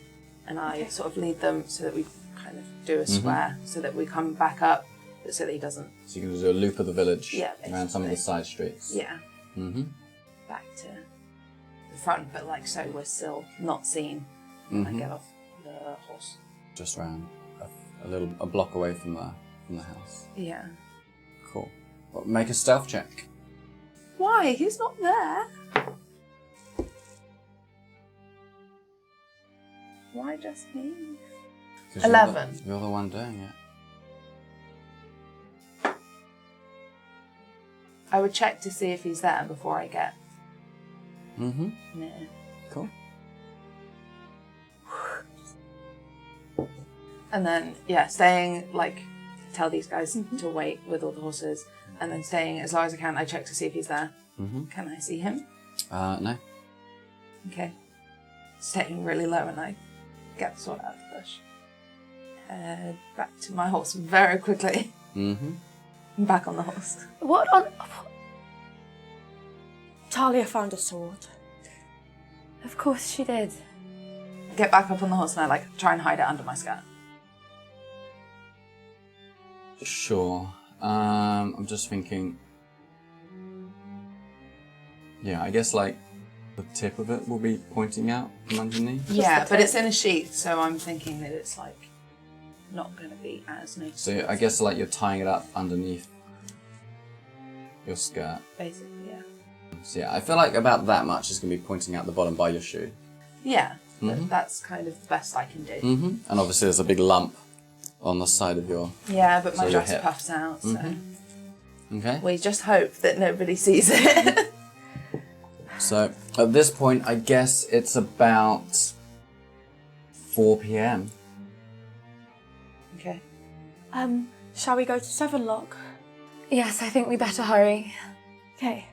And I sort of lead them so that we kind of do a square, so that we come back up, but so that he doesn't. So you can do a loop of the village around some of the basically. side streets. Yeah. Mm-hmm. Back to the front, but like so we're still not seen when I get off the horse. Just around a block away from the house. Yeah. Cool. Well, make a stealth check. Why? He's not there. Why just me? 'Cause 11. You're the one doing it. I would check to see if he's there before I get Mm-hmm. near. Cool. And then, staying, like, tell these guys to wait with all the horses, and then staying as long as I can. I check to see if he's there. Mm-hmm. Can I see him? No. Okay. Staying really low, and I get the sword out of the bush. Head back to my horse very quickly. Mm-hmm. I'm back on the horse. What on... Thalia found a sword. Of course she did. Get back up on the horse, and I, like, try and hide it under my skirt. Sure. I'm just thinking. Yeah, I guess like the tip of it will be pointing out from underneath. Yeah, but it's in a sheath, so I'm thinking that it's like not going to be as noticeable. So I guess like you're tying it up underneath your skirt. Basically, yeah. So yeah, I feel like about that much is going to be pointing out the bottom by your shoe. Yeah, but that's kind of the best I can do. Mm-hmm. And obviously there's a big lump on the side of your... Yeah, but my So your dress hip. puffs out, so Okay. we just hope that nobody sees it. So at this point, I guess it's about 4 p.m. Okay. Shall we go to Sevenlock? Yes, I think we better hurry. Okay.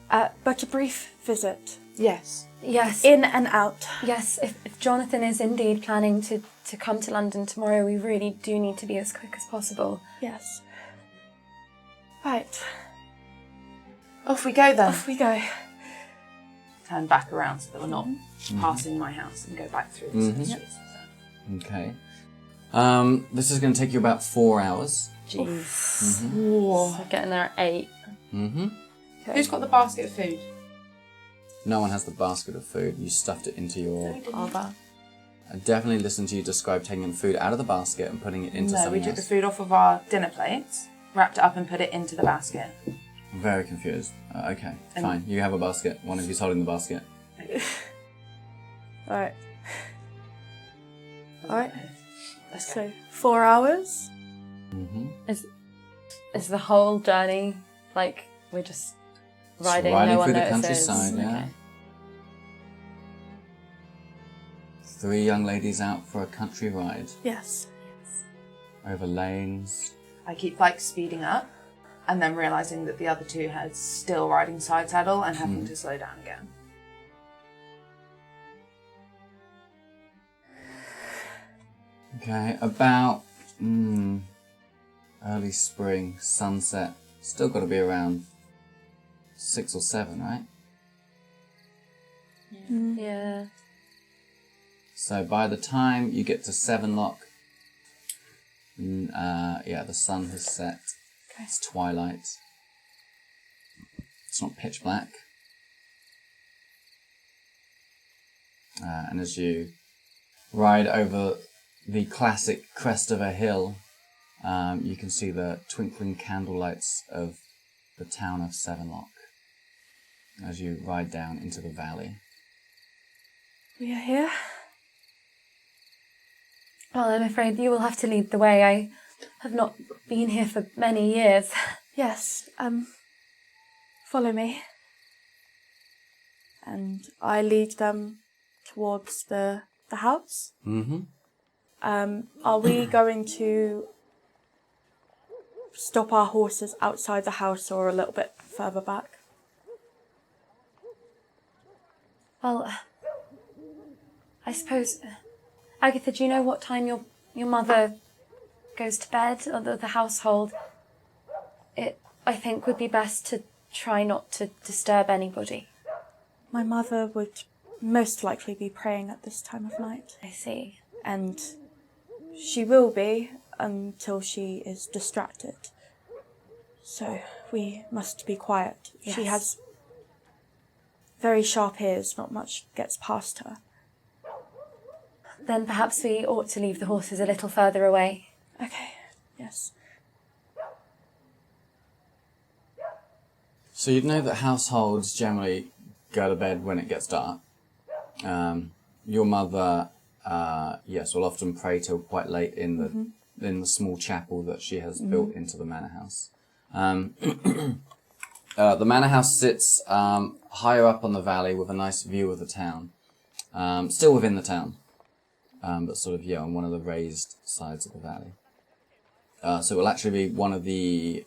But a brief visit. Yes. Yes. In and out. Yes, if Jonathan is indeed planning to come to London tomorrow, we really do need to be as quick as possible. Yes. Right. Off we go then. Off we go. Turn back around so that we're not passing my house and go back through the streets and stuff. Okay. This is going to take you about 4 hours. Jeez. Whoa. So getting there at 8. Mm-hmm. Who's got the basket of food? No one has the basket of food. You stuffed it into your... Arva. I definitely listened to you describe taking the food out of the basket and putting it into No, we something took the else. food off of our dinner plates, wrapped it up and put it into the basket. I'm very confused. Okay, fine. You have a basket. One of you's holding the basket. Alright. Alright. Let's go. So, 4 hours? Mm-hmm. Is the whole journey like we're just riding, riding no one through the notices? countryside, yeah. Okay. 3 young ladies out for a country ride. Yes. Over lanes. I keep like speeding up and then realising that the other two had still riding side saddle and having to slow down again. Okay, about early spring, sunset. Still got to be around 6 or 7, right? Yeah. So by the time you get to Sevenlock, the sun has set. Okay. It's twilight. It's not pitch black. And as you ride over the classic crest of a hill, you can see the twinkling candlelights of the town of Sevenlock as you ride down into the valley. We are here. Well, I'm afraid you will have to lead the way. I have not been here for many years. Yes. Follow me. and I lead them towards the house. Mm-hmm. Are we going to stop our horses outside the house or a little bit further back? Well, I suppose, Agatha, do you know what time your mother goes to bed, or the household? It, I think, would be best to try not to disturb anybody. My mother would most likely be praying at this time of night. I see. And she will be until she is distracted. So we must be quiet. Yes. She has very sharp ears, not much gets past her. Then perhaps we ought to leave the horses a little further away. Okay, yes. So you'd know that households generally go to bed when it gets dark. Your mother, yes, will often pray till quite late in the small chapel that she has built into the manor house. The manor house sits higher up on the valley with a nice view of the town. Still within the town, but sort of, on one of the raised sides of the valley. So it will actually be one of the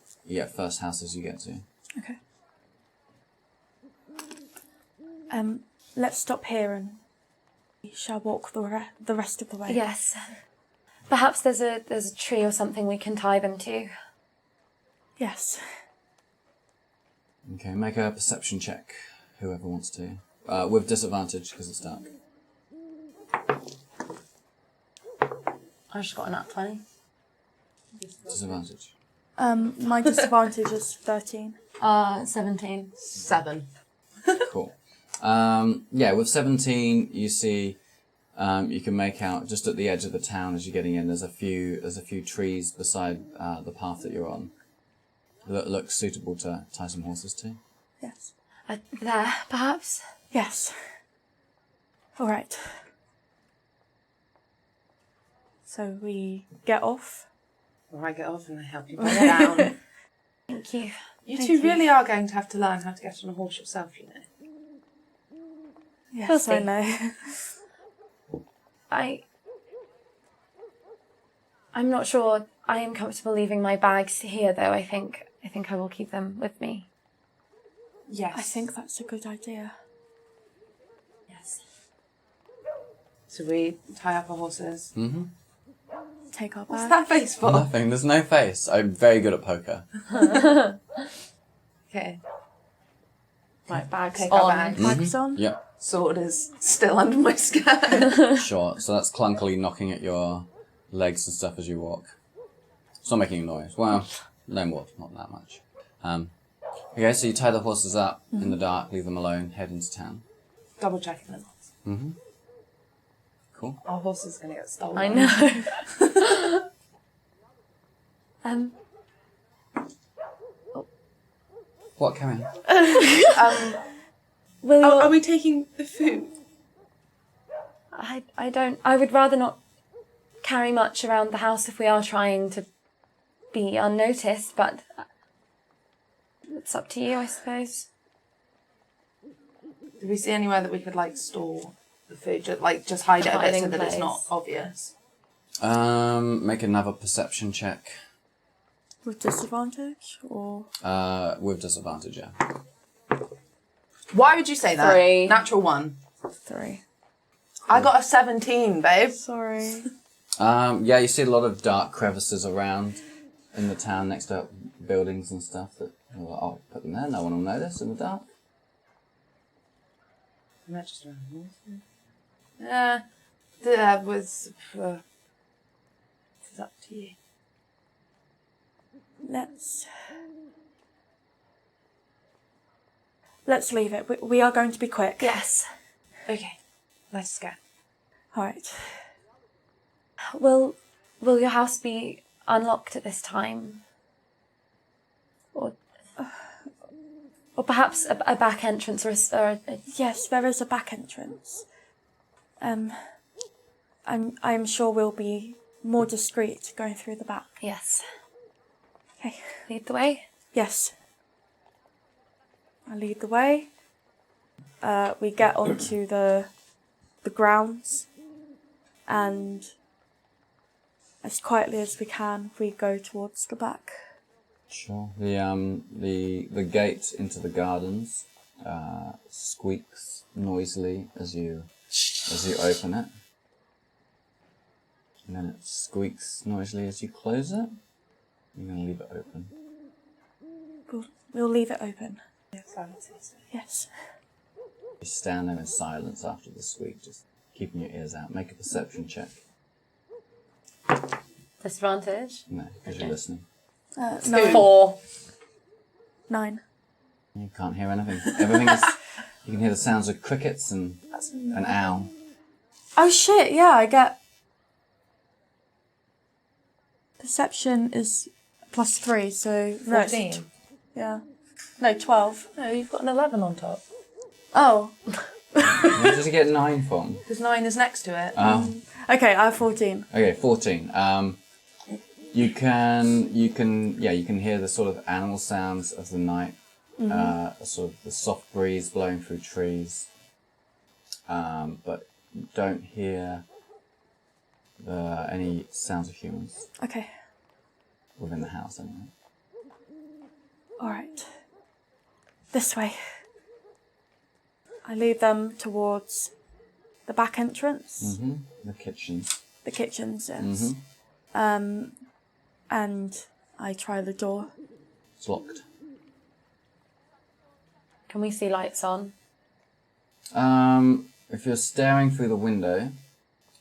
first houses you get to. Okay. Let's stop here and we shall walk the rest of the way. Yes. Perhaps there's a tree or something we can tie them to. Yes. Okay, make a perception check, whoever wants to. With disadvantage, because it's dark. I just got a nat 20. Disadvantage. My disadvantage is 13. 17. 7. Cool. With 17, you see, you can make out just at the edge of the town as you're getting in. There's a few trees beside the path that you're on that look suitable to tie some horses to. Yes. There, perhaps? Yes. All right. So we get off. Or I get off and I help you put it down. Thank you. You Thank two you. really are going to have to learn how to get on a horse yourself, you know. Yes, We'll see. I know. I'm not sure I am comfortable leaving my bags here, though. I think I will keep them with me. Yes. I think that's a good idea. Yes. So we tie up our horses. Mm-hmm. Take our What's bag. that face for? Nothing. There's no face. I'm very good at poker. Okay. Right, bags Take our on. bags. Bags on. Yep. Sword is still under my skirt. Sure. So that's clunkily knocking at your legs and stuff as you walk. It's not making a noise. Well, no more. Not that much. Okay, so you tie the horses up in the dark, leave them alone, head into town. Double checking them. Mm-hmm. Cool. Our horse is going to get stolen. I know. What, Karen? Will Are we taking the food? I would rather not carry much around the house if we are trying to be unnoticed, but it's up to you, I suppose. Do we see anywhere that we could store the food? Just hide it a bit Hiding so that it's not place. obvious. Make another perception check. With disadvantage or? With disadvantage, yeah. Why would you say that? 3. Natural 1. 3. I got a 17, babe. Sorry. You see a lot of dark crevices around in the town next to buildings and stuff that I'll put them there, no one will notice in the dark. It's up to you. Let's leave it. We are going to be quick. Yes. Okay, let's go. All right. Will your house be unlocked at this time? Or perhaps a back entrance or a Yes, there is a back entrance. I'm sure we'll be more discreet going through the back. yes. Okay. Lead the way. Yes. I lead the way. we get onto the grounds, and as quietly as we can, we go towards the back. Sure. The gate into the gardens squeaks noisily as you open it, and then it squeaks noisily as you close it. You're going to leave it open. We'll leave it open. Yes, I would say so. Yes. You stand there in silence after the squeak, just keeping your ears out. Make a perception check. Disadvantage? No, because you're listening. 4. 9. You can't hear anything. Everything is... You can hear the sounds of crickets and an owl. Oh shit, yeah, I get... Perception is +3, so... 14. Yeah. No, 12. No, you've got an 11 on top. Oh. Where does it get 9 from? Because 9 is next to it. Oh. Okay, I have 14. Okay, 14. You can hear the sort of animal sounds of the night, sort of the soft breeze blowing through trees, but you don't hear any sounds of humans Okay. within the house anyway. Alright. This way. I lead them towards the back entrance, The kitchens. the kitchens, yes. And I try the door. It's locked. Can we see lights on? If you're staring through the window,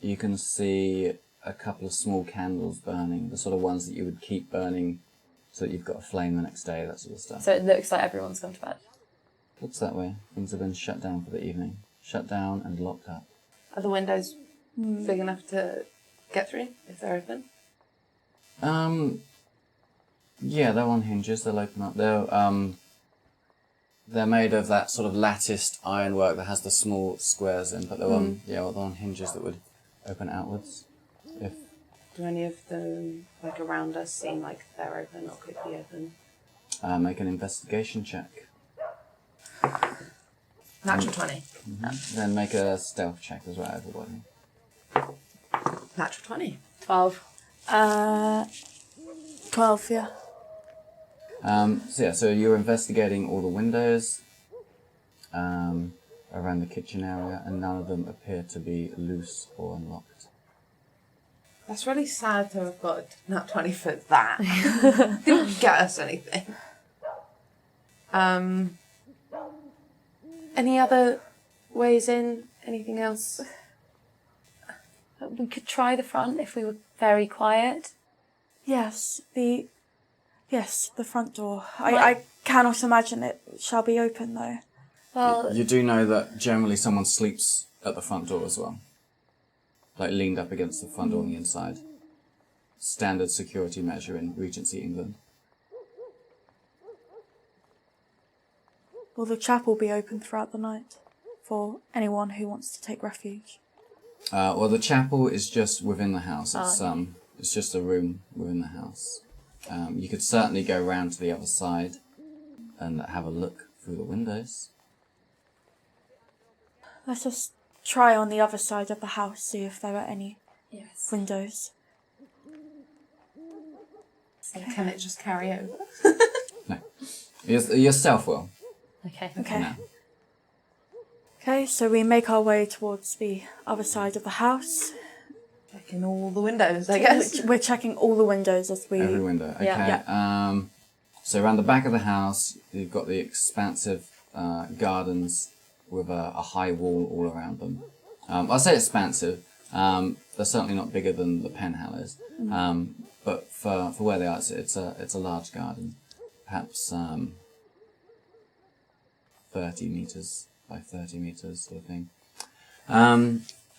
you can see a couple of small candles burning, the sort of ones that you would keep burning so that you've got a flame the next day, that sort of stuff. So it looks like everyone's gone to bed. Looks that way. Things have been shut down for the evening. Shut down and locked up. Are the windows big enough to get through if they're open? Yeah, they're on hinges. They'll open up. They're made of that sort of latticed ironwork that has the small squares in, but they're on hinges that would open outwards. If Do any of them, like around us, seem like they're open or could be open? make an investigation check. Natural 20. Then make a stealth check as well, everybody. Natural 20. 12. 12, yeah. So you're investigating all the windows around the kitchen area, and none of them appear to be loose or unlocked. That's really sad to have got a nat 20 for that. Didn't get us anything. Any other ways in? Anything else? We could try the front if we were very quiet. Yes, the front door. I cannot imagine it shall be open, though. Well, You do know that generally someone sleeps at the front door as well. Like leaned up against the front door on the inside. Standard security measure in Regency, England. Will the chapel be open throughout the night for anyone who wants to take refuge? Well, the chapel is just within the house. It's just a room within the house. You could certainly go round to the other side and have a look through the windows. Let us try on the other side of the house, see if there are any yes. windows. Can it just carry over? No. Yourself will. Okay. Okay. No. Okay, so we make our way towards the other side of the house. Checking all the windows, I guess. We're checking all the windows as we... Every window. Okay. Yeah. So around the back of the house, you've got the expansive gardens with a high wall all around them. I say expansive. They're certainly not bigger than the Penhallows. But for where they are, it's a large garden. Perhaps 30 metres by 30 metres sort of thing.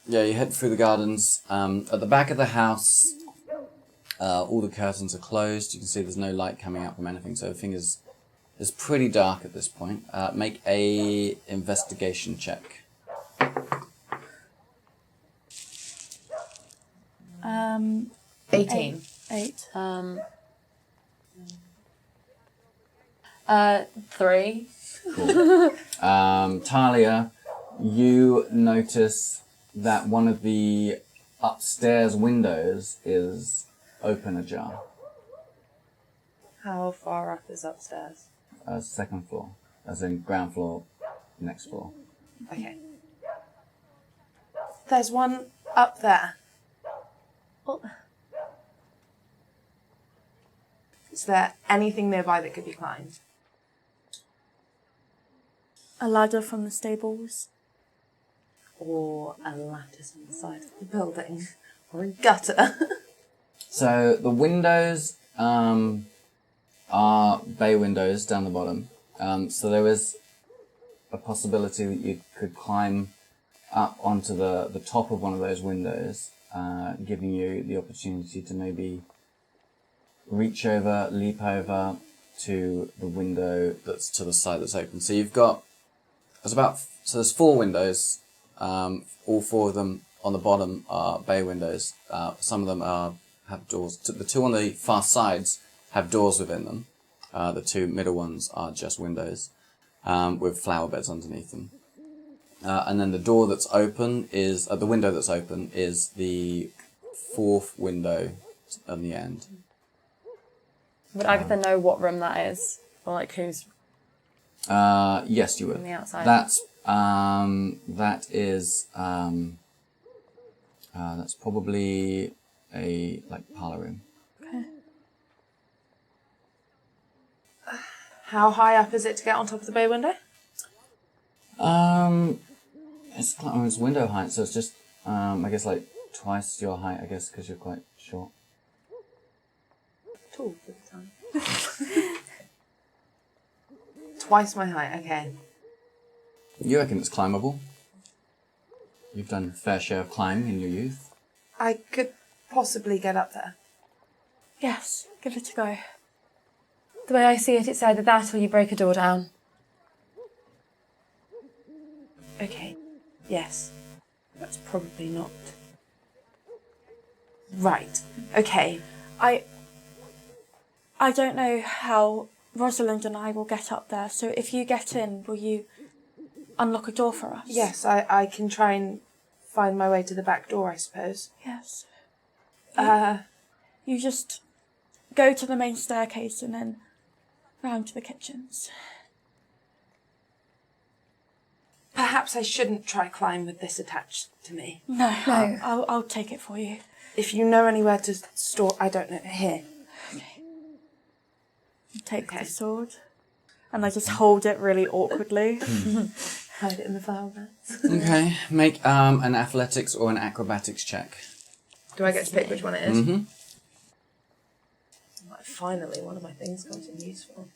You head through the gardens. At the back of the house, all the curtains are closed. You can see there's no light coming out from anything, so everything is pretty dark at this point. Make a investigation check. 18. 8. 3. Cool. Thalia, you notice that one of the upstairs windows is open ajar. How far up is upstairs? Second floor, as in ground floor, next floor. Okay. There's one up there. Well, Is there anything nearby that could be climbed? A ladder from the stables. Or a lattice on the side of the building? Or a gutter? So the windows are bay windows down the bottom. So there is a possibility that you could climb up onto the top of one of those windows, giving you the opportunity to maybe reach over, leap over to the window that's to the side that's open. So you've got, there's 4 windows, all 4 of them on the bottom are bay windows. Some of them have doors. The 2 on the far sides have doors within them. The 2 middle ones are just windows with flower beds underneath them. And then the door that's open is, the window that's open is the 4th window on the end. Would Agatha know what room that is? Or like who's Yes, you would. on the outside? That's probably a parlour room. How high up is it to get on top of the bay window? It's window height, so it's just I guess twice your height, I guess, because you're quite short. Tall for the time. Twice my height, okay. You reckon it's climbable? You've done a fair share of climbing in your youth. I could possibly get up there. Yes, give it a go. The way I see it, it's either that or you break a door down. Okay. Yes. That's probably not. Right. Okay. I don't know how Rosalind and I will get up there, so if you get in, will you unlock a door for us? Yes, I can try and find my way to the back door, I suppose. Yes. Uh, You just go to the main staircase and then round to the kitchens. perhaps I shouldn't try climb with this attached to me. No. No. I'll take it for you. If you know anywhere to store, I don't know, here. Take Okay. the sword. And I just hold it really awkwardly. Hide it in the flower beds. Okay, make an athletics or an acrobatics check. Do I get to pick which one it is? Mm-hmm. Like, finally, one of my things comes in useful.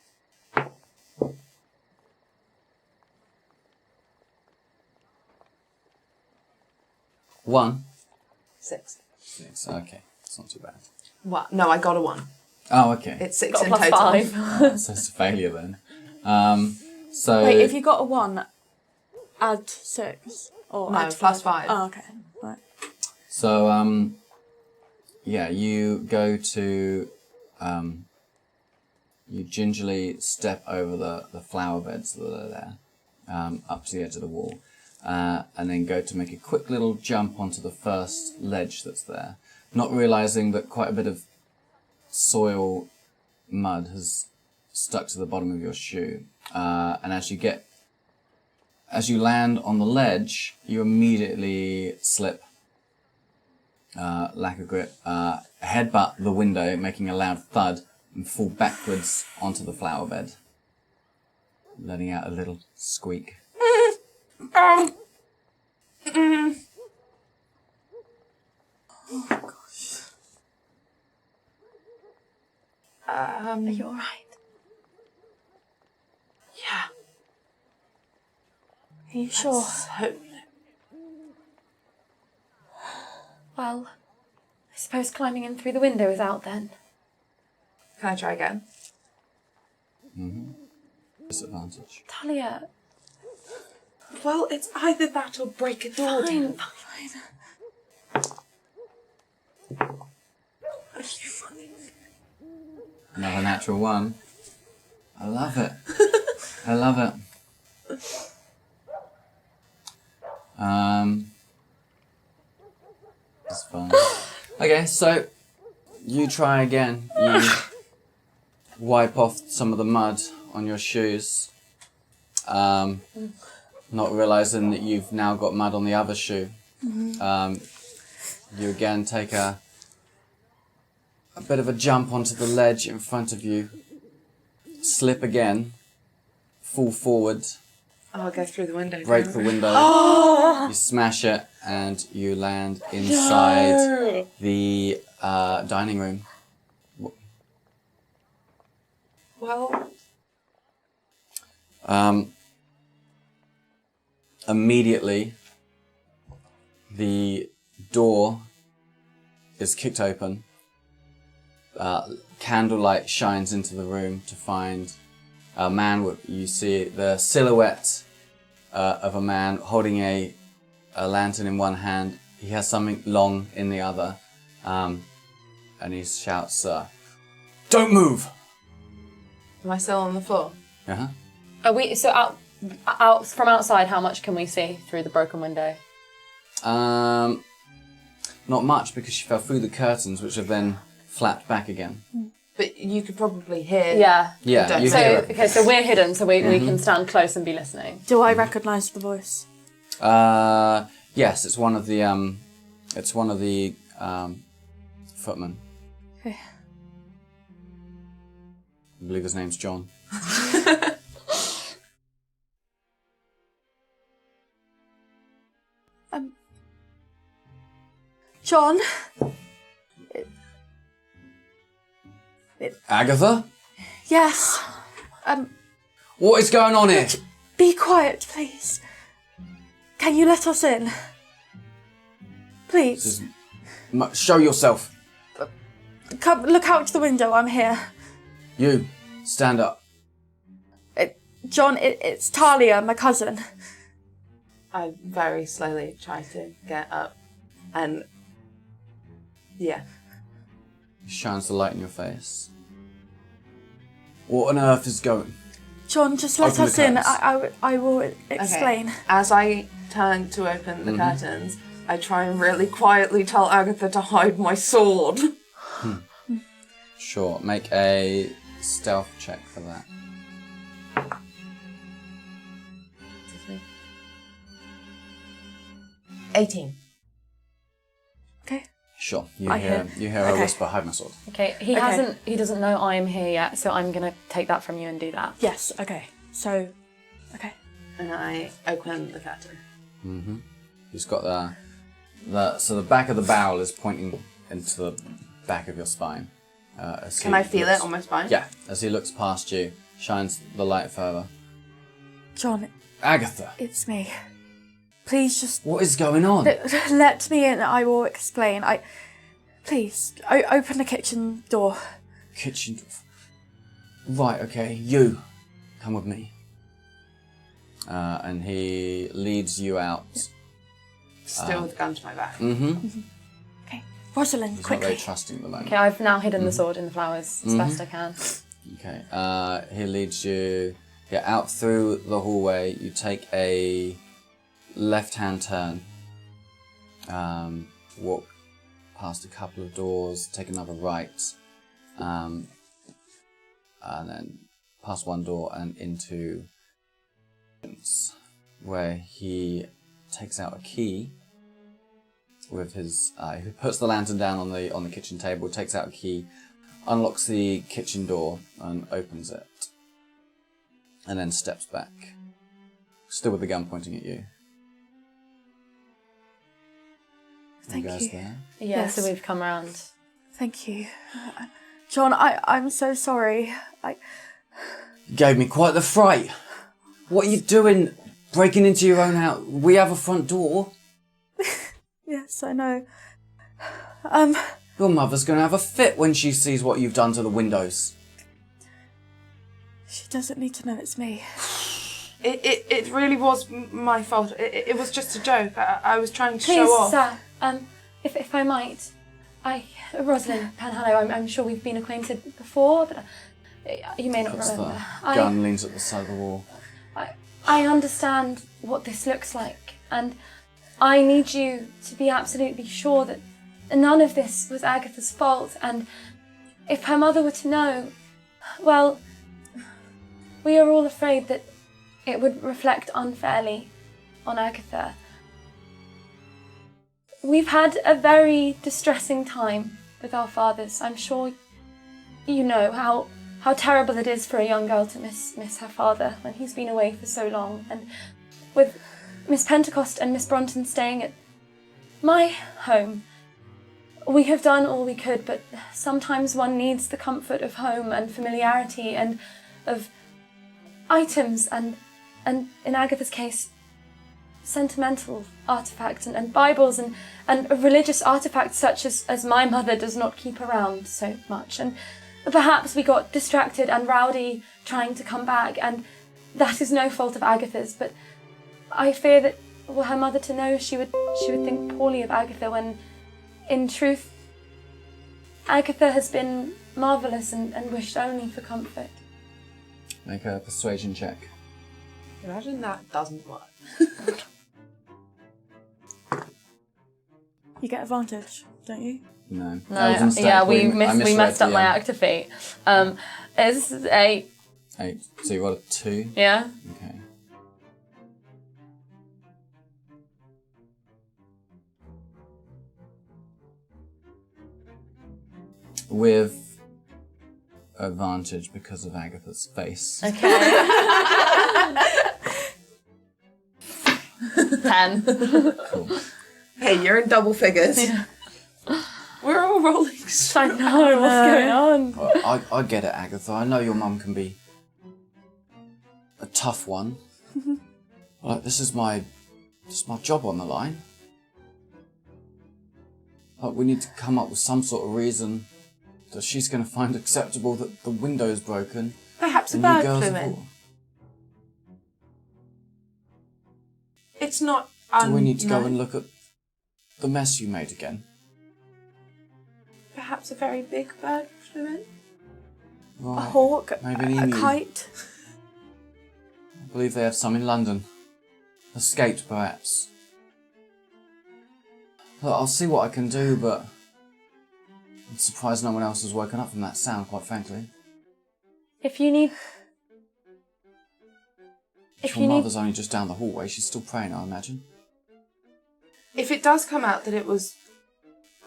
One. 6. 6. Okay, it's not too bad. What? No, I got a 1. Oh, okay. It's 6 Got a in plus total. 5. So it's a failure then. So Wait, if you got a 1, add 6. Or No, add plus 5. Oh, okay. Right. So, yeah, you go to, you gingerly step over the flower beds that are there, up to the edge of the wall, and then go to make a quick little jump onto the first ledge that's there, not realising that quite a bit of soil mud has stuck to the bottom of your shoe, and as you land on the ledge, you immediately slip. Lack of grip, headbutt the window, making a loud thud, and fall backwards onto the flower bed, letting out a little squeak. Oh, gosh. Are you alright? Yeah. Are you sure? So, Well, I suppose climbing in through the window is out then. can I try again? Disadvantage. Thalia, Well, it's either that or break a door down. Another natural 1. I love it. I love it. It's fun. Okay, so you try again. You wipe off some of the mud on your shoes, not realizing that you've now got mud on the other shoe. You again take a bit of a jump onto the ledge in front of you, slip again, fall forward, I'll go through the window. break the window, you smash it, and you land inside the dining room. Well, Immediately, the door is kicked open. Candlelight shines into the room to find a man. You see the silhouette of a man holding a lantern in one hand. He has something long in the other, and he shouts, "Don't move!" am I still on the floor? Uh-huh. Are we so out from outside? How much can we see through the broken window? Not much, because she fell through the curtains, which have then flapped back again. But you could probably hear. Yeah. Yeah, you So hear it. okay, so we're hidden, so we can stand close and be listening. Do I recognise the voice? Yes, it's one of the footmen. Okay. I believe his name's John. John? Agatha? Yes. What is going on here? Be quiet, please. Can you let us in? Please. Show yourself. Come, look out the window, I'm here. You, stand up. John, it's Thalia, my cousin. I very slowly try to get up, and yeah. He shines the light in your face. What on earth is going? John, just let Open the us in. curtains. I will explain. Okay. As I turn to open the curtains, I try and really quietly tell Agatha to hide my sword. Sure, make a stealth check for that. 18. Okay. Sure, you I hear a okay. whisper, hide my sword. Okay, he doesn't know I am here yet, so I'm gonna take that from you and do that. Yes, okay. So, okay. And I open the curtain. Mm-hmm. He's got so the back of the barrel is pointing into the back of your spine. Can I feel it on my spine? Yeah, as he looks past you, shines the light further. John, Agatha! it's me. Please just What is going on? let me in. I will explain. Please, open the kitchen door. Kitchen. Right, okay, you. Come with me. And he leads you out. Still with the gun to my back. Mm-hmm. Okay. Rosalind, He's not very quickly. trusting at the moment. Okay, I've now hidden the sword in the flowers as best I can. Okay. He leads you out through the hallway. You take a left-hand turn. Walk past a couple of doors. Take another right. And then past one door and into where he takes out a key with his. He puts the lantern down on the kitchen table. Takes out a key, unlocks the kitchen door and opens it, and then steps back, still with the gun pointing at you. Thank guys you. there? Yeah, Yes. so we've come around. Thank you. John, I'm so sorry. You gave me quite the fright. What are you doing? Breaking into your own house? We have a front door. Yes, I know. Your mother's going to have a fit when she sees what you've done to the windows. She doesn't need to know it's me. It really was my fault. It was just a joke. I was trying to Please, show off. sir, if I might, Rosalind Panhallow, I'm sure we've been acquainted before, but You may not Puts remember. the gun, leans at the side of the wall. I understand what this looks like, and I need you to be absolutely sure that none of this was Agatha's fault, and if her mother were to know, well, we are all afraid that it would reflect unfairly on Agatha. We've had a very distressing time with our fathers. I'm sure you know how terrible it is for a young girl to miss her father when he's been away for so long. And with Miss Pentecost and Miss Bronton staying at my home, we have done all we could, but sometimes one needs the comfort of home and familiarity and of items and in Agatha's case, sentimental artifacts and Bibles and religious artifacts such as my mother does not keep around so much. And perhaps we got distracted and rowdy trying to come back, and that is no fault of Agatha's, but I fear that were her mother to know, she would think poorly of Agatha when, in truth, Agatha has been marvellous and wished only for comfort. Make a persuasion check. Imagine that doesn't work. You get advantage, don't you? No. No, yeah, we messed up my actor feat. It's 8. 8. So you got a 2? Yeah. Okay. With advantage because of Agatha's face. Okay. 10. Cool. Hey, you're in double figures. Yeah. We're all rolling. I know, what's going on? Well, I get it, Agatha. I know your mum can be a tough one. Like, this is my job on the line. Like, we need to come up with some sort of reason that she's going to find acceptable that the window's broken. Perhaps a and you bird girls flew have in. all- It's not. Do we need to go and look at the mess you made again? Perhaps a very big bird flew in. Right. A hawk, Maybe an a emu. kite. I believe they have some in London. Escaped, perhaps. Look, I'll see what I can do, but I'm surprised no one else has woken up from that sound, quite frankly. If you need... Your mother's only just down the hallway. She's still praying, I imagine. If it does come out that it was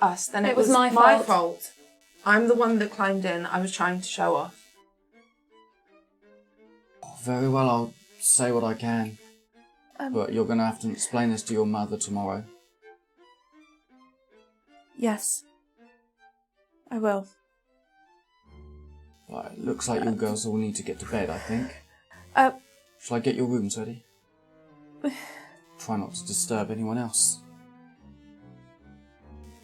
us, then it was my fault. I'm the one that climbed in. I was trying to show off. Very well, I'll say what I can. But you're going to have to explain this to your mother tomorrow. Yes. I will. Right, it looks like you girls all need to get to bed, I think. Uh, Shall I get your rooms ready? Try not to disturb anyone else.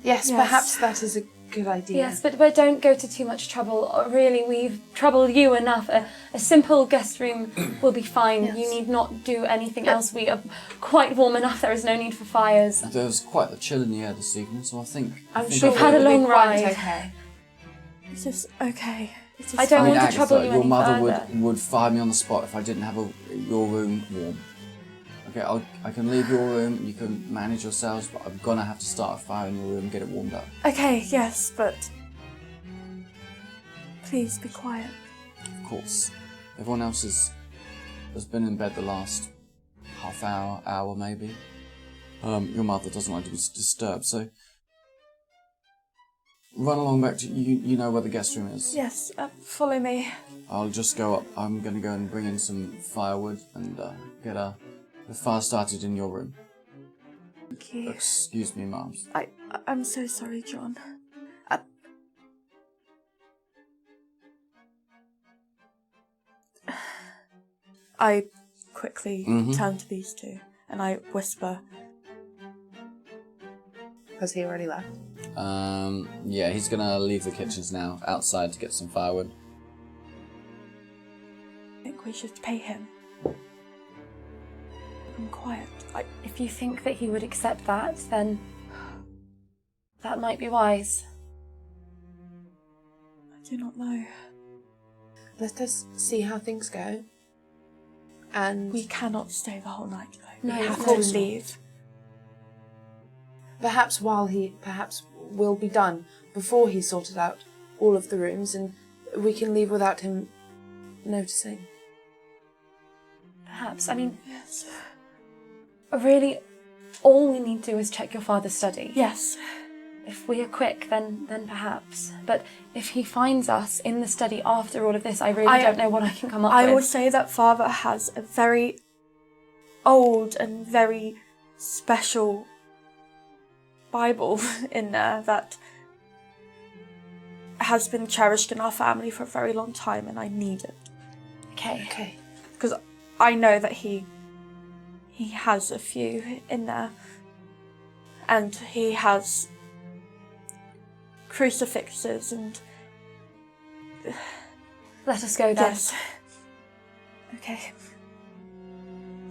Yes, Yes. perhaps that is a good idea. Yes, but don't go to too much trouble. Really, we've troubled you enough. A simple guest room will be fine. Yes. You need not do anything else. We are quite warm enough. There is no need for fires. There's quite the chill in the air this evening, so I think... I'm think sure We've had a it'll be long quite ride. Okay. It's just okay. It's just I don't I mean, want to trouble Agatha, you your any mother further. would fire me on the spot if I didn't have your room warm. Okay, I can leave your room, you can manage yourselves, but I'm gonna have to start a fire in your room and get it warmed up. Okay, yes, but please be quiet. Of course. Everyone else has been in bed the last half hour maybe. Your mother doesn't like to be disturbed, so run along back to you know where the guest room is. Yes, follow me. I'll just go up. I'm gonna go and bring in some firewood and get a fire started in your room. Thank you. Excuse me, Mums. I'm so sorry, John. I quickly turn to these two and I whisper, Has he already left? Yeah, he's gonna leave the kitchens now, outside to get some firewood. I think we should pay him. I'm quiet. If you think that he would accept that, then that might be wise. I do not know. let us see how things go. And We cannot stay the whole night, though. No, we of have to course not. leave. perhaps we'll be done before he's sorted out all of the rooms, and we can leave without him noticing. Perhaps. I mean, Yes. really, all we need to do is check your father's study. Yes. If we are quick, then perhaps. But if he finds us in the study after all of this, I really don't know what I can come up I with. will say that Father has a very old and very special Bible in there that has been cherished in our family for a very long time, and I need it. Okay. Because I know that he has a few in there, and he has crucifixes and Let us go then. yes. Okay.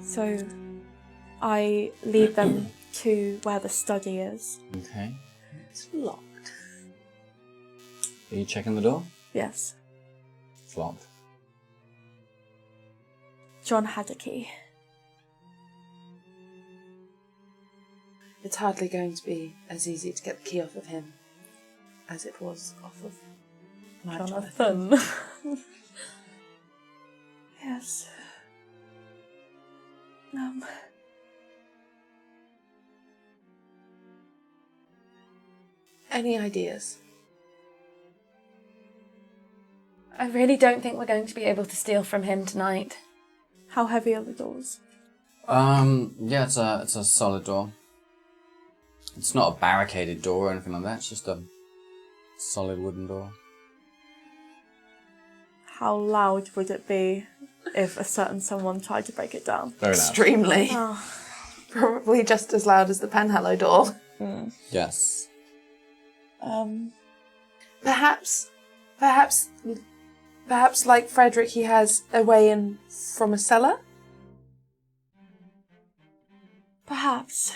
So I lead them to where the study is. Okay. It's locked. Are you checking the door? Yes. It's locked. John had a key. It's hardly going to be as easy to get the key off of him as it was off of Maijai. Jonathan. Yes. Any ideas? I really don't think we're going to be able to steal from him tonight. How heavy are the doors? Yeah, it's a solid door. It's not a barricaded door or anything like that. It's just a solid wooden door. How loud would it be if a certain someone tried to break it down? Very loud. Extremely. Oh. Probably just as loud as the Penhallow door. Yes. Perhaps, like Frederick, he has a way in from a cellar? Perhaps.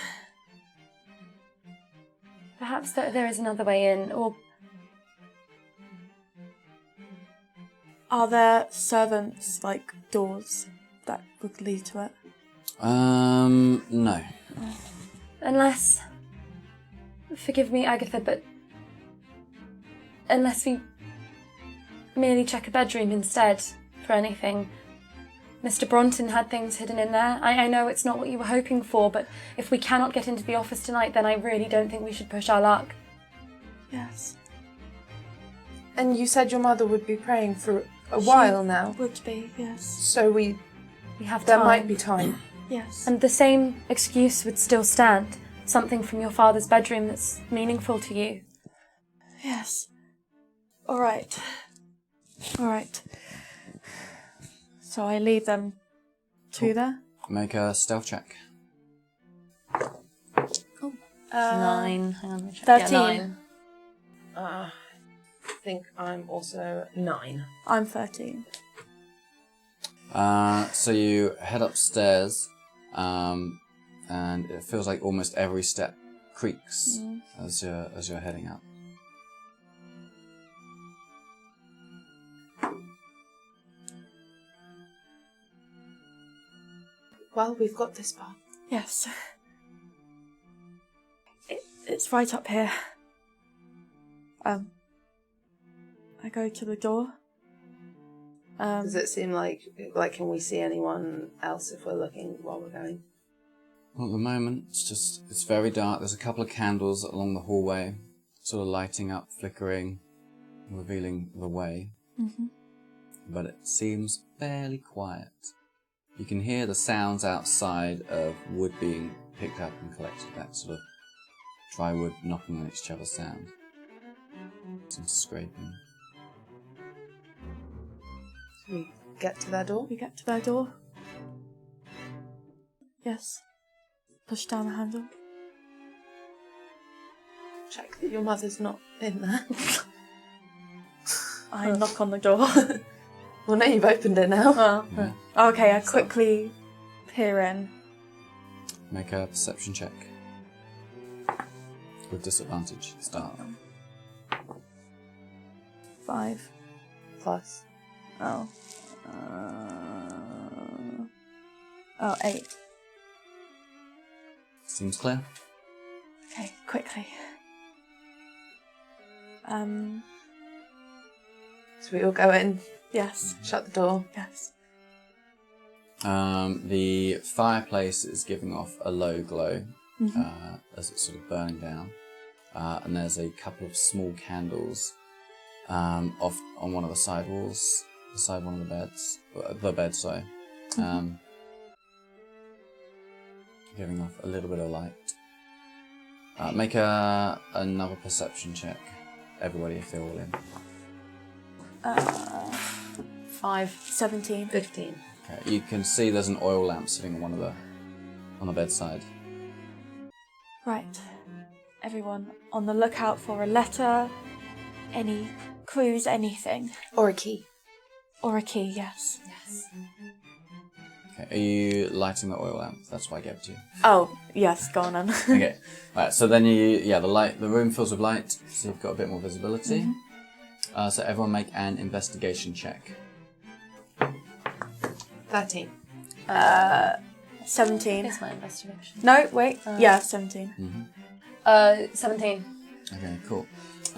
Perhaps there is another way in, or Are there servants, like, doors that would lead to it? No. unless... Forgive me, Agatha, but... Unless we merely check a bedroom instead for anything. Mr. Bronton had things hidden in there. I know it's not what you were hoping for, but if we cannot get into the office tonight, then I really don't think we should push our luck. Yes. And you said your mother would be praying for a while now, Would be, yes. so We have there time. might be time. Yes. And the same excuse would still stand. Something from your father's bedroom that's meaningful to you. Yes. All right. So I lead them to there. Make a stealth check. 9. Hang on, let me check. 13. Yeah, 9. I think I'm also 9. I'm 13. So you head upstairs, and it feels like almost every step creaks as you're heading up. Well, we've got this far. Yes. It's right up here. I go to the door. Does it seem like can we see anyone else if we're looking while we're going? Well, at the moment, it's very dark. There's a couple of candles along the hallway, sort of lighting up, flickering, revealing the way. Mm-hmm. But it seems fairly quiet. You can hear the sounds outside of wood being picked up and collected, that sort of dry wood knocking on each other sound. Some scraping. We get to their door. We get to their door. Yes. Push down the handle. Check that your mother's not in there. I knock on the door. Well, now you've opened it now. Yeah. Okay, I quickly peer in. Make a perception check. With disadvantage. Start. 5. Plus. Oh. 8. Seems clear. Okay, quickly. So we all go in, Yes. shut the door. Yes. The fireplace is giving off a low glow as it's sort of burning down. And there's a couple of small candles off on one of the side walls, the side one of the beds. Giving off a little bit of light. Make another perception check, everybody, if they're all in. 5. 17. 15. Okay, you can see there's an oil lamp sitting on the bedside. Right. Everyone on the lookout for a letter, any clues, anything. Or a key. Or a key, yes. Yes. Okay, are you lighting the oil lamp? That's why I gave it to you. Oh, yes, go on then. Okay, right. So then the room fills with light, so you've got a bit more visibility. So everyone make an investigation check. 13. 17. Here's my investigation. No, wait. Yeah, 17. 17. Okay, cool.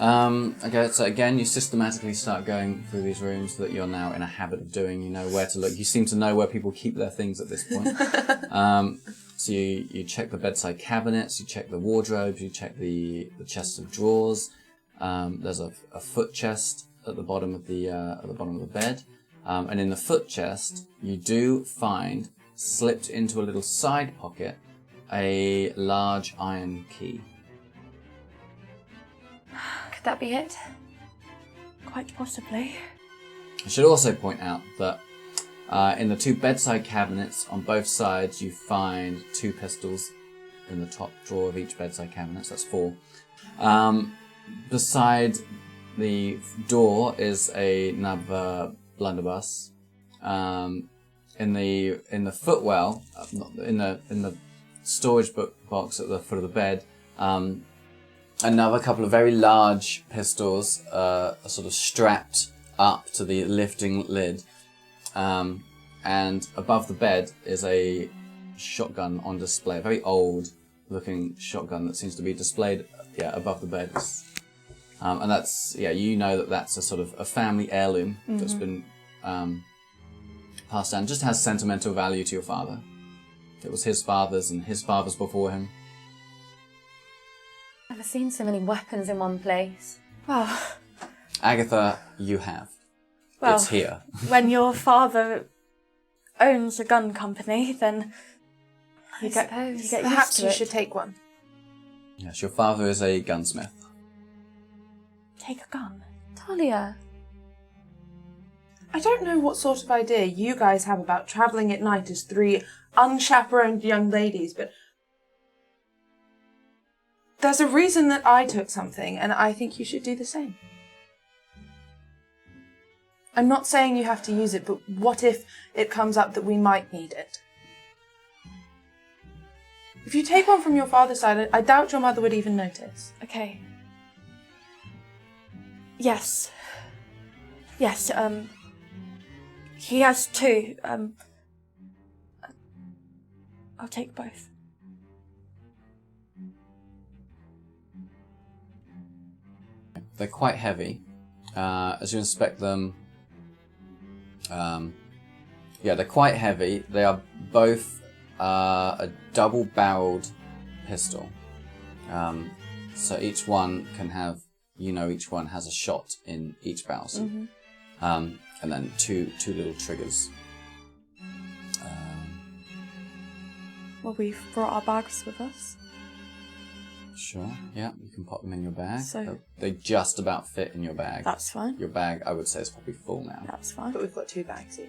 Okay, so again, you systematically start going through these rooms that you're now in a habit of doing. You know where to look. You seem to know where people keep their things at this point. So you check the bedside cabinets, you check the wardrobes, you check the chests of drawers. There's a foot chest at the bottom of the bed, and in the foot chest, you do find slipped into a little side pocket a large iron key. Could that be it? Quite possibly. I should also point out that in the two bedside cabinets on both sides, you find 2 pistols in the top drawer of each bedside cabinet. So that's 4. Beside the door is another blunderbuss. In the footwell, in the storage box at the foot of the bed, another couple of very large pistols are sort of strapped up to the lifting lid. And above the bed is a shotgun on display, a very old looking shotgun that seems to be displayed above the bed. And that's, you know that's a sort of a family heirloom that's been passed down. Just has sentimental value to your father. It was his father's and his father's before him. Never seen so many weapons in one place. Well, Agatha, you have. Well, it's here. when your father owns a gun company, then you I get suppose. used Perhaps to you it. should take one. Yes, your father is a gunsmith. Take a gun. Thalia. I don't know what sort of idea you guys have about travelling at night as 3 unchaperoned young ladies, but there's a reason that I took something, and I think you should do the same. I'm not saying you have to use it, but what if it comes up that we might need it? If you take one from your father's side, I doubt your mother would even notice. Okay. Yes. Yes, he has 2. I'll take both. They're quite heavy. As you inspect them, they're quite heavy. They are both a double-barreled pistol. So each one can have, each one has a shot in each barrel. And then two little triggers. Well, we've brought our bags with us. Sure, yeah, you can pop them in your bag. So- They just about fit in your bag. That's fine. Your bag, I would say, is probably full now. That's fine. But we've got 2 bags each.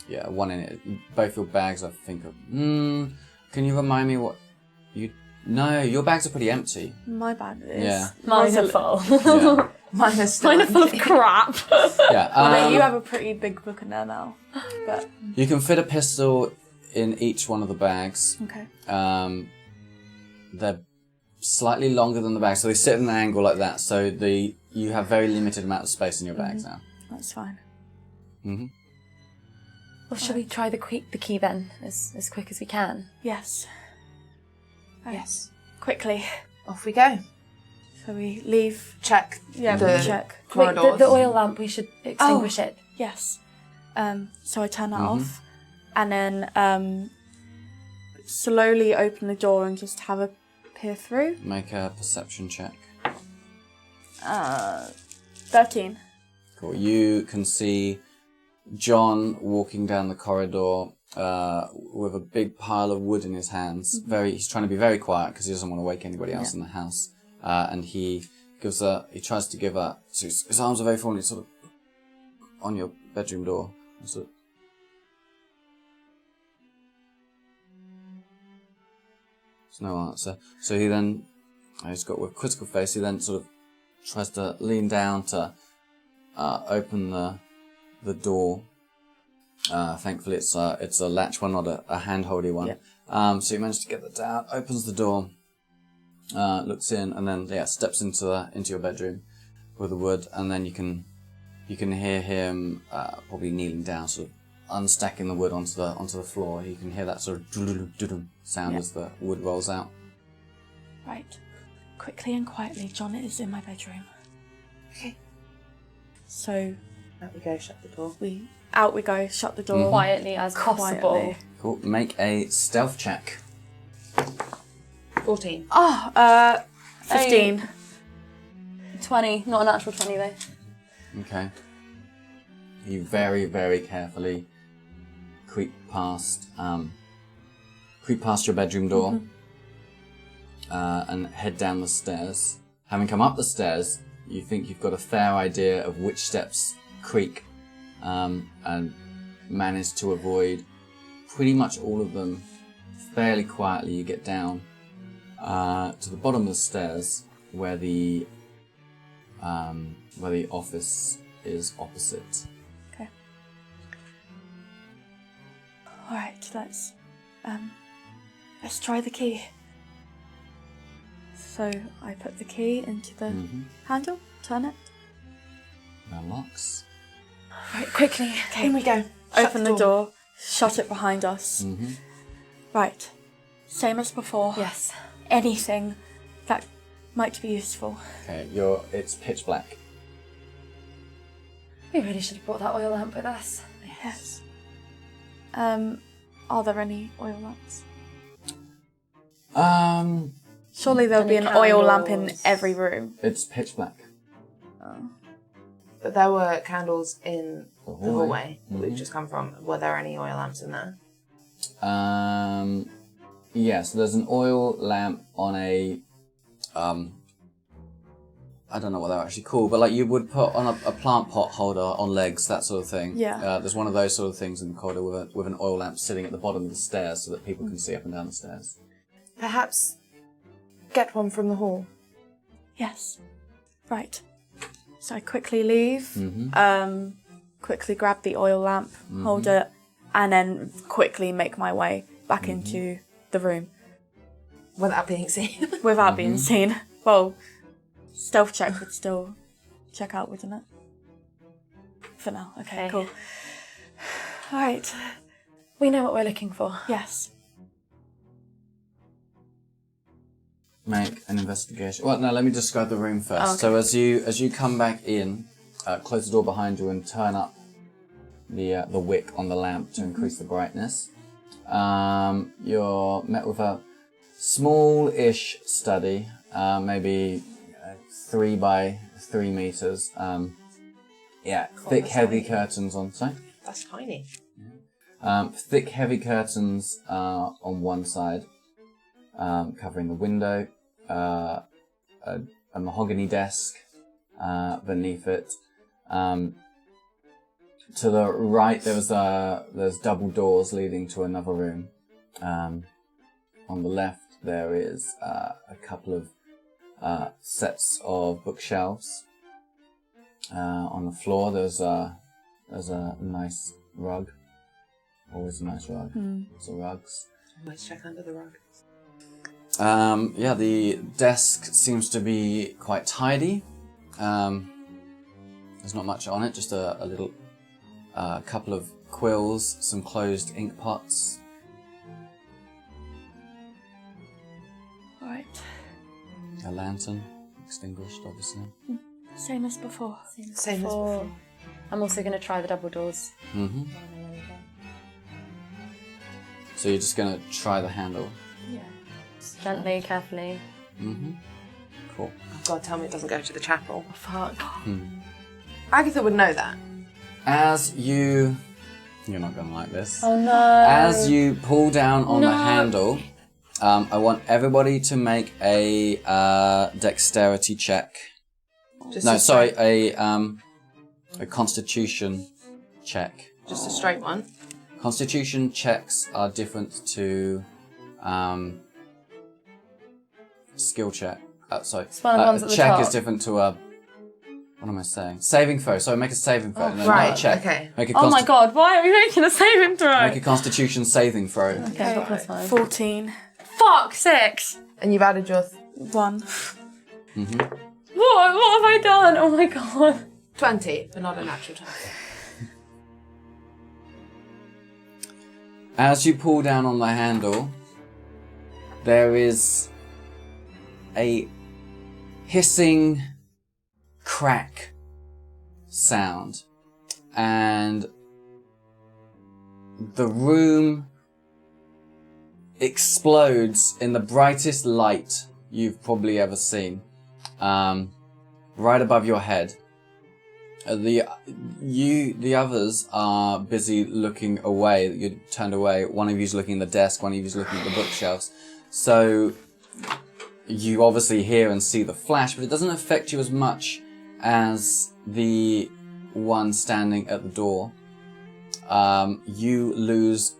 Yeah, one in it. Both your bags, I think, are... can you remind me what you... No, your bags are pretty empty. My bag is. Yeah. Mine are full. Yeah. Mine is still Mine are full of empty. crap. Yeah. I mean, you have a pretty big book in there now. But, You can fit a pistol in each one of the bags. okay. They're slightly longer than the bag, so they sit at an angle like that. So you have very limited amount of space in your bags now. That's fine. Mm-hmm. Well, shall we try the key then, as quick as we can? Yes. Yes. Quickly. Off we go. So we leave. Check Yeah, the check. Wait, corridors. the oil lamp, we should extinguish it. Yes. So I turn that off, and then slowly open the door and just have a peer through. Make a perception check. 13. Cool. You can see John walking down the corridor with a big pile of wood in his hands. He's trying to be very quiet because he doesn't want to wake anybody else in the house. And he tries to give a. So his arms are very full. And he's sort of on your bedroom door. Sort of, there's no answer. So he then, he's got with quizzical face. He then sort of tries to lean down to open the door. Thankfully, it's a latch one, not a hand-holdy one. Yeah. So he managed to get that down. Opens the door, looks in, and then steps into your bedroom with the wood. And then you can hear him probably kneeling down, sort of unstacking the wood onto the floor. You can hear that sort of sound as the wood rolls out. Right. Quickly and quietly, John is in my bedroom. Okay. So out we go, shut the door. Out we go, shut the door. Quietly as possible. Quietly. Cool. Make a stealth check. 14. 15. 20, not a natural 20 though. Okay. You very, very carefully creep past your bedroom door and head down the stairs. Having come up the stairs, you think you've got a fair idea of which steps creak, and manage to avoid pretty much all of them fairly quietly. You get down to the bottom of the stairs where the office is opposite. Okay. All right, let's try the key. So I put the key into the handle, turn it. It unlocks. Right, quickly. In we go. Open the door, shut it behind us. Right, same as before. Yes. Anything that might be useful. Okay, it's pitch black. We really should have brought that oil lamp with us. Yes. Are there any oil lamps? Surely there'll be an oil lamp in every room. It's pitch black. But there were candles in the hallway that we've just come from. Were there any oil lamps in there? Yes, there's an oil lamp on a I don't know what they're actually called, but like you would put on a plant pot holder on legs, that sort of thing. Yeah. There's one of those sort of things in the corridor with an oil lamp sitting at the bottom of the stairs so that people can see up and down the stairs. Perhaps get one from the hall. Yes. Right. So I quickly leave, quickly grab the oil lamp, hold it, and then quickly make my way back into the room. Without being seen. Without being seen. Well, stealth check would still check out, wouldn't it? For now. Okay, cool. All right. We know what we're looking for. Yes. Make an investigation. Well, no, let me describe the room first. Oh, okay. So as you come back in, close the door behind you and turn up the wick on the lamp to increase the brightness. You're met with a small-ish study, maybe 3 by 3 meters. Thick, heavy curtains on. Sorry. That's tiny. Thick, heavy curtains on one side, covering the window. A mahogany desk beneath it. To the right, there's double doors leading to another room. On the left, there is a couple of sets of bookshelves. On the floor, there's a nice rug. Always a nice rug. Lots of rugs. Always check under the rug. The desk seems to be quite tidy. There's not much on it, just a little a couple of quills, some closed ink pots. Right. A lantern, extinguished, obviously. Same as before. Same as before. I'm also going to try the double doors. Mm-hmm. So you're just going to try the handle. Yeah. Gently, carefully. Mm-hmm. Cool. Oh God, tell me it doesn't go to the chapel. Oh, fuck. Agatha would know that. As you... You're not going to like this. Oh no. As you pull down on the handle, I want everybody to make a dexterity check. Just No, a sorry, straight- a constitution check. Just a straight one. Constitution checks are different to skill check. Sorry, It's one of the ones at the check top. is different to a. What am I saying? Saving throw. So make a saving throw. No, right, not a check. okay. Make a Oh my god, why are we making a saving throw? Make a Constitution saving throw. Okay, I've got plus 5. 14. Fuck, 6! And you've added your 1. Mm-hmm. What have I done? Oh my god. 20, but not a natural 20. As you pull down on the handle, there is a hissing crack sound, and the room explodes in the brightest light you've probably ever seen, right above your head. The others are busy looking away. You turned away. One of you's looking at the desk. One of you's looking at the bookshelves. So you obviously hear and see the flash, but it doesn't affect you as much as the one standing at the door. You lose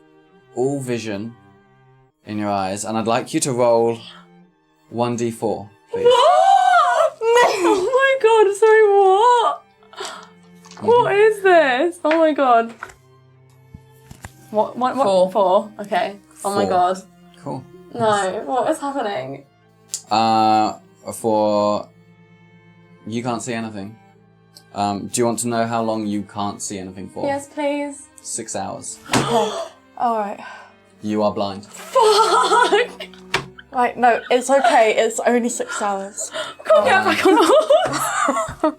all vision in your eyes, and I'd like you to roll 1d4, please. Oh my god, sorry, what? What is this? Oh my god. What? 4. Okay. Oh my 4. god. Cool. No, what is happening? For you can't see anything. Do you want to know how long you can't see anything for? Yes, please. 6 hours. Alright. You are blind. Fuck! Right, no, it's okay. It's only 6 hours. Can't get back on horse.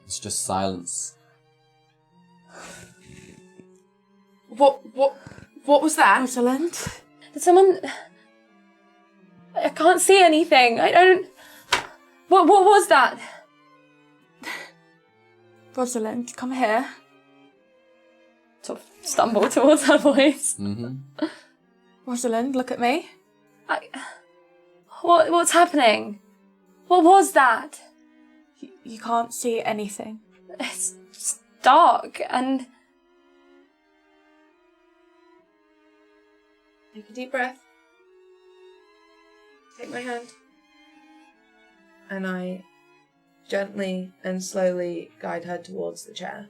It's just silence. What was that? Rosalind? Did someone... I can't see anything. I don't... What was that? Rosalind, come here. Sort of stumble towards her voice. Mm-hmm. Rosalind, look at me. What's happening? What was that? You can't see anything. It's just dark and... Take a deep breath. Take my hand. And I gently and slowly guide her towards the chair.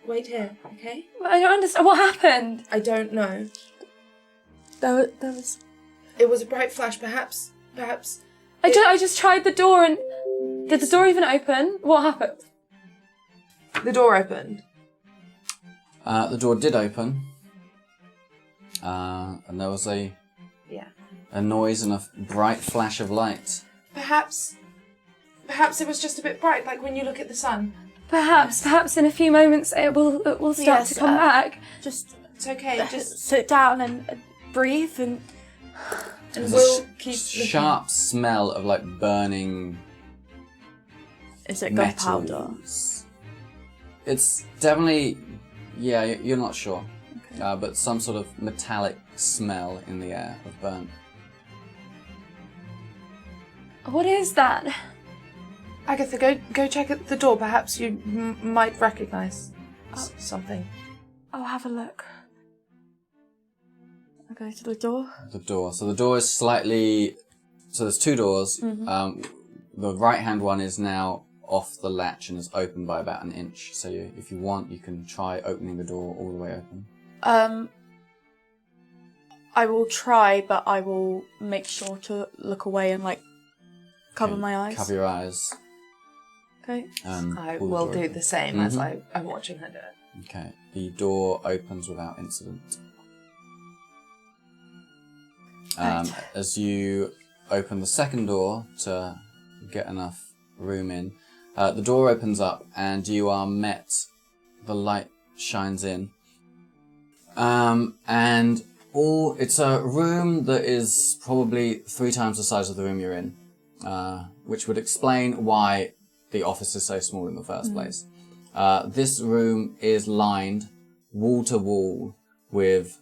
Wait here, okay? I don't understand. What happened? I don't know. There was... It was a bright flash, perhaps. I just tried the door and... Did the door even open? What happened? The door opened. The door did open. And there was a noise and a bright flash of light. Perhaps it was just a bit bright, like when you look at the sun. Perhaps in a few moments it will start Yes, to come back. Just It's okay, just sit down and breathe and... and There's we'll a keep sharp smell of like burning Is it gunpowder? metals. It's definitely, you're not sure, but some sort of metallic smell in the air of burnt. What is that? Agatha, go check at the door. Perhaps you might recognise something. I'll have a look. I'll go to the door. The door. So the door is slightly... So there's 2 doors. Mm-hmm. The right-hand one is now off the latch and is open by about 1 inch. So if you want, you can try opening the door all the way open. I will try, but I will make sure to look away and, like, cover my eyes. Cover your eyes. Okay. I pull the will door do open. the same as I'm watching her do it. Okay. The door opens without incident. As you open the second door to get enough room in, the door opens up and you are met. The light shines in. And it's a room that is probably 3 times the size of the room you're in, which would explain why the office is so small in the first place. This room is lined wall to wall with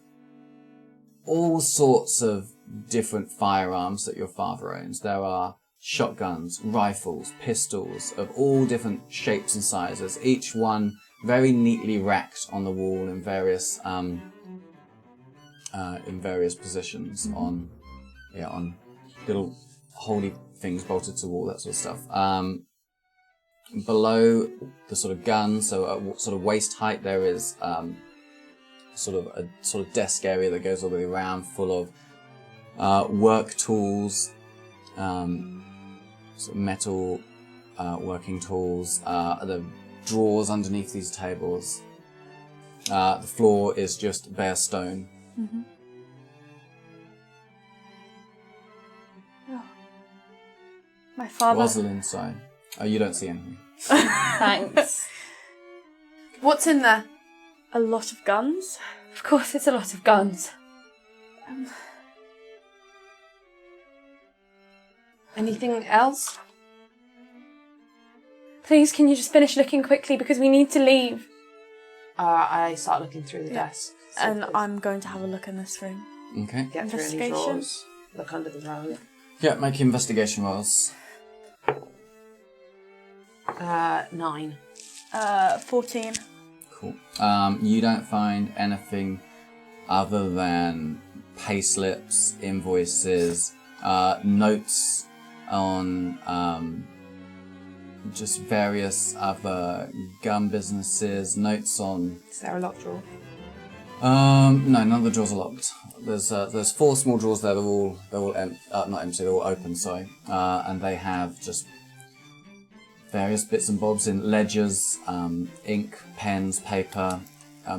all sorts of different firearms that your father owns. There are shotguns, rifles, pistols of all different shapes and sizes, each one very neatly racked on the wall in various positions on little holy things bolted to the wall, that sort of stuff. Below the sort of gun, so at sort of waist height, there is sort of desk area that goes all the way around, full of work tools, sort of metal working tools. The drawers underneath these tables. The floor is just bare stone. Mm-hmm. Oh. My father. Rosalind, sorry. Oh, you don't see anything. Thanks. What's in there? A lot of guns. Of course, it's a lot of guns. Anything else? Please, can you just finish looking quickly because we need to leave? I start looking through the desk. And I'm going to have a look in this room. Okay. Get through any Investigation. drawers. Look under the rug. Yeah, make investigation rolls. 9. 14. Cool. You don't find anything other than payslips, invoices, notes on just various other gun businesses, notes on... Is there a locked drawer? No, none of the drawers are locked. There's 4 small drawers there. They're all not empty. They're all open. Sorry, and they have just various bits and bobs in ledgers, ink, pens, paper,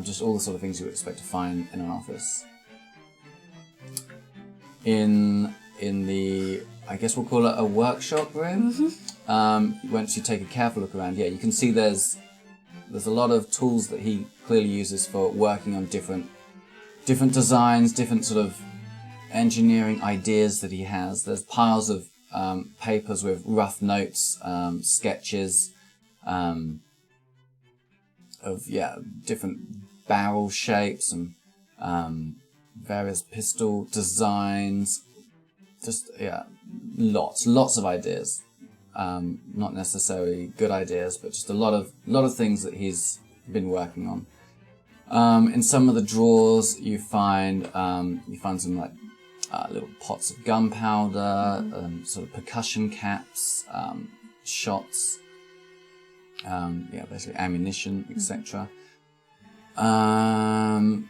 just all the sort of things you would expect to find in an office. In the, I guess we'll call it a workshop room. Once you take a careful look around, you can see there's a lot of tools that he clearly uses for working on different designs, different sort of engineering ideas that he has. There's piles of papers with rough notes, sketches of different barrel shapes and various pistol designs. Just lots of ideas. Not necessarily good ideas, but just a lot of things that he's been working on. In some of the drawers, you find some like little pots of gunpowder, sort of percussion caps, shots, basically ammunition, etc. And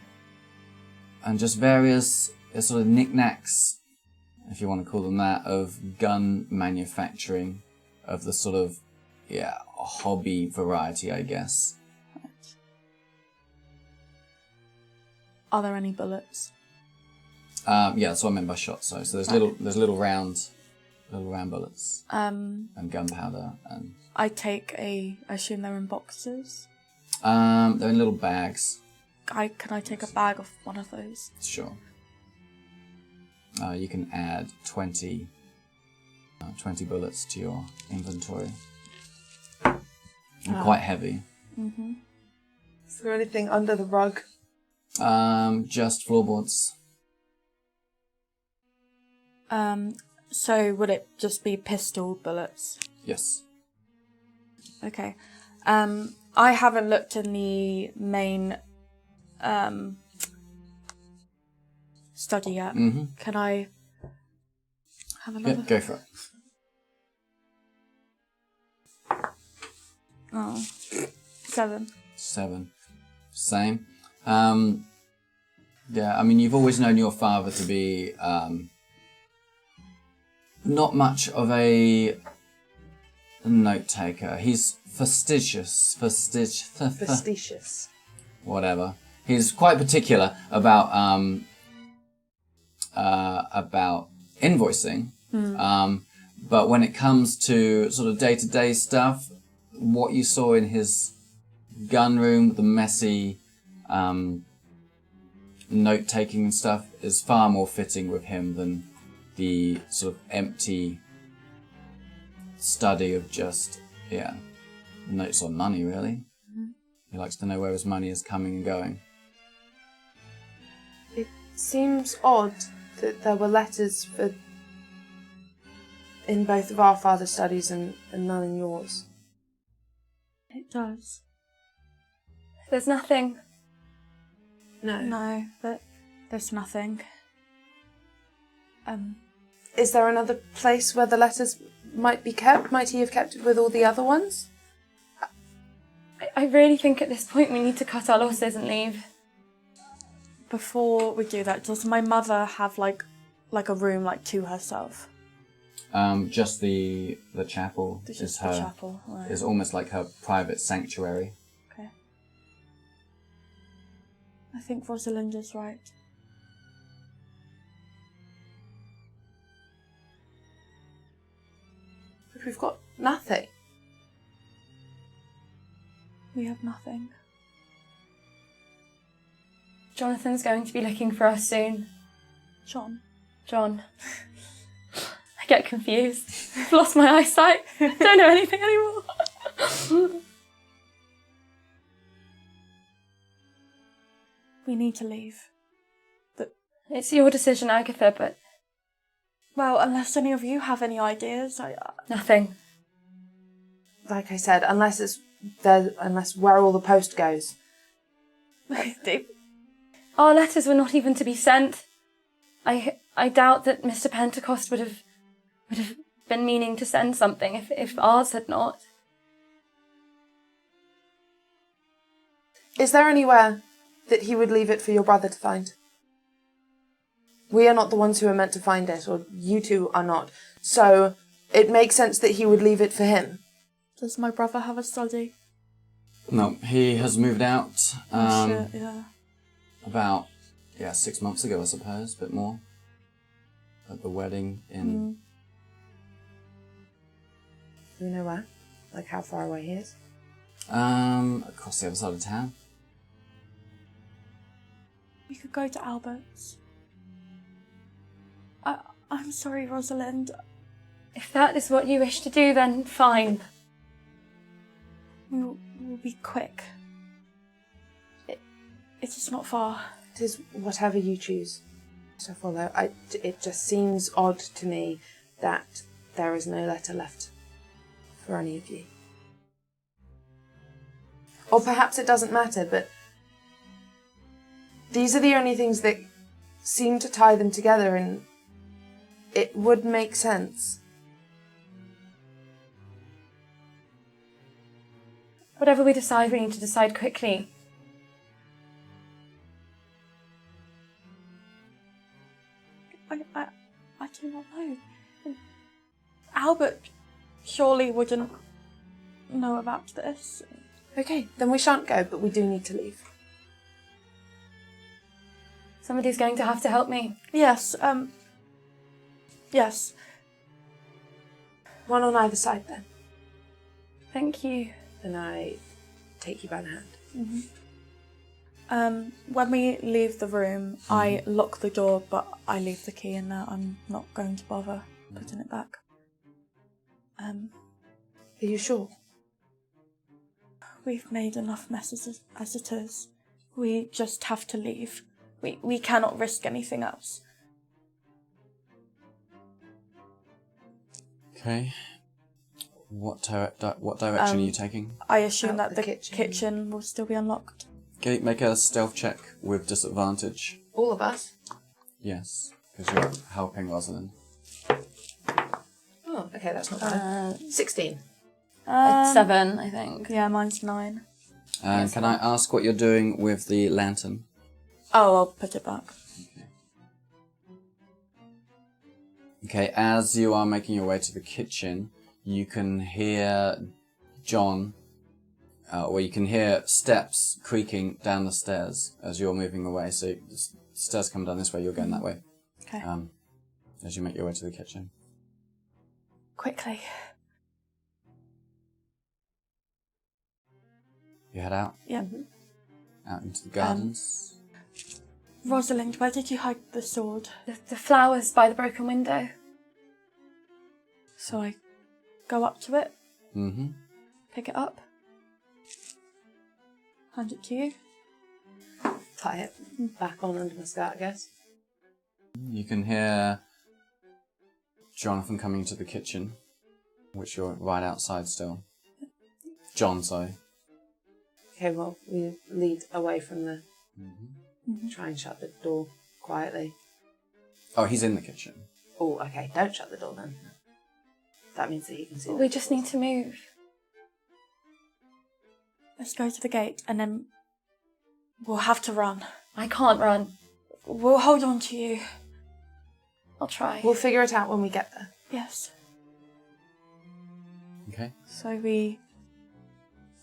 just various sort of knickknacks, if you want to call them that, of gun manufacturing, of the sort of hobby variety, I guess. Are there any bullets? That's what I meant by shots. So there's little round bullets And and gunpowder, and I assume they're in boxes. they're in little bags. Can I take a bag of one of those? Sure. You can add 20 bullets to your inventory. And quite heavy. Mm-hmm. Is there anything under the rug? Just floorboards. So would it just be pistol bullets? Yes. Okay. I haven't looked in the main study yet. Mm-hmm. Can I have another? Yeah, go for it. Oh, 7. 7. Same. Yeah, I mean, you've always known your father to be not much of a note taker. He's fastidious. Whatever. He's quite particular about invoicing. But when it comes to sort of day-to-day stuff, what you saw in his gun room, the messy note-taking and stuff, is far more fitting with him than the sort of empty study of just, notes on money, really. He likes to know where his money is coming and going. It seems odd that there were letters in both of our father's studies and none in yours. It does. There's nothing. No, there's nothing. Is there another place where the letters might be kept? Might he have kept it with all the other ones? I really think at this point we need to cut our losses and leave. Before we do that, does my mother have like a room to herself? Just the chapel is her. The chapel, right. Is almost like her private sanctuary. Okay. I think Rosalind is right. But we've got nothing. We have nothing. Jonathan's going to be looking for us soon. John. I get confused. I've lost my eyesight. Don't know anything anymore. We need to leave. It's your decision, Agatha, but... Well, unless any of you have any ideas, Nothing. Like I said, unless where all the post goes. Our letters were not even to be sent. I doubt that Mr. Pentecost would have been meaning to send something if ours had not. Is there anywhere that he would leave it for your brother to find? We are not the ones who are meant to find it, or you two are not. So it makes sense that he would leave it for him. Does my brother have a study? No, he has moved out. Shit, yeah. About 6 months ago, I suppose, a bit more. At the wedding in. Do we know where? Like how far away he is? Across the other side of town. We could go to Albert's. I'm sorry, Rosalind. If that is what you wish to do, then fine. We'll be quick. It's just not far. It is whatever you choose to follow. It just seems odd to me that there is no letter left for any of you. Or perhaps it doesn't matter, but these are the only things that seem to tie them together, and it would make sense. Whatever we decide, we need to decide quickly. I do not know. Albert surely wouldn't know about this. Okay, then we shan't go, but we do need to leave. Somebody's going to have to help me. Yes, yes. One on either side, then. Thank you. And I take you by the hand. When we leave the room, I lock the door, but I leave the key in there. I'm not going to bother putting it back. Are you sure? We've made enough messes as it is. We just have to leave. We cannot risk anything else. Okay. What direction are you taking? I assume Out that the the kitchen. kitchen will still be unlocked. Okay, make a stealth check with disadvantage. All of us? Yes, because you're helping Rosalind. Oh, okay, that's not bad. 16. It's 7, I think. Yeah, mine's 9. And can I ask what you're doing with the lantern? Oh, I'll put it back. Okay, as you are making your way to the kitchen, you can hear John, or you can hear steps creaking down the stairs as you're moving away. So the stairs come down this way, you're going that way. Okay. As you make your way to the kitchen. Quickly. You head out, Yeah. out into the gardens. Rosalind, where did you hide the sword? The flowers by the broken window. So I go up to it, Mm-hmm. pick it up, hand it to you. Tie it back on under my skirt, I guess. You can hear Jonathan coming into the kitchen, which you're right outside still. John, sorry. Okay, well, we lead away from the... Try and shut the door quietly. Oh, he's in the kitchen. Oh, okay, don't shut the door then. That means that you can see We just need to move. Let's go to the gate and then we'll have to run. I can't run. We'll hold on to you. I'll try. We'll figure it out when we get there. Yes. Okay. So we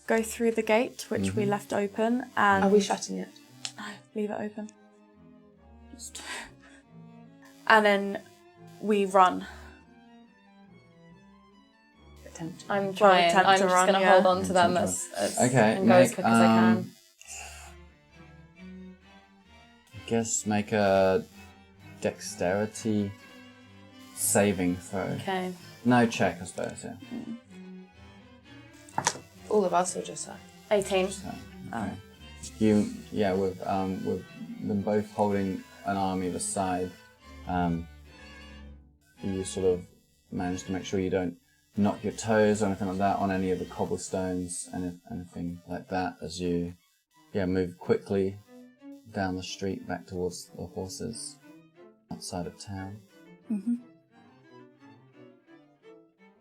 go through the gate, which we left open, and... Are we shutting it? No, leave it open. And then we run. Attempt. I'm trying. attempt I'm to just run, going to yeah. hold on to them Attempt as Okay, and go as make, quick as I can. I guess make a dexterity saving throw. Okay. No check, I suppose, yeah. All of us or just her? 18. So, okay. With them both holding an arm either side, you sort of manage to make sure you don't knock your toes or anything like that on any of the cobblestones, anything like that, as you move quickly down the street back towards the horses outside of town. Mm-hmm.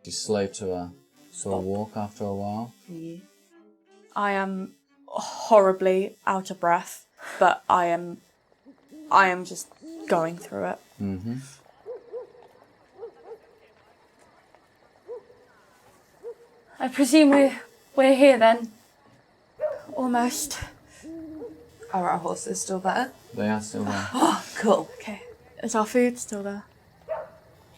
You slow to a walk after a while. Yeah. I am horribly out of breath, but I am just going through it. Mm-hmm. I presume we're here then. Almost. Are our horses still there? They are still there. Oh, cool. Okay. Is our food still there?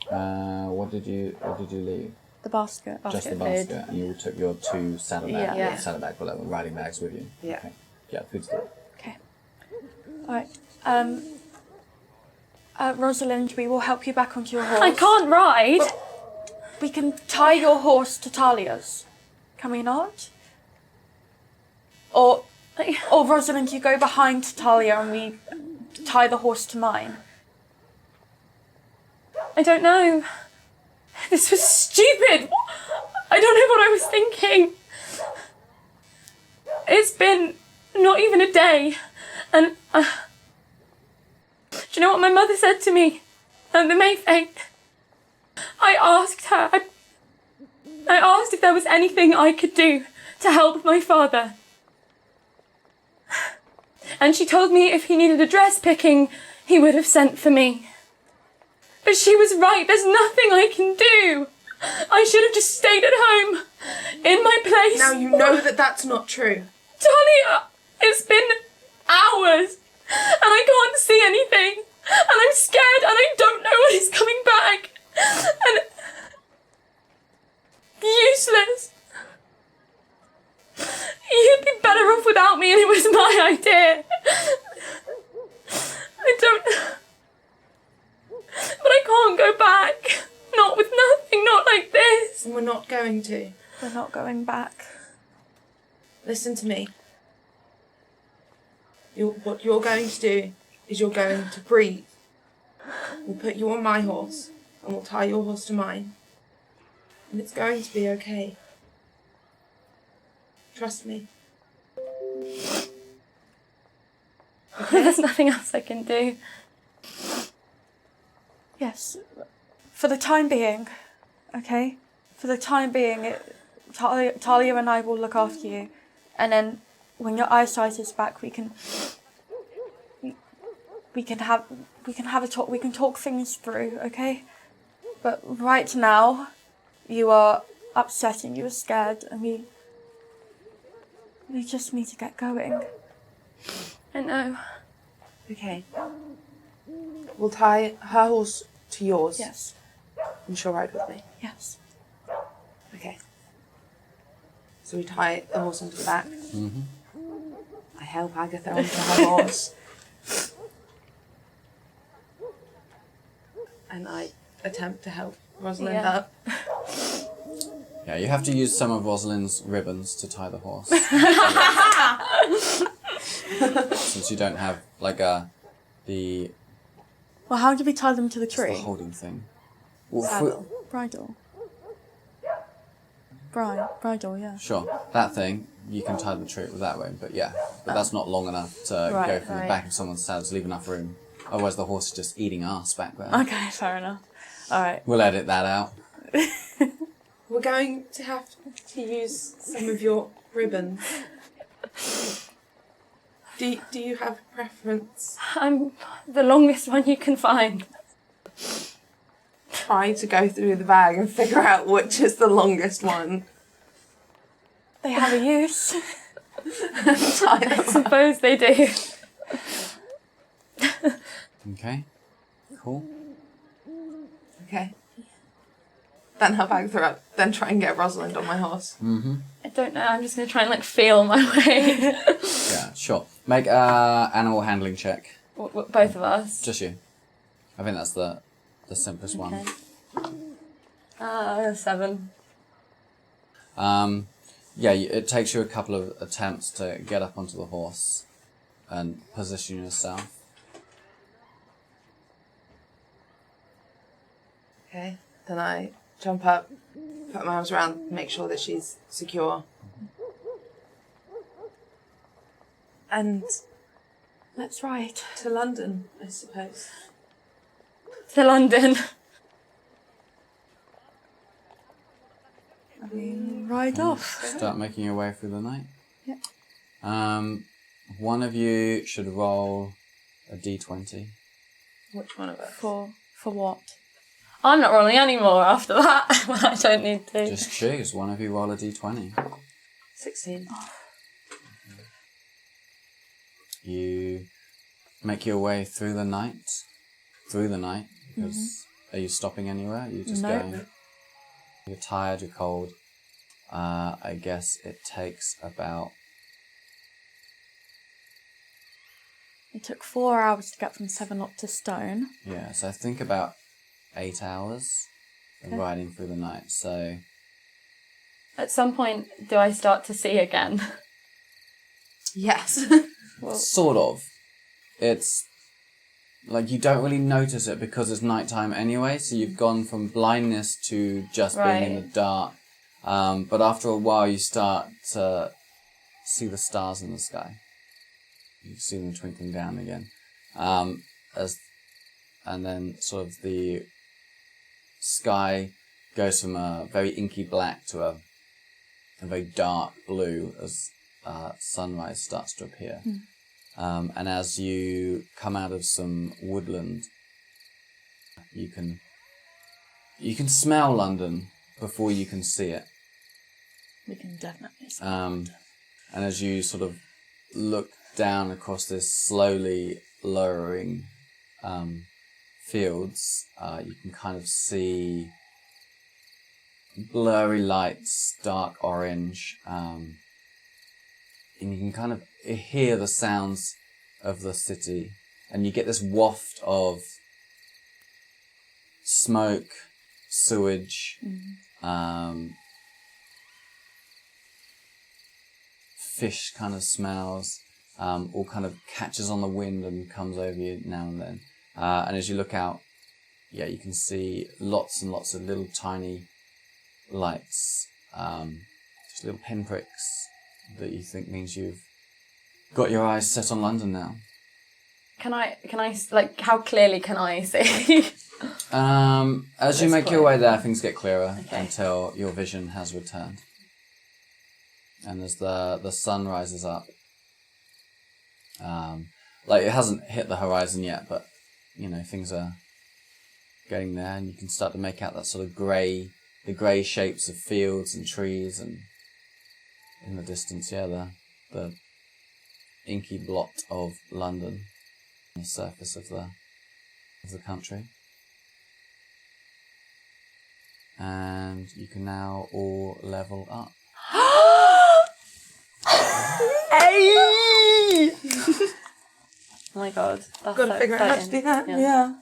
What did you leave? The basket. Just the Basket food. basket, and you took your 2 saddlebags, Yeah. saddlebag, whatever, riding bags with you. Yeah. Okay. Yeah, food's good. Okay. Alright. Rosalind, we will help you back onto your horse. I can't ride. We can tie your horse to Talia's. Can we not? Or Rosalind, you go behind Talia and we tie the horse to mine. I don't know. This was stupid. I don't know what I was thinking. It's been not even a day, and do you know what my mother said to me at the Mayfang? I asked her. I asked if there was anything I could do to help my father, and she told me if he needed a dress picking, he would have sent for me. But she was right, there's nothing I can do. I should have just stayed at home, in my place. Now you know that that's not true. Talia, it's been hours, and I can't see anything, and I'm scared, and I don't know when he's coming back, and useless. You'd be better off without me, and it was my idea. I don't... But I can't go back. Not with nothing, not like this. And we're not going to. We're not going back. Listen to me. What you're going to do is you're going to breathe. We'll put you on my horse, and we'll tie your horse to mine. And it's going to be okay. Trust me. There's nothing else I can do. Yes. For the time being, okay? For the time being, Talia and I will look after you. And then when your eyesight is back, we can we can have a talk. We can talk things through, okay? But right now, you are upset and you are scared, and we just need to get going. I know. Okay. We'll tie her horse to yours. Yes. And she'll ride with me. Yes. Okay. So we tie the horse onto the back. Mm-hmm. I help Agatha onto her horse. And I attempt to help Rosalind up. Yeah, you have to use some of Rosalind's ribbons to tie the horse. Since you don't have, like, the Well, how do we tie them to the tree? holding thing. Well, Saddle. Bridle. Bridle, yeah. sure, that thing, you can tie the tree that way, but that's not long enough to go from the back of someone's saddle to leave enough room. Otherwise the horse is just eating ass back there. Okay, fair enough. Alright. We'll edit that out. We're going to have to use some of your ribbons. Do you have a preference? I'm the longest one you can find. Try to go through the bag and figure out which is the longest one. They have a use. I suppose they do. Okay, cool. Okay. Then help Agatha up. Then try and get Rosalind on my horse. Mm-hmm. I don't know, I'm just going to try and feel my way. Yeah, sure. Make a animal handling check. Both of us. Just you. I think that's the simplest one. 7. It takes you a couple of attempts to get up onto the horse and position yourself. Okay. Then I jump up, put my arms around, make sure that she's secure. And Let's ride. to London, I suppose. To London. Ride off. Start making your way through the night. Yep. One of you should roll a d20. Which one of us? For what? I'm not rolling anymore after that. I don't need to. Just choose. One of you roll a d20. 16. You make your way through the night. Because are you stopping anywhere? Are you just No. going? You're tired, you're cold. I guess it takes about... It took 4 hours to get from Sevenlock to Stone. Yeah, so I think about 8 hours of riding through the night. So At some point, do I start to see again? Yes. sort of. It's like you don't really notice it because it's nighttime anyway. So you've gone from blindness to just being in the dark. But after a while, you start to see the stars in the sky. You see them twinkling down again, and then sort of the sky goes from a very inky black to a very dark blue as sunrise starts to appear. And as you come out of some woodland, you can smell London before you can see it. We can definitely see And as you sort of look down across this slowly lowering fields, you can kind of see blurry lights, dark orange, and you can kind of hear the sounds of the city, and you get this waft of smoke, sewage, fish kind of smells, all kind of catches on the wind and comes over you now and then. And as you look out, you can see lots and lots of little tiny lights, just little pinpricks that you think means you've got your eyes set on London now. Can I, how clearly can I see? As you make your way there, things get clearer until your vision has returned. And as the sun rises up, Like, it hasn't hit the horizon yet, but, you know, things are getting there, and you can start to make out that sort of the grey shapes of fields and trees, and in the distance, the inky blot of London on the surface of the country. And you can now all level up. Hey! Oh my god, that's Gotta so figure out how to exciting. do that. Yeah. Yeah.